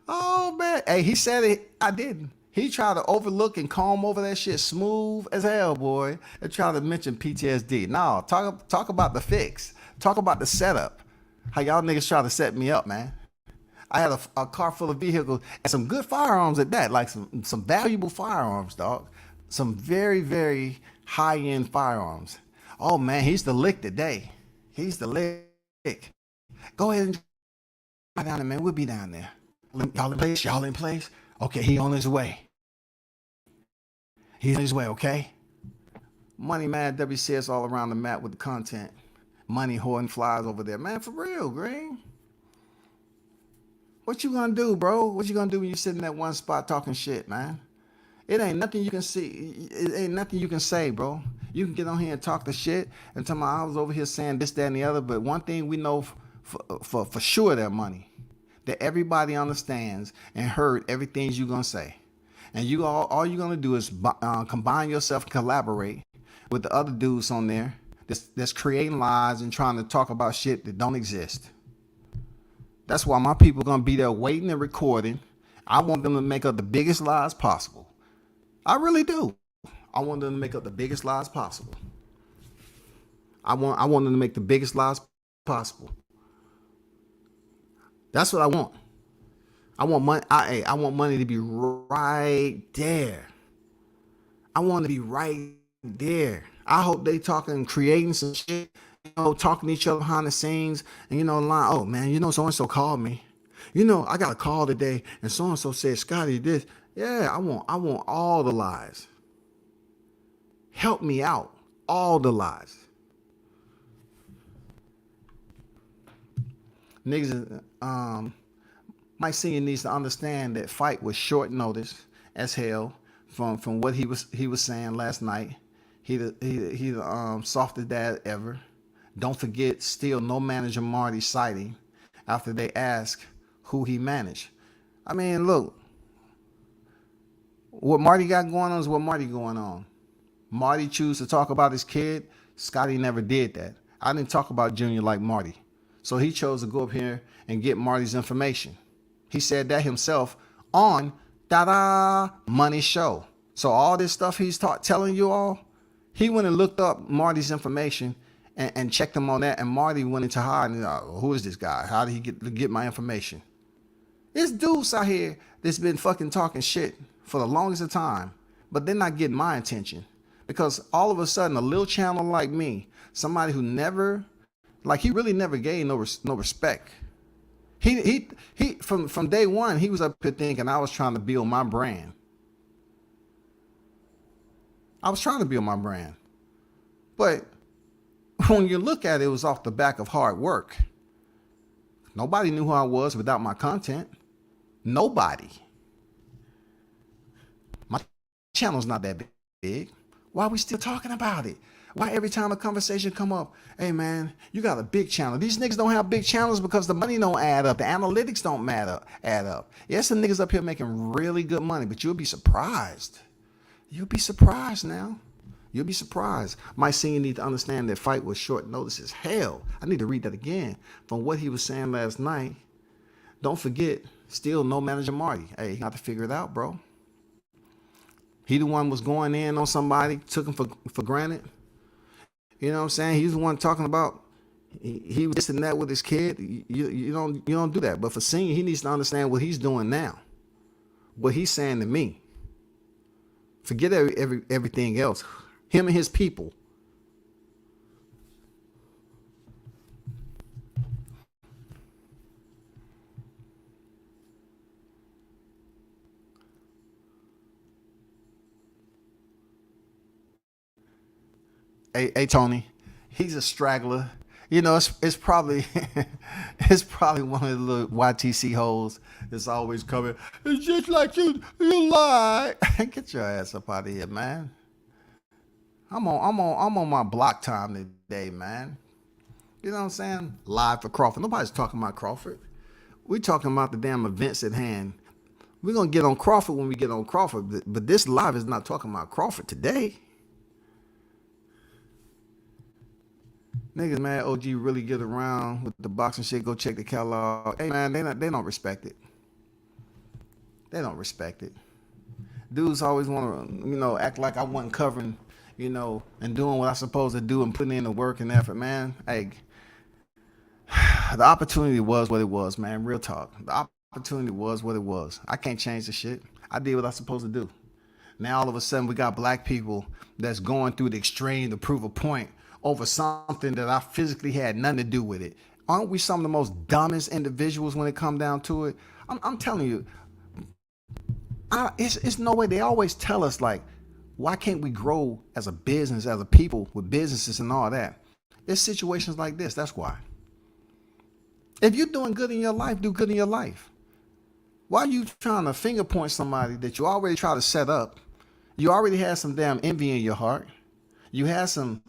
Oh man, hey, he said it. I didn't. He tried to overlook and comb over that shit smooth as hell, boy. And tried to mention PTSD. No, talk about the fix. Talk about the setup. How y'all niggas try to set me up, man. I had a car full of vehicles and some good firearms at that, like some valuable firearms, dog. Some very, very high-end firearms. Oh man, he's the lick today. He's the lick. Go ahead and drive down there, man. We'll be down there. Y'all in place? Y'all in place? Okay, he on his way. He's on his way, okay? Money Man WCS all around the map with the content. Money hoarding flies over there. Man, for real, Green. What you gonna do, bro? What you gonna do when you sit in that one spot talking shit, man? It ain't nothing you can see. It ain't nothing you can say, bro. You can get on here and talk the shit and tell me I was over here saying this, that, and the other. But one thing we know for sure, that Money, that everybody understands and heard everything you gonna say, and you all you're gonna do is combine yourself, collaborate with the other dudes on there that's creating lies and trying to talk about shit that don't exist. That's why my people gonna be there waiting and recording. I want them to make up the biggest lies possible. I really do. I want them to make up the biggest lies possible. I want them to make the biggest lies possible. That's what I want. I want money. I want Money to be right there. I want to be right there. I hope they talking, creating some shit, talking to each other behind the scenes, and line. Oh man, so and so called me. I got a call today, and so and so said Scotty this. Yeah, I want all the lies. Help me out. All the lies. Niggas, Mike Senior needs to understand that fight was short notice as hell from what he was saying last night. He the softest dad ever. Don't forget, still no manager Marty sighting after they asked who he managed. I mean, look, what Marty got going on is what Marty going on. Marty choose to talk about his kid. Scotty never did that. I didn't talk about Junior like Marty. So he chose to go up here and get Marty's information. He said that himself on Money Show. So all this stuff he's telling you all, he went and looked up Marty's information and checked him on that. And Marty went into hiding. Who is this guy? How did he get my information? There's dudes out here that's been fucking talking shit for the longest of time, but they're not getting my attention. Because all of a sudden, a little channel like me, somebody who never, like he really never gave no respect. He from day one, he was up here thinking I was trying to build my brand. I was trying to build my brand. But when you look at it, it was off the back of hard work. Nobody knew who I was without my content. Nobody. My channel's not that big. Why are we still talking about it? Why every time a conversation come up, hey man, you got a big channel. These niggas don't have big channels because the money don't add up. The analytics don't add up. Yes, some niggas up here making really good money, but you'll be surprised. You'll be surprised now. You'll be surprised. My senior need to understand that fight was short notice as hell. I need to read that again from what he was saying last night. Don't forget, still no manager Marty. Hey, he got to figure it out, bro. He the one was going in on somebody, took him for granted. You know what I'm saying? He's the one talking about he was this and that with his kid. You don't do that. But for senior, he needs to understand what he's doing now. What he's saying to me. Forget everything else. Him and his people. Hey Tony, he's a straggler. You know, it's probably it's probably one of the little YTC hoes that's always coming. It's just like you lie. Get your ass up out of here, man. I'm on my block time today, man. You know what I'm saying? Live for Crawford. Nobody's talking about Crawford. We talking about the damn events at hand. We're gonna get on Crawford when we get on Crawford, but this live is not talking about Crawford today. Niggas mad OG really get around with the boxing shit. Go check the catalog. Hey man, they don't respect it. They don't respect it. Dudes always want to, act like I wasn't covering, and doing what I supposed to do and putting in the work and effort, man. Hey, the opportunity was what it was, man. Real talk. The opportunity was what it was. I can't change the shit. I did what I supposed to do. Now all of a sudden we got black people that's going through the extreme to prove a point over something that I physically had nothing to do with it. Aren't we some of the most dumbest individuals when it comes down to it? I'm telling you, it's no way. They always tell us, like, why can't we grow as a business, as a people with businesses and all that? It's situations like this. That's why. If you're doing good in your life, do good in your life. Why are you trying to finger point somebody that you already try to set up? You already had some damn envy in your heart. You had some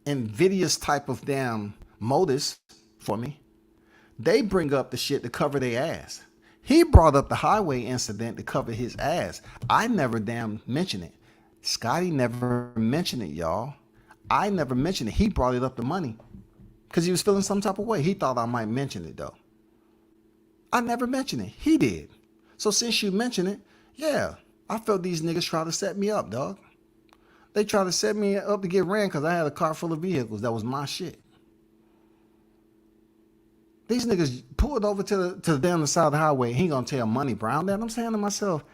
invidious type of damn motives for me. They bring up the shit to cover their ass. He brought up the highway incident to cover his ass. I never damn mentioned it. Scotty never mentioned it, y'all. I never mentioned it. He brought it up the money because he was feeling some type of way. He thought I might mention it though. I never mentioned it. He did. So since you mentioned it, yeah, I felt these niggas try to set me up, dog. They tried to set me up to get ran because I had a car full of vehicles. That was my shit. These niggas pulled over to the damn side of the highway. He gonna tell Money Brown that. I'm saying to myself,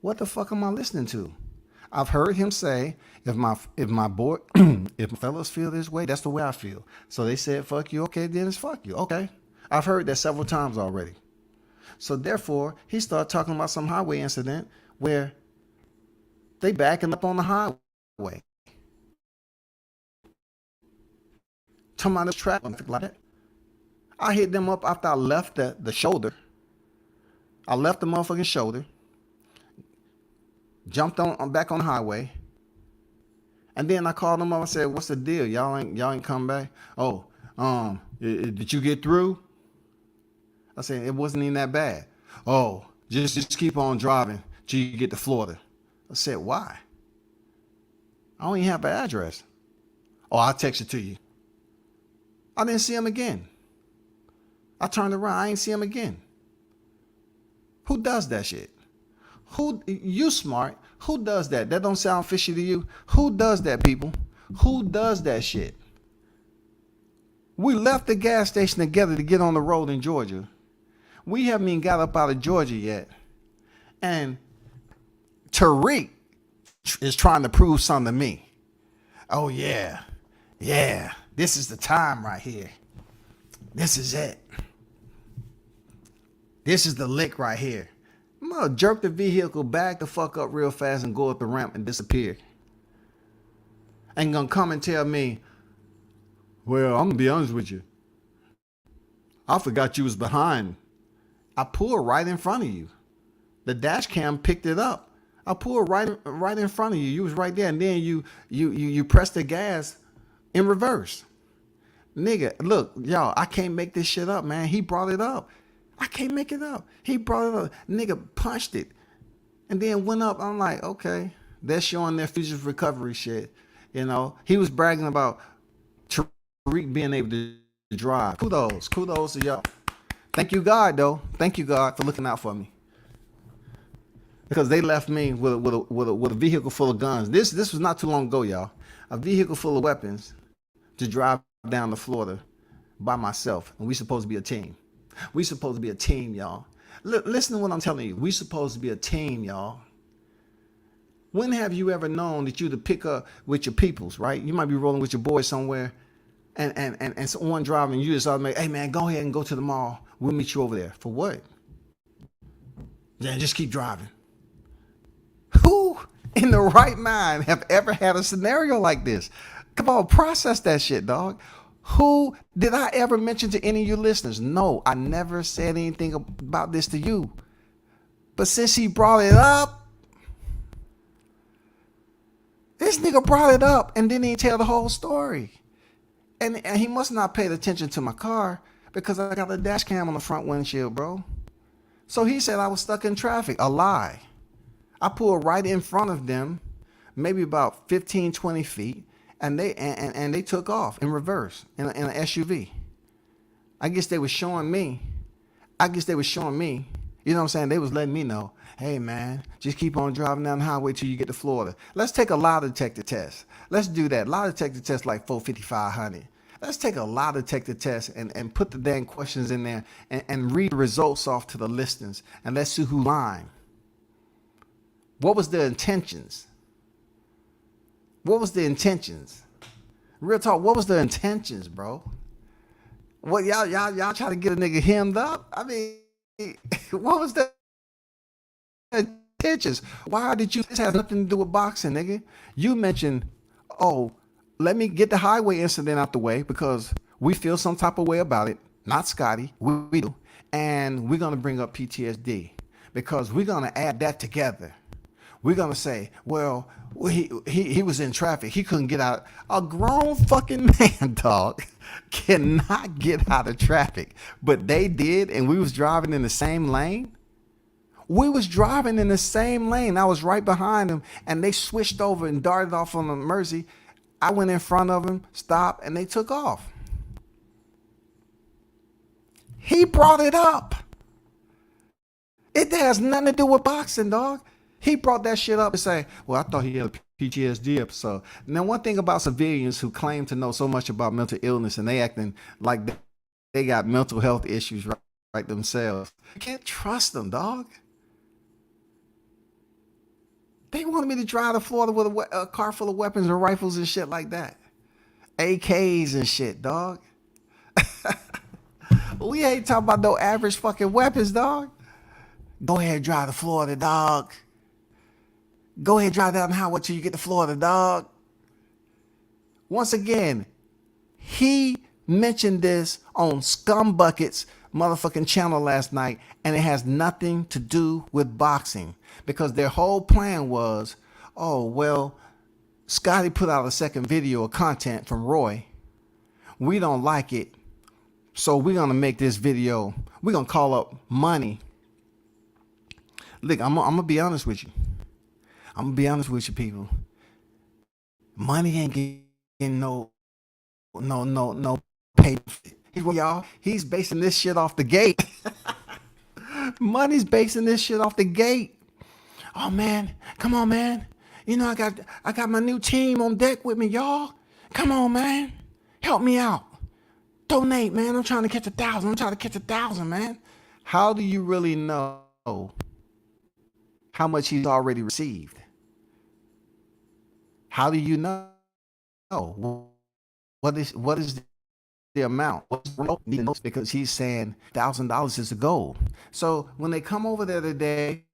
what the fuck am I listening to? I've heard him say, if my boy, if my fellas feel this way, that's the way I feel. So they said, fuck you. Okay, then it's fuck you. Okay. I've heard that several times already. So therefore, he started talking about some highway incident where they backing up on the highway. Talking about this trap like that. I hit them up after I left the shoulder. I left the motherfucking shoulder. Jumped on back on the highway. And then I called them up and said, what's the deal? Y'all ain't come back? Oh, did you get through? I said, it wasn't even that bad. Oh, just keep on driving till you get to Florida. I said, why? I don't even have an address. Oh, I'll text it to you. I didn't see him again. I turned around. I ain't see him again. Who does that shit? You smart. Who does that? That don't sound fishy to you? Who does that, people? Who does that shit? We left the gas station together to get on the road in Georgia. We haven't even got up out of Georgia yet. And Tariq is trying to prove something to me. Oh, yeah. Yeah. This is the time right here. This is it. This is the lick right here. I'm going to jerk the vehicle back the fuck up real fast and go up the ramp and disappear. Ain't going to come and tell me, well, I'm going to be honest with you. I forgot you was behind. I pulled right in front of you. The dash cam picked it up. I pulled right in front of you. You was right there, and then you pressed the gas in reverse. Nigga, look, y'all, I can't make this shit up, man. He brought it up. I can't make it up. He brought it up. Nigga punched it. And then went up. I'm like, okay. They're showing their future recovery shit. You know, he was bragging about Tariq being able to drive. Kudos to y'all. Thank you, God, though. Thank you, God, for looking out for me. Because they left me with a vehicle full of guns. This was not too long ago, y'all. A vehicle full of weapons to drive down to Florida by myself. And we supposed to be a team. We supposed to be a team, y'all. Listen to what I'm telling you. We supposed to be a team, y'all. When have you ever known that you to pick up with your peoples, right? You might be rolling with your boys somewhere, and someone driving, you just automatically, hey man, go ahead and go to the mall. We'll meet you over there. For what? Yeah, just keep driving. Who in the right mind have ever had a scenario like this? Come on, process that shit, dog. Who did I ever mention to any of you listeners? No, I never said anything about this to you. But since he brought it up, this nigga brought it up and didn't even tell the whole story. And he must not paid attention to my car because I got a dash cam on the front windshield, bro. So he said I was stuck in traffic. A lie. I pulled right in front of them, maybe about 15, 20 feet. And they took off in reverse in an SUV. I guess they were showing me. You know what I'm saying? They was letting me know, hey man, just keep on driving down the highway till you get to Florida. Let's take a lie detector test. Let's do that. Lie detector test like 450-500. Let's take a lie detector test and put the dang questions in there and read the results off to the listeners. And let's see who lying. What was their intentions? What was the intentions? Real talk, what was the intentions, bro? What y'all try to get a nigga hemmed up? I mean, what was the intentions? Why did you? This has nothing to do with boxing, nigga. You mentioned, oh, let me get the highway incident out the way because we feel some type of way about it. Not Scotty, we do. And we're gonna bring up PTSD because we're gonna add that together. We're going to say, well, he was in traffic. He couldn't get out. A grown fucking man, dog, cannot get out of traffic. But they did, and we was driving in the same lane. We was driving in the same lane. I was right behind them, and they switched over and darted off on the Mercy. I went in front of them, stopped, and they took off. He brought it up. It has nothing to do with boxing, dog. He brought that shit up and say, well, I thought he had a PTSD episode. Now, one thing about civilians who claim to know so much about mental illness and they acting like they got mental health issues right themselves. You can't trust them, dog. They wanted me to drive to Florida with a car full of weapons and rifles and shit like that. AKs and shit, dog. We ain't talking about no average fucking weapons, dog. Go ahead and drive to Florida, dog. Go ahead and drive down the highway till you get to Florida, dog. Once again, he mentioned this on Scumbucket's motherfucking channel last night, and it has nothing to do with boxing because their whole plan was, oh, well, Scotty put out a second video of content from Roy. We don't like it. So we're gonna make this video. We're gonna call up Monnie. Look, I'm gonna be honest with you. I'm gonna be honest with you, people. Money ain't getting no pay. Y'all, he's basing this shit off the gate. Money's basing this shit off the gate. Oh man, come on, man. You know I got my new team on deck with me, y'all. Come on, man. Help me out. Donate, man. I'm trying to catch 1,000. I'm trying to catch 1,000, man. How do you really know how much he's already received? How do you know? What is the amount? Because he's saying $1,000 is the goal. So when they come over there today,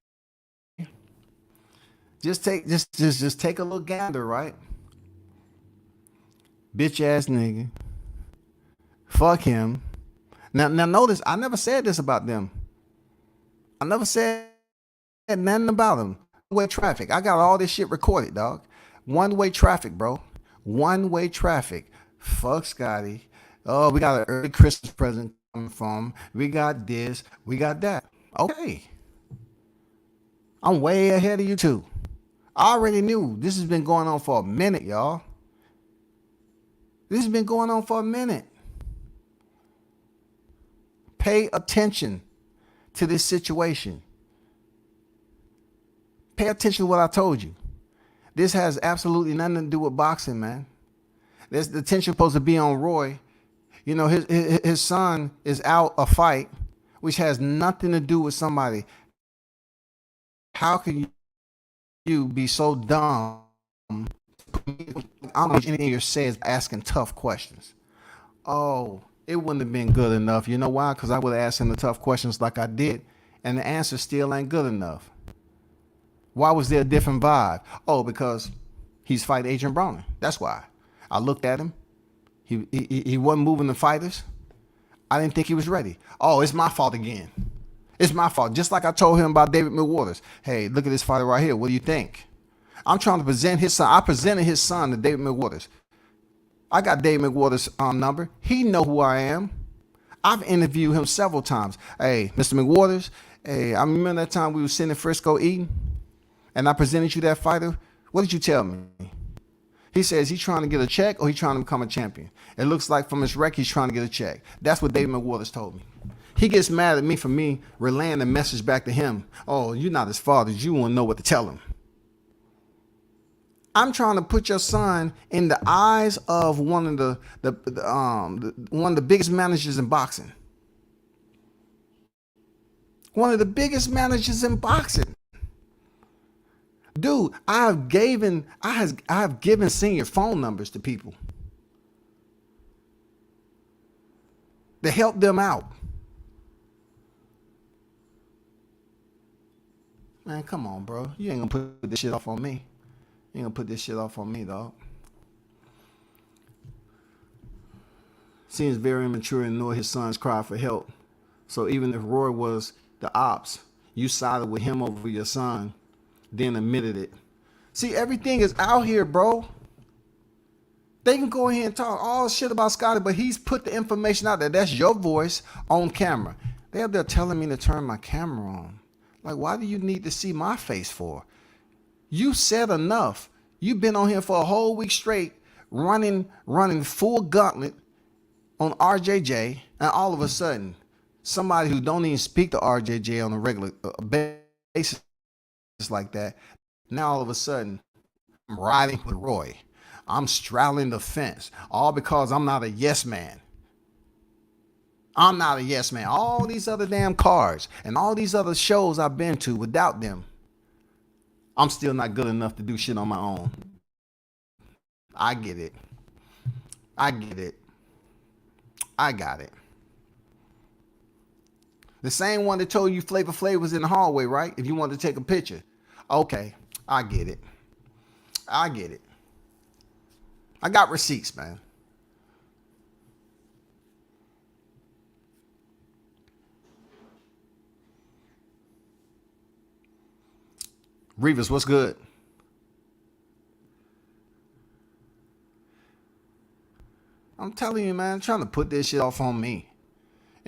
just take a little gander, right? Bitch ass nigga. Fuck him. Now notice I never said this about them. I never said nothing about them. One-way traffic. I got all this shit recorded, dog. One-way traffic, bro. One-way traffic. Fuck Scotty. Oh, we got an early Christmas present coming from. We got this. We got that. Okay. I'm way ahead of you too. I already knew this has been going on for a minute, y'all. This has been going on for a minute. Pay attention to this situation. Pay attention to what I told you. This has absolutely nothing to do with boxing, man. The attention supposed to be on Roy. You know, his son is out a fight, which has nothing to do with somebody. How can you be so dumb? I don't know anything you say is asking tough questions. Oh, it wouldn't have been good enough. You know why? Because I would have asked him the tough questions like I did, and the answer still ain't good enough. Why was there a different vibe? Oh, because he's fighting Adrian Broner. That's why. I looked at him. He wasn't moving the fighters. I didn't think he was ready. Oh, it's my fault again. It's my fault. Just like I told him about David McWaters. Hey, look at this fighter right here. What do you think? I'm trying to present his son. I presented his son to David McWaters. I got David McWaters' number. He know who I am. I've interviewed him several times. Hey, Mr. McWaters. Hey, I remember that time we were sitting in Frisco eating, and I presented you that fighter. What did you tell me? He says he's trying to get a check or he's trying to become a champion. It looks like from his record he's trying to get a check. That's what David McWaters told me. He gets mad at me for me relaying the message back to him. Oh, you're not his father. You won't know what to tell him. I'm trying to put your son in the eyes of one of the biggest managers in boxing. One of the biggest managers in boxing. Dude, I have given senior phone numbers to people to help them out. Man, come on, bro. You ain't gonna put this shit off on me. You ain't gonna put this shit off on me, dog. Seems very immature and ignore his son's cry for help. So even if Roy was the ops, you sided with him over your son, then admitted it. See, everything is out here, bro. They can go ahead and talk all shit about Scotty, but he's put the information out there. That's your voice on camera. They're telling me to turn my camera on. Like, why do you need to see my face for? You said enough. You've been on here for a whole week straight, running full gauntlet on RJJ, and all of a sudden, somebody who don't even speak to RJJ on a regular basis like that, now all of a sudden, I'm riding with Roy. I'm straddling the fence, all because I'm not a yes man. I'm not a yes man. All these other damn cards and all these other shows I've been to, without them, I'm still not good enough to do shit on my own. I get it. I get it. I got it. The same one that told you Flavor Flav was in the hallway, right? If you wanted to take a picture. Okay, I get it. I get it. I got receipts, man. Revis, what's good? I'm telling you, man, I'm trying to put this shit off on me.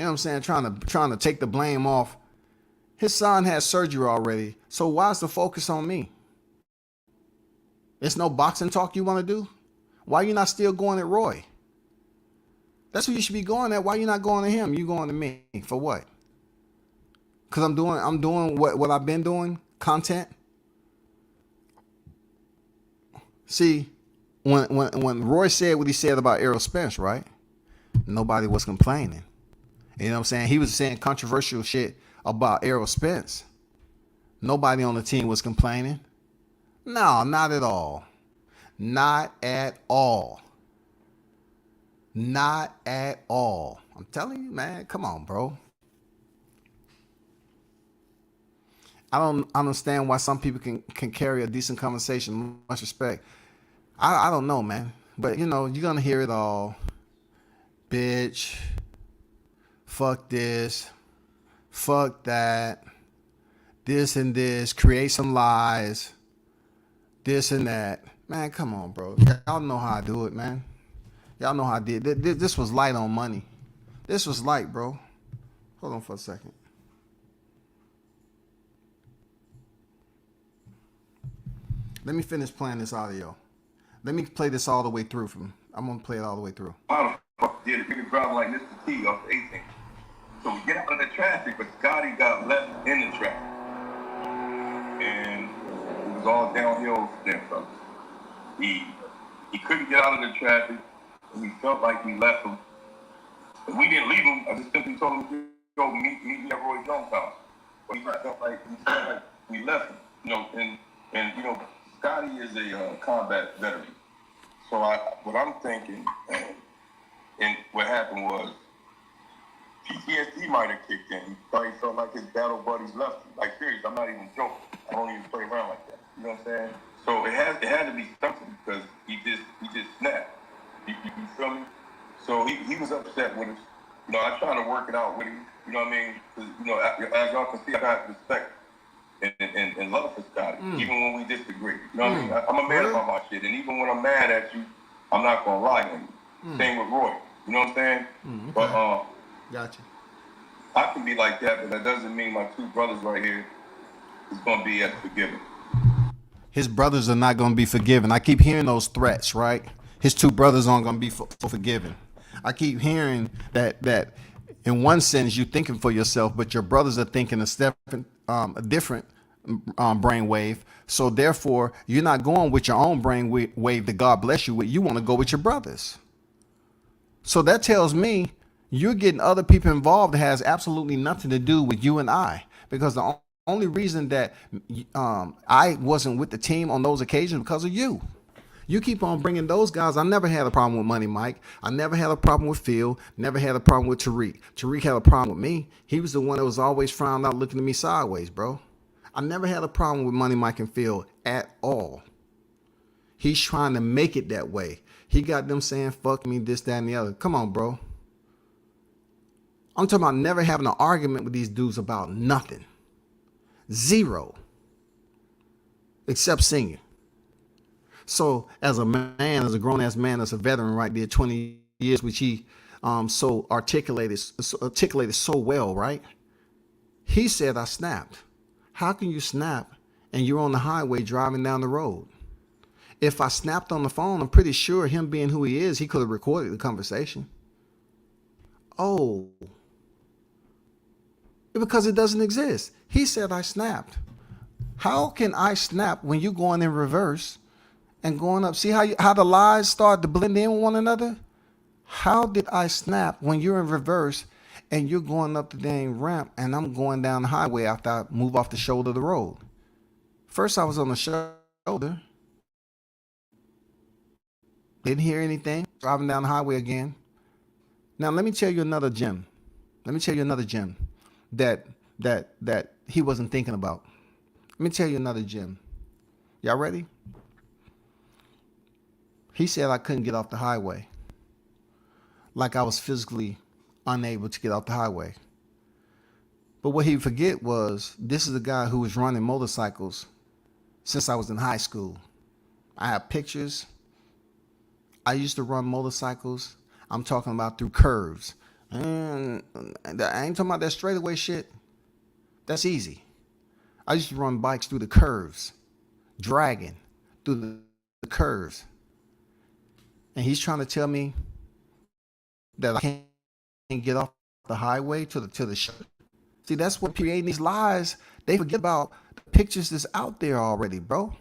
You know what I'm saying? Trying to take the blame off. His son had surgery already. So why's the focus on me? It's no boxing talk you want to do? Why you not still going at Roy? That's who you should be going at. Why you not going to him? You going to me. For what? Because I'm doing what I've been doing, content. See, when Roy said what he said about Errol Spence, right? Nobody was complaining. You know what I'm saying? He was saying controversial shit about Errol Spence. Nobody on the team was complaining. No, not at all. Not at all. Not at all. I'm telling you, man. Come on, bro. I don't understand why some people can carry a decent conversation. Much respect. I don't know, man. But, you know, you're going to hear it all. Bitch. Fuck this. Fuck that. This and this. Create some lies. This and that. Man, come on, bro. Y'all know how I do it, man. Y'all know how I did. This was light on money. This was light, bro. Hold on for a second. Let me finish playing this audio. Let me play this all the way through. I'm going to play it all the way through. How the fuck did it? Nigga driving like Mr. T off the 18. So we get out of the traffic, but Scotty got left in the traffic. And it was all downhill then from us. He couldn't get out of the traffic, and we felt like we left him. But we didn't leave him. I just simply told him to go meet me at Roy Jones' house. But he felt like we left him. You know, and you know, Scotty is a combat veteran. So what I'm thinking, and what happened was, PTSD might have kicked in. He probably felt like his battle buddies left him. Like, seriously, I'm not even joking. I don't even play around like that. You know what I'm saying? So it had to be something because he just snapped. You feel me? So he was upset with us. You know, I tried to work it out with him. You know what I mean? Because, you know, as y'all can see, I got respect and love for Scotty, even when we disagree. You know what I mean? I'm a man about my shit, and even when I'm mad at you, I'm not gonna lie to you. Same with Roy. You know what I'm saying? Okay. But Gotcha. I can be like that, but that doesn't mean my two brothers right here is gonna be as forgiving. His brothers are not going to be forgiven. I keep hearing those threats, right? His two brothers aren't going to be forgiven. I keep hearing that in one sense you're thinking for yourself, but your brothers are thinking a different brainwave. So therefore, you're not going with your own brainwave that God bless you with. You want to go with your brothers. So that tells me you're getting other people involved that has absolutely nothing to do with you and I, because the only reason that I wasn't with the team on those occasions because of you. You keep on bringing those guys. I never had a problem with Money Mike. I never had a problem with Phil. Never had a problem with Tariq. Tariq had a problem with me. He was the one that was always frowned out looking at me sideways, bro. I never had a problem with Money Mike and Phil at all. He's trying to make it that way. He got them saying, fuck me, this, that, and the other. Come on, bro. I'm talking about never having an argument with these dudes about nothing. Zero. Except singing. So as a man, as a grown-ass man, as a veteran right there, 20 years, which he so articulated so well, right? He said, I snapped. How can you snap and you're on the highway driving down the road? If I snapped on the phone, I'm pretty sure him being who he is, he could have recorded the conversation. Oh. Because it doesn't exist. He said I snapped. How can I snap when you're going in reverse and going up? See how the lies start to blend in with one another? How did I snap when you're in reverse and you're going up the dang ramp and I'm going down the highway after I move off the shoulder of the road? First I was on the shoulder. Didn't hear anything. Driving down the highway again. Now let me tell you another gem. That he wasn't thinking about. Let me tell you another gem. Y'all ready? He said I couldn't get off the highway. Like I was physically unable to get off the highway. But what he forget was this is a guy who was running motorcycles since I was in high school. I have pictures. I used to run motorcycles. I'm talking about through curves, And I ain't talking about that straightaway shit. That's easy. I used to run bikes through the curves, dragging through the curves. And he's trying to tell me that I can't get off the highway to the show. See, that's what creating these lies. They forget about the pictures that's out there already, bro.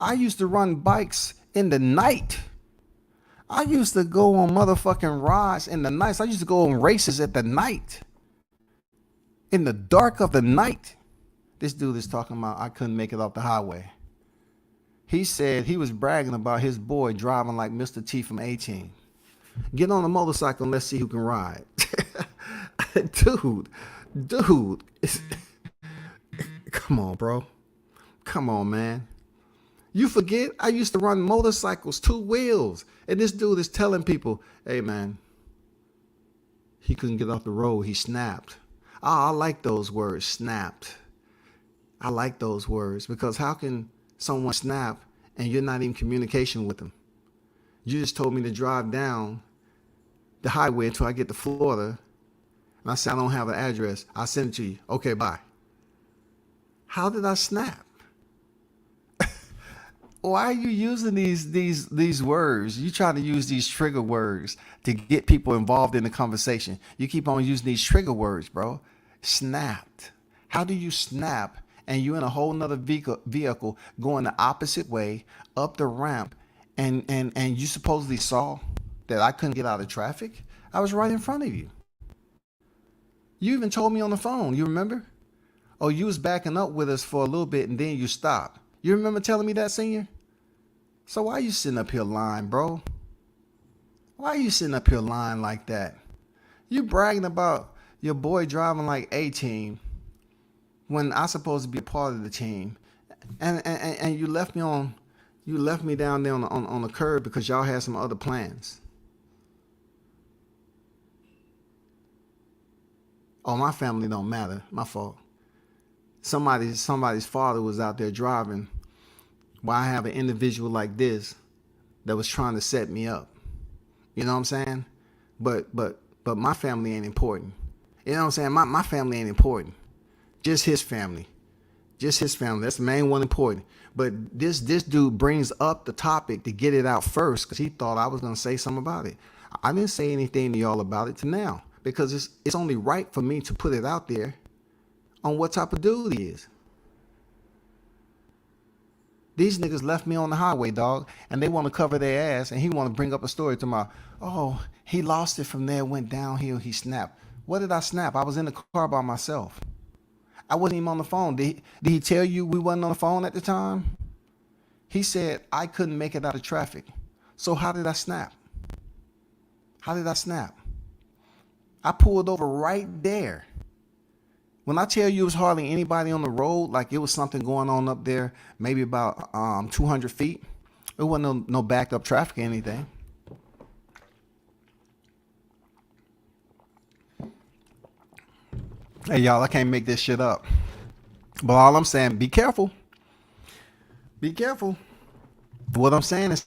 I used to run bikes in the night. I used to go on motherfucking rides in the nights. I used to go on races at the night. In the dark of the night. This dude is talking about I couldn't make it off the highway. He said he was bragging about his boy driving like Mr. T from 18. Get on a motorcycle and let's see who can ride. dude, come on, bro. Come on, man. You forget I used to run motorcycles, 2 wheels. And this dude is telling people, hey, man, he couldn't get off the road. He snapped. I like those words, snapped. I like those words because how can someone snap and you're not in communication with them? You just told me to drive down the highway until I get to Florida. And I said, I don't have an address. I'll send it to you. Okay, bye. How did I snap? Why are you using these words? You try to use these trigger words to get people involved in the conversation. You keep on using these trigger words, bro. Snapped. How do you snap and you're in a whole nother vehicle going the opposite way up the ramp and you supposedly saw that I couldn't get out of traffic? I was right in front of you. You even told me on the phone, you remember? Oh, you was backing up with us for a little bit and then you stopped. You remember telling me that, senior? So why are you sitting up here lying, bro? Why are you sitting up here lying like that? You bragging about your boy driving like A-team when I supposed to be a part of the team. And you left me down there on the curb because y'all had some other plans. Oh, my family don't matter. My fault. Somebody's father was out there driving while I have an individual like this that was trying to set me up. You know what I'm saying? But my family ain't important. You know what I'm saying? My family ain't important. Just his family. Just his family. That's the main one important. But this dude brings up the topic to get it out first because he thought I was going to say something about it. I didn't say anything to y'all about it to now because it's only right for me to put it out there on what type of dude he is. These niggas left me on the highway, dog, and they want to cover their ass, and he want to bring up a story to my, oh, he lost it from there, went downhill, he snapped. What did I snap? I was in the car by myself. I wasn't even on the phone. Did he tell you we wasn't on the phone at the time? He said I couldn't make it out of traffic. So how did I snap? How did I snap? I pulled over right there. When I tell you it was hardly anybody on the road, like it was something going on up there, maybe about 200 feet. It wasn't no backed up traffic or anything. Hey, y'all, I can't make this shit up. But all I'm saying, be careful. Be careful. What I'm saying is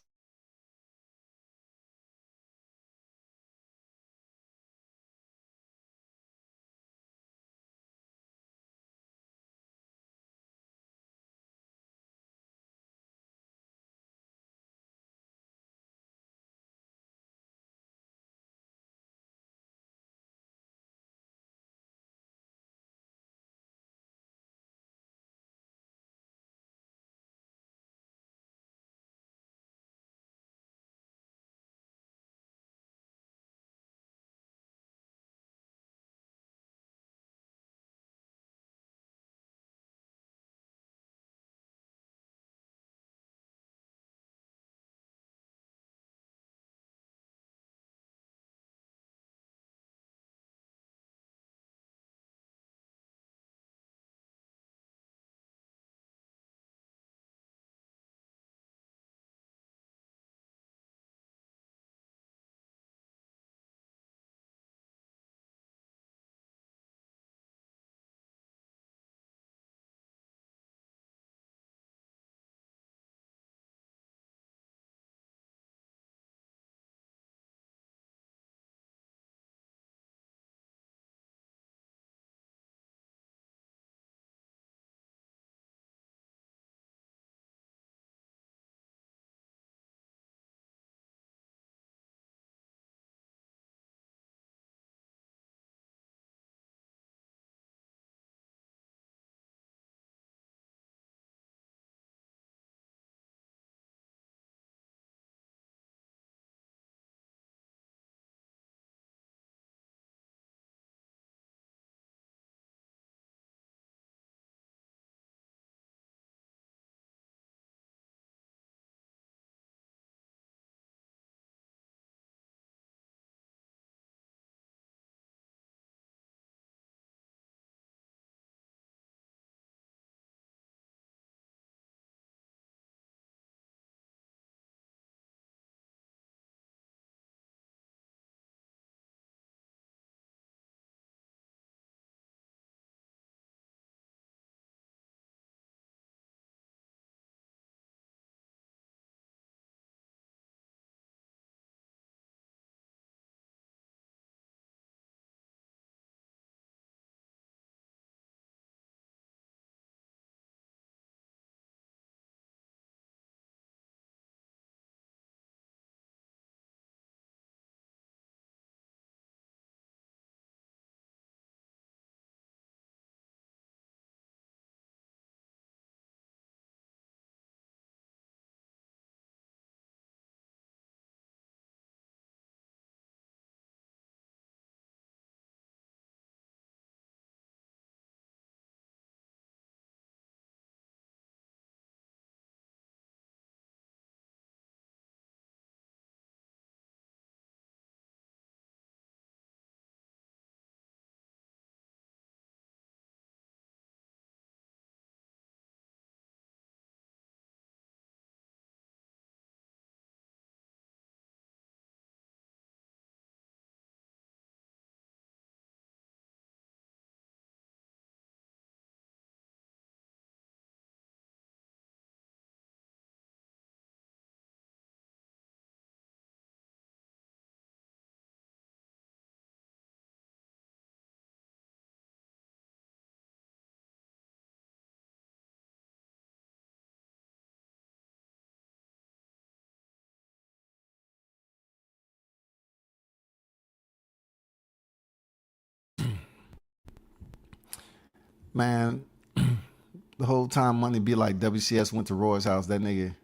Man, the whole time Money be like WCS went to Roy's house. That nigga,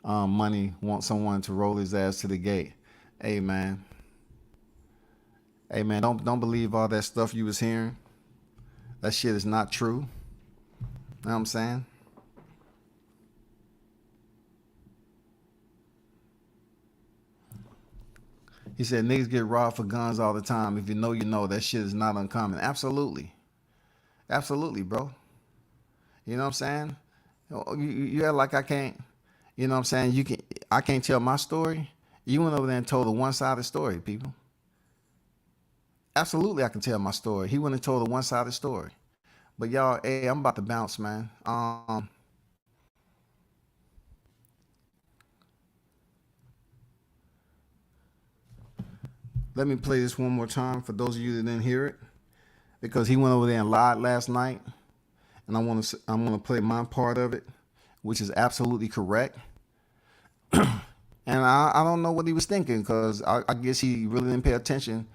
Money wants someone to roll his ass to the gate. Hey man, hey man, don't believe all that stuff you was hearing. That shit is not true. You know what I'm saying? He said niggas get robbed for guns all the time. If you know, you know. That shit is not uncommon. Absolutely. Absolutely, bro. You know what I'm saying? You act like I can't, you know what I'm saying? I can't tell my story. You went over there and told a one-sided story, people. Absolutely I can tell my story. He went and told a one-sided story. But y'all, hey, I'm about to bounce, man. Let me play this one more time for those of you that didn't hear it, because he went over there and lied last night, and I'm gonna play my part of it, which is absolutely correct. And I don't know what he was thinking, because I guess he really didn't pay attention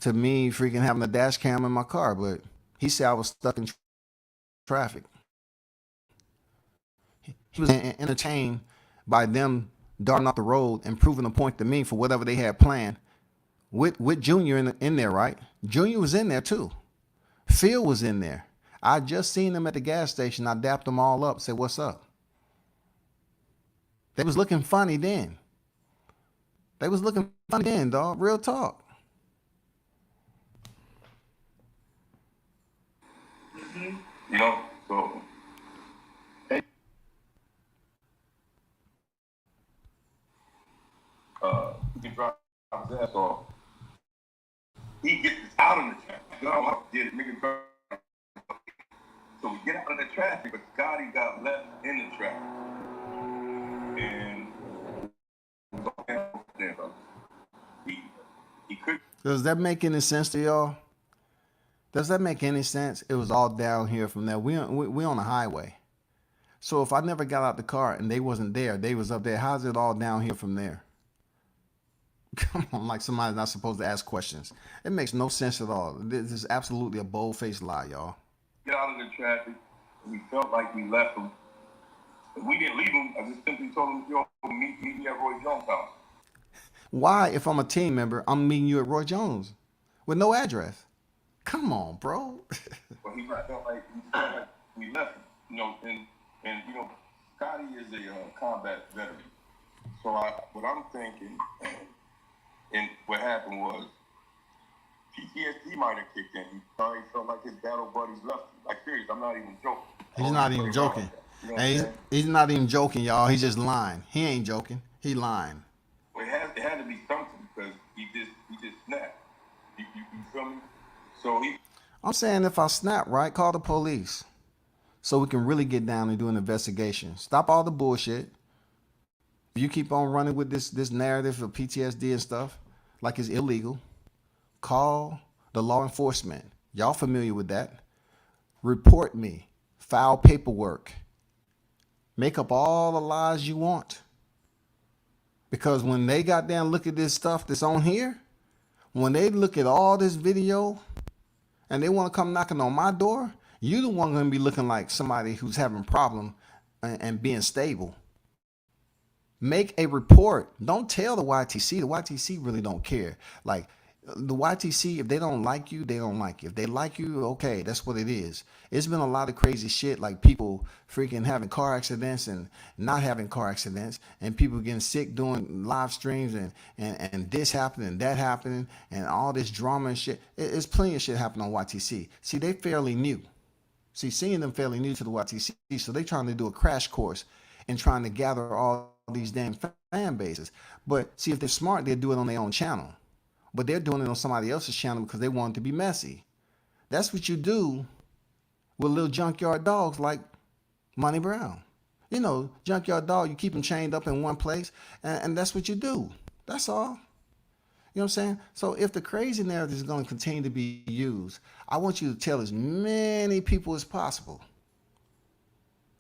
to me freaking having a dash cam in my car. But he said I was stuck in traffic. He was entertained by them darting off the road and proving a point to me for whatever they had planned. With Junior in there, right? Junior was in there too. Phil was in there. I just seen them at the gas station. I dapped them all up, said, "What's up?" They was looking funny then. They was looking funny then, dog. Real talk. You know, so hey, he can drop his ass off. He gets out of the traffic. God did it, nigga. So we get out of the traffic, but Scotty got left in the traffic. And he could. Does that make any sense to y'all? Does that make any sense? It was all down here from there. We on the highway. So if I never got out the car and they wasn't there, they was up there, how's it all down here from there? Come on, like somebody's not supposed to ask questions. It makes no sense at all. This is absolutely a bold-faced lie, y'all. Get out of the traffic. We felt like we left him. And we didn't leave him. I just simply told him, yo, meet me at Roy Jones' house. Why, if I'm a team member, I'm meeting you at Roy Jones with no address? Come on, bro. But he felt like we left him. You know, and you know, Scotty is a combat veteran. So what I'm thinking, and what happened was, PTSD might have kicked in. He probably felt like his battle buddies left him. Like, serious, I'm not even joking. He's not even joking. You know he's not even joking, y'all. He's just lying. He ain't joking. He lying. Well, it had to be something, because he just snapped. You feel me? So I'm saying, if I snap, right, call the police so we can really get down and do an investigation. Stop all the bullshit. If you keep on running with this narrative of PTSD and stuff, like it's illegal, call the law enforcement. Y'all familiar with that. Report me. File paperwork. Make up all the lies you want. Because when they goddamn look at this stuff that's on here, when they look at all this video and they want to come knocking on my door, you the one going to be looking like somebody who's having a problem and being stable. Make a report. Don't tell the YTC. The YTC really don't care. Like, the YTC, if they don't like you, they don't like you. If they like you, okay, that's what it is. It's been a lot of crazy shit, like people freaking having car accidents and not having car accidents, and people getting sick doing live streams, and this happening and that happening, and all this drama and shit. It's plenty of shit happening on YTC. See, they fairly new. See, seeing them fairly new to the YTC, so they trying to do a crash course and trying to gather all these damn fan bases. But see, if they're smart, they'll do it on their own channel. But they're doing it on somebody else's channel because they want it to be messy. That's what you do with little junkyard dogs like Monnie Brown. You know, junkyard dog, you keep them chained up in one place, and that's what you do. That's all. You know what I'm saying? So if the crazy narrative is going to continue to be used, I want you to tell as many people as possible.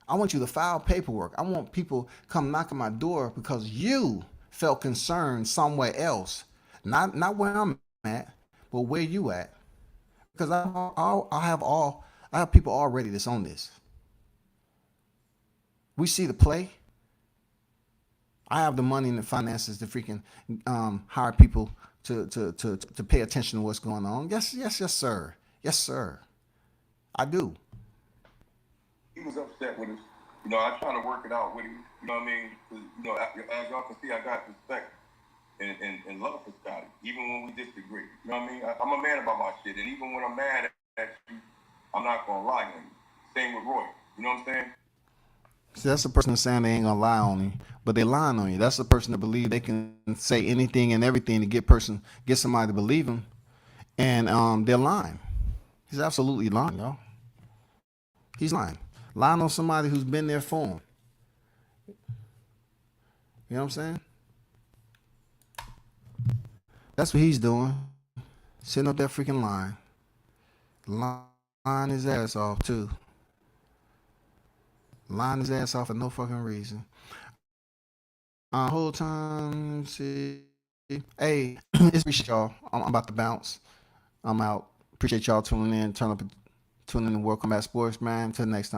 I want you to file paperwork. I want people come knock on my door because you felt concerned somewhere else. Not where I'm at, but where you at. Because I have all I have people already that's on this. We see the play. I have the money and the finances to freaking hire people to pay attention to what's going on. Yes, sir. Yes, sir. I do. He was upset with us. You know, I try to work it out with him. You know what I mean? 'Cause, you know, as y'all can see, I got respect and love for Scotty, even when we disagree. You know what I mean? I'm a man about my shit, and even when I'm mad at you, I'm not gonna lie on you. Same with Roy. You know what I'm saying? See, that's the person that's saying they ain't gonna lie on you, but they lying on you. That's the person that believe they can say anything and everything to get somebody to believe them, and they're lying. He's absolutely lying, y'all. He's lying on somebody who's been there for him. You know what I'm saying? That's what he's doing, sitting up that freaking line, lying his ass off too. Lying his ass off for no fucking reason. Whole time, see. Hey, it's appreciate y'all. I'm about to bounce. I'm out. Appreciate y'all tuning in. Tuning in to World Combat Sports, man. Until next time.